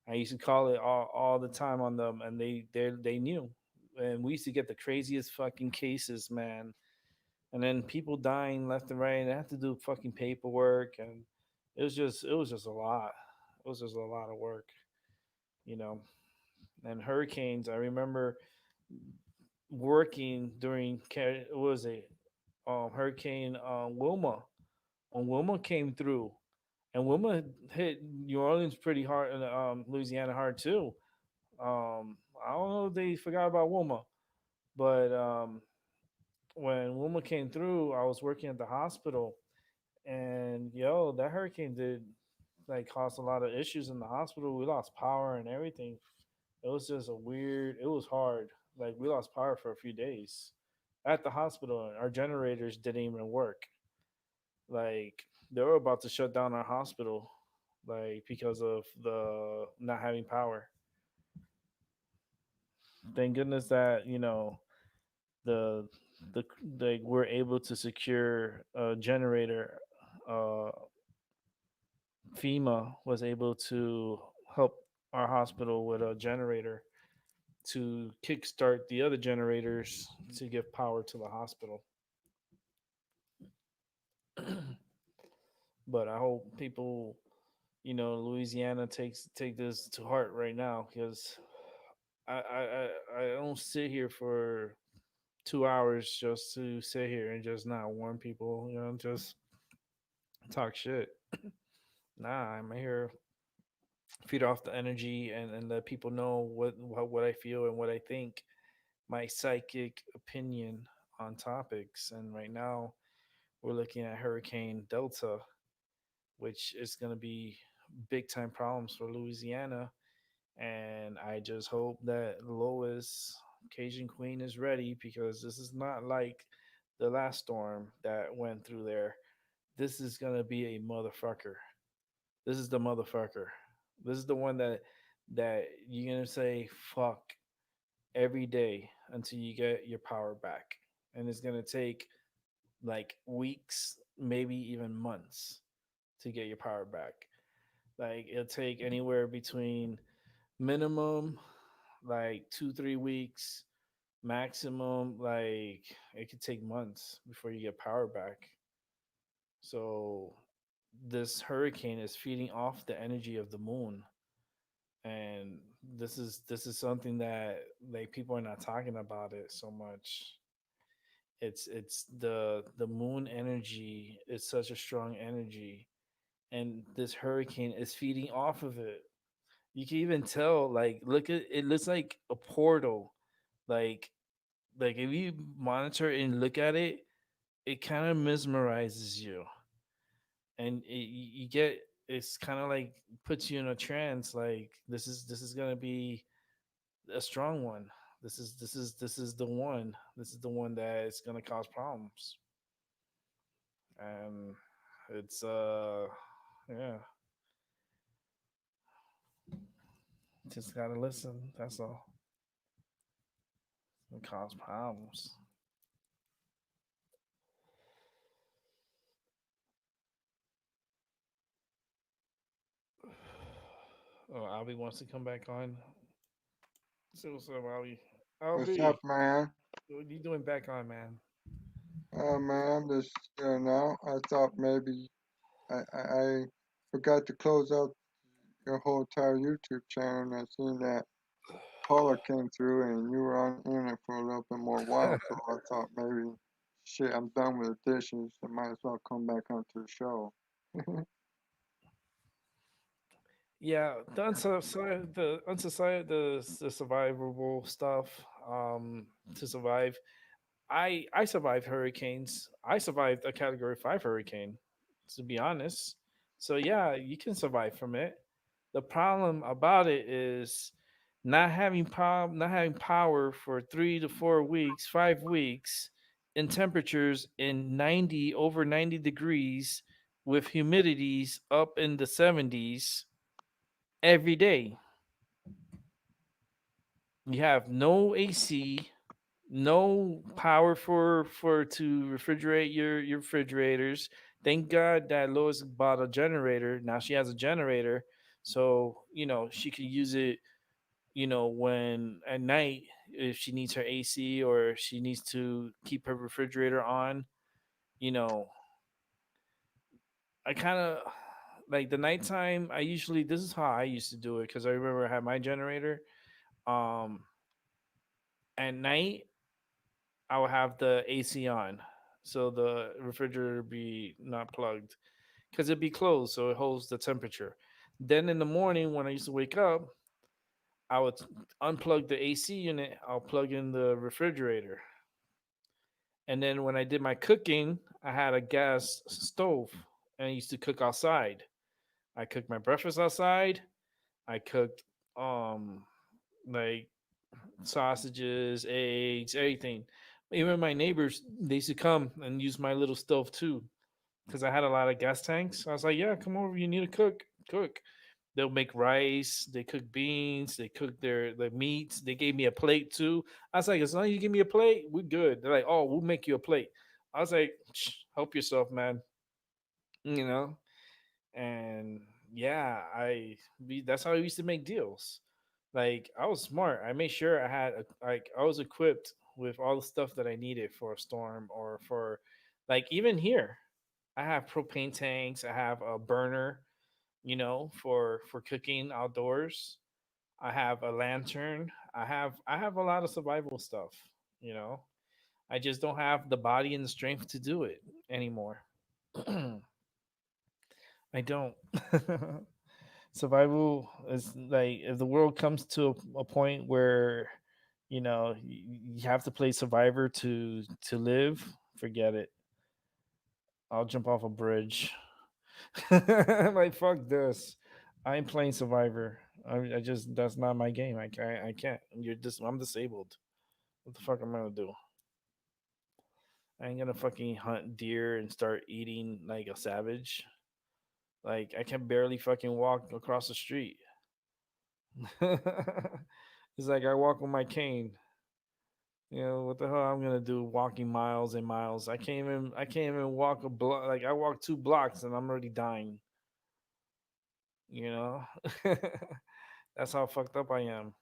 I used to call it all the time on them, and they knew. And we used to get the craziest fucking cases, man. And then people dying left and right, and they have to do fucking paperwork, and it was just a lot. It was just a lot of work, you know. And hurricanes, I remember working during what was it, Hurricane Wilma. When Wilma came through, and Wilma hit New Orleans pretty hard, and Louisiana hard too. I don't know if they forgot about Wilma, but when Wilma came through, I was working at the hospital, and yo, that hurricane did like cause a lot of issues in the hospital. We lost power and everything. It was just a weird. It was hard. Like we lost power for a few days at the hospital. Our generators didn't even work. Like they were about to shut down our hospital, like because of the not having power. Thank goodness that the the like we're able to secure a generator. Uh, FEMA was able to help our hospital with a generator to kickstart the other generators to give power to the hospital. But I hope people, Louisiana take this to heart right now because I don't sit here for 2 hours just to sit here and just not warn people, just talk shit. Nah, I'm here feed off the energy and let people know what I feel and what I think, my psychic opinion on topics. And right now we're looking at Hurricane Delta, which is going to be big time problems for Louisiana. And I just hope that Lois, Cajun Queen, is ready because this is not like the last storm that went through there. This is gonna be a motherfucker. This is the motherfucker. This is the one that you're gonna say fuck every day until you get your power back, and it's gonna take like weeks, maybe even months, to get your power back. Like it'll take anywhere between minimum like 2 3 weeks, maximum like it could take months before you get power back. So this hurricane is feeding off the energy of the moon, and this is something that like people are not talking about it so much. It's the moon energy is such a strong energy, and this hurricane is feeding off of it. You can even tell, like, look at it, looks like a portal. like like if you monitor and look at it, it kind of mesmerizes you, and you get, it's kind of like puts you in a trance. Like this is gonna be a strong one. This is the one. This is the one that is gonna cause problems. And it's yeah, just gotta listen. That's all. It cause problems. Oh, Albie wants to come back on. So what's up, Albie? What's Albie, up, man? what you doing back on, man? Man, I'm just here now. I thought maybe I forgot to close out your whole entire YouTube channel, and I seen that caller came through, and you were on in it for a little bit more while. So I thought maybe, shit, I'm done with the dishes. I might as well come back onto the show. Yeah, the survivable stuff. To survive, I survived hurricanes. I survived a Category 5 hurricane, to be honest. So yeah, you can survive from it. The problem about it is not having power for 3 to 4 weeks, 5 weeks, in temperatures in 90 over 90 degrees, with humidities up in the 70s every day. You have no AC, no power for to refrigerate your refrigerators. Thank God that Lois bought a generator. Now she has a generator, so she can use it. When at night, if she needs her AC or she needs to keep her refrigerator on. You know, I kind of like the nighttime. I usually This is how I used to do it because I remember I had my generator. Um, at night I will have the AC on, so the refrigerator be not plugged because it'd be closed, so it holds the temperature. Then in the morning, when I used to wake up, I would unplug the AC unit. I'll plug in the refrigerator, and then when I did my cooking, I had a gas stove, and I used to cook outside. I cooked my breakfast outside. I cooked um like sausages, eggs, everything. Even my neighbors, they used to come and use my little stove too, because I had a lot of gas tanks. I was like, "Yeah, come over. You need to cook. Cook." They'll make rice. They cook beans. They cook their meats. They gave me a plate too. I was like, "As long as you give me a plate, we're good." They're like, "Oh, we'll make you a plate." I was like, "Help yourself, man." You know. And yeah, that's how I used to make deals. Like I was smart. I made sure I was equipped with all the stuff that I needed for a storm, or for like even here. I have propane tanks. I have a burner, for cooking outdoors. I have a lantern. I have a lot of survival stuff. You know, I just don't have the body and the strength to do it anymore. I don't. Survival is like, if the world comes to a point where you have to play survivor to live, forget it. I'll jump off a bridge. Like fuck this. I ain't playing Survivor. I just that's not my game. I can't. I'm disabled. What the fuck am I gonna do? I ain't gonna fucking hunt deer and start eating like a savage. Like I can barely fucking walk across the street. It's like I walk with my cane. You know what the hell I'm gonna do? Walking miles and miles. I can't even walk a block. Like I walk 2 blocks and I'm already dying. You know, that's how fucked up I am.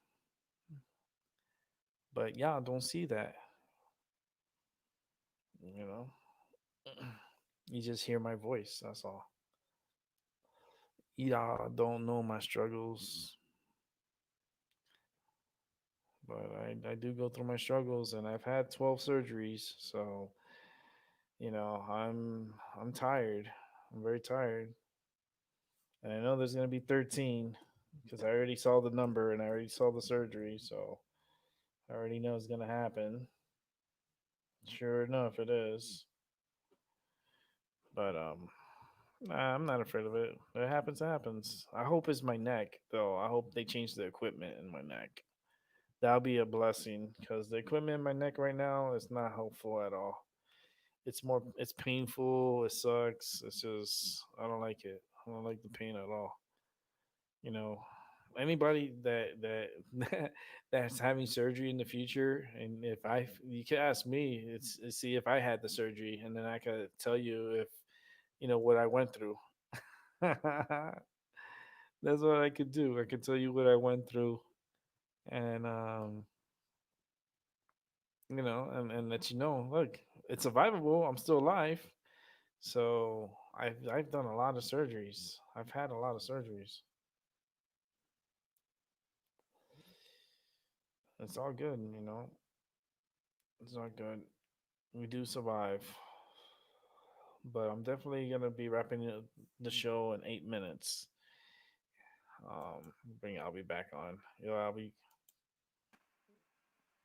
But yeah, don't see that. You know, you just hear my voice. That's all. Y'all don't know my struggles, but I do go through my struggles, and I've had 12 surgeries. So I'm tired. I'm very tired, and I know there's gonna be 13 because I already saw the number and I already saw the surgery. So I already know it's gonna happen. Sure enough, it is. But nah, I'm not afraid of it. It happens, it happens. I hope it's my neck, though. I hope they change the equipment in my neck. That'll be a blessing because the equipment in my neck right now is not helpful at all. It's painful. It sucks. It's just, I don't like it. I don't like the pain at all. You know, anybody that's having surgery in the future, and if you can ask me, it's see if I had the surgery, and then I could tell you if what I went through. That's what I could do. I could tell you what I went through, and and let you know. Look, it's survivable. I'm still alive. So I've done a lot of surgeries. I've had a lot of surgeries. It's all good. It's all good. We do survive. But I'm definitely gonna be wrapping the show in 8 minutes. Bring I'll be back on. I'll be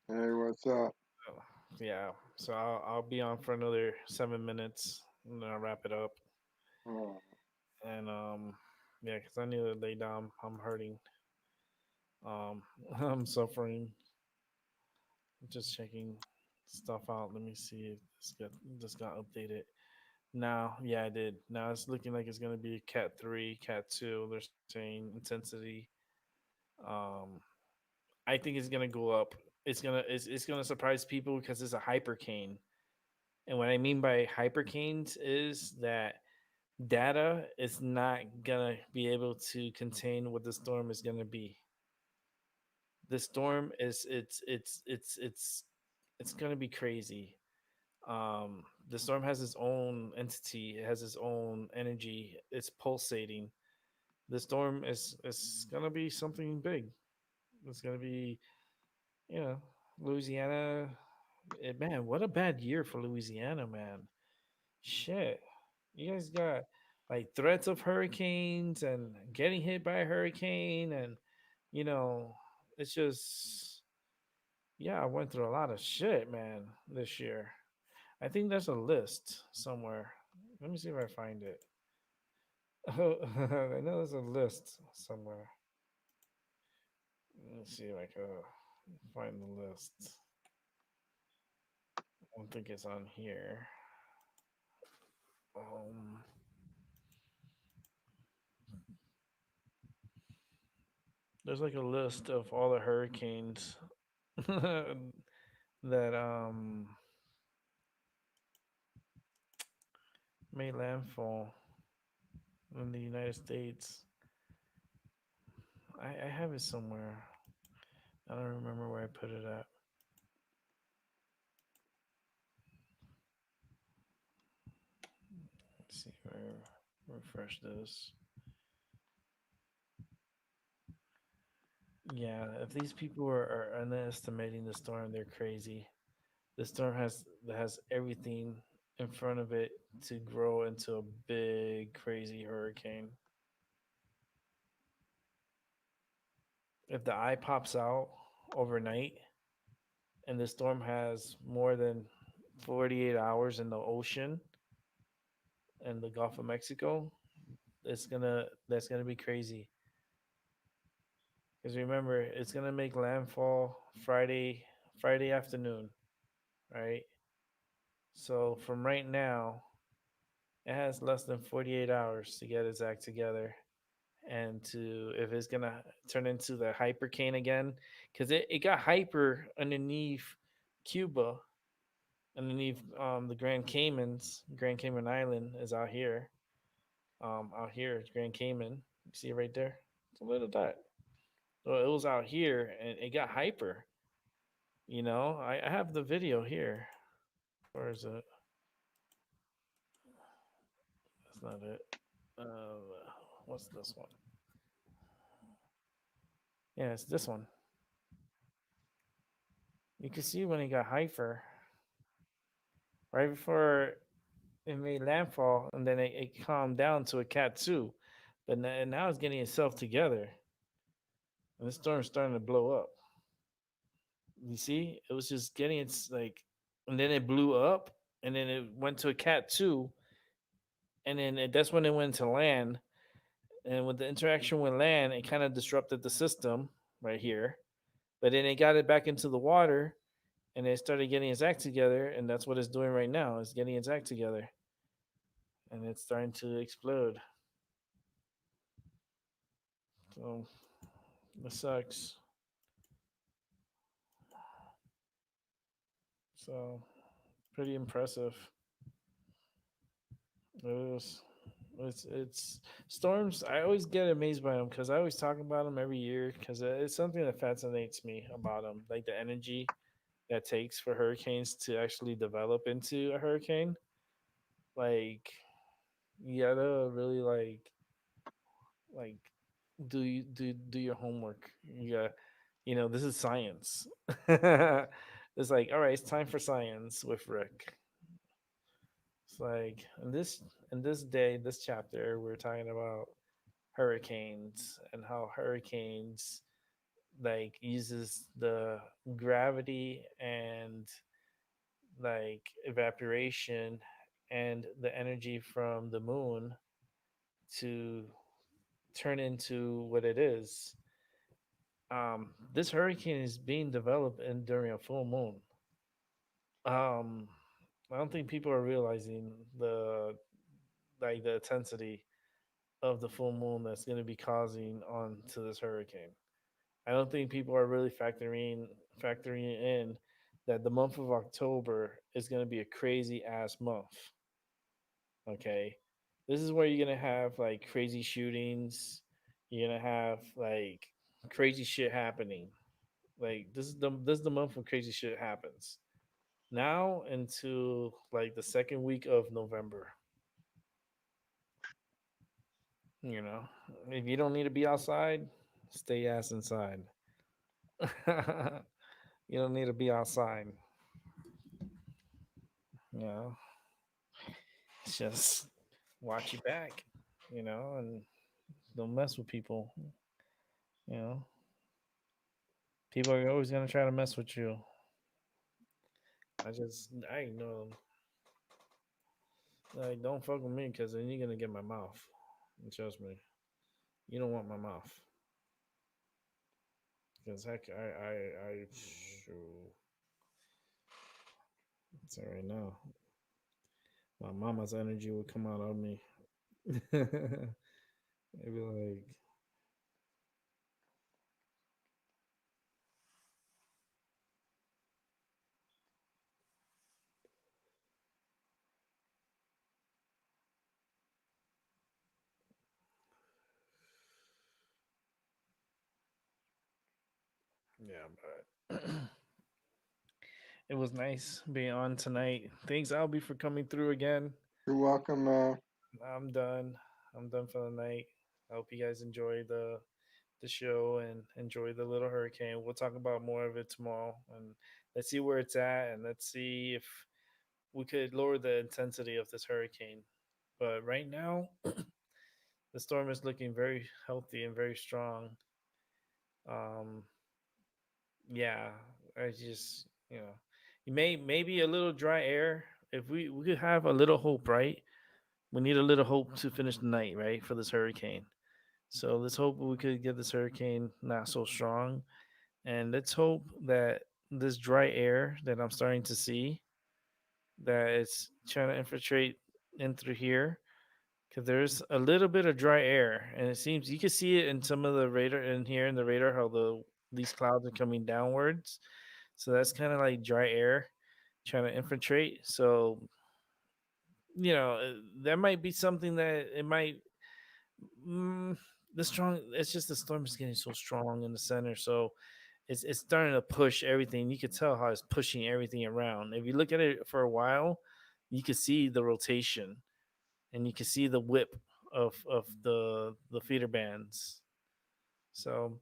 Hey, what's up? Oh, yeah. So I'll be on for another 7 minutes, and then I'll wrap it up. Oh, And yeah, because I need to lay down. I'm hurting. Um, I'm suffering. Just checking stuff out. Let me see if this got updated. Now, yeah, I did. Now it's looking like it's gonna be Cat 3, Cat 2. They're saying intensity. Um, I think it's gonna go up. It's gonna surprise people because it's a hypercane. And what I mean by hypercanes is that data is not gonna be able to contain what the storm is gonna be. The storm is it's gonna be crazy. The storm has its own entity. It has its own energy. It's pulsating. The storm is gonna be something big. It's gonna be you know Louisiana. Man, what a bad year for Louisiana, man. Shit. You guys got like threats of hurricanes and getting hit by a hurricane and you know, it's just yeah, I went through a lot of shit, man, this year. I think there's a list somewhere. Let me see if I find it. I know there's a list somewhere. Let me see if I can find the list. I don't think it's on here. Um, there's like a list of all the hurricanes that made landfall in the United States. I have it somewhere. I don't remember where I put it at. Let's see where refresh this. Yeah, if these people are underestimating the storm, they're crazy. The storm has everything in front of it to grow into a big crazy hurricane. If the eye pops out overnight and the storm has more than 48 hours in the ocean and the Gulf of Mexico, that's gonna be crazy. Because remember, it's gonna make landfall Friday afternoon, right? So from right now, it has less than 48 hours to get its act together, and to if it's gonna turn into the hypercane again, because it got hyper underneath Cuba, underneath the Grand Cayman Island is out here. Out here, Grand Cayman. You see it right there? It's a little dot. So it was out here and it got hyper. I have the video here. Where is it? That's not it. Uh, what's this one? Yeah, it's this one. You can see when it got hyper right before it made landfall, and then it calmed down to a cat 2. But now it's getting itself together, and the storm's starting to blow up. You see, it was just getting its like, and then it blew up, and then it went to a cat 2, and then that's when it went to land. And with the interaction with land, it kind of disrupted the system right here. But then it got it back into the water, and it started getting its act together, and that's what it's doing right now. It's getting its act together, and it's starting to explode. So this sucks. So pretty impressive. It was. It's storms. I always get amazed by them because I always talk about them every year because it's something that fascinates me about them, like the energy that takes for hurricanes to actually develop into a hurricane. Like you gotta really like do your homework. You got this is science. It's like all right, it's time for science with Rick. It's like this chapter we're talking about hurricanes and how hurricanes like uses the gravity and like evaporation and the energy from the moon to turn into what it is. This hurricane is being developed during a full moon. Um, I don't think people are realizing the intensity of the full moon that's going to be causing on to this hurricane. I don't think people are really factoring in that the month of October is going to be a crazy ass month. Okay, this is where you're gonna have like crazy shootings. You're gonna have like crazy shit happening. Like this is the month when crazy shit happens. Now into like the second week of November. You know, if you don't need to be outside, stay ass inside. You don't need to be outside. You know, just watch your back. And don't mess with people. You know, people are always gonna try to mess with you. I ignore them. Like, don't fuck with me because then you're gonna get my mouth. And trust me, you don't want my mouth. Because heck, it's all right now. My mama's energy would come out of me. It'd be like, yeah, but it was nice being on tonight. Thanks, Albie, for coming through again. You're welcome, man. I'm done. I'm done for the night. I hope you guys enjoy the show and enjoy the little hurricane. We'll talk about more of it tomorrow, and let's see where it's at, and let's see if we could lower the intensity of this hurricane. But right now, the storm is looking very healthy and very strong. Um, yeah, I just you maybe a little dry air. If we could have a little hope, right? We need a little hope to finish the night, right, for this hurricane. So let's hope we could get this hurricane not so strong, and let's hope that this dry air that I'm starting to see, that it's trying to infiltrate in through here, because there's a little bit of dry air, and it seems you can see it in some of the radar in here in the radar how these clouds are coming downwards. So that's kind of like dry air trying to infiltrate. So that might be something that it might. Mm, the strong. It's just the storm is getting so strong in the center, so it's starting to push everything. You could tell how it's pushing everything around. If you look at it for a while, you could see the rotation, and you can see the whip of the feeder bands. So,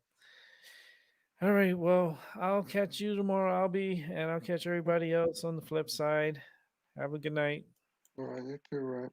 all right, well, I'll catch you tomorrow, Albie, and I'll catch everybody else on the flip side. Have a good night. All right, you too, right?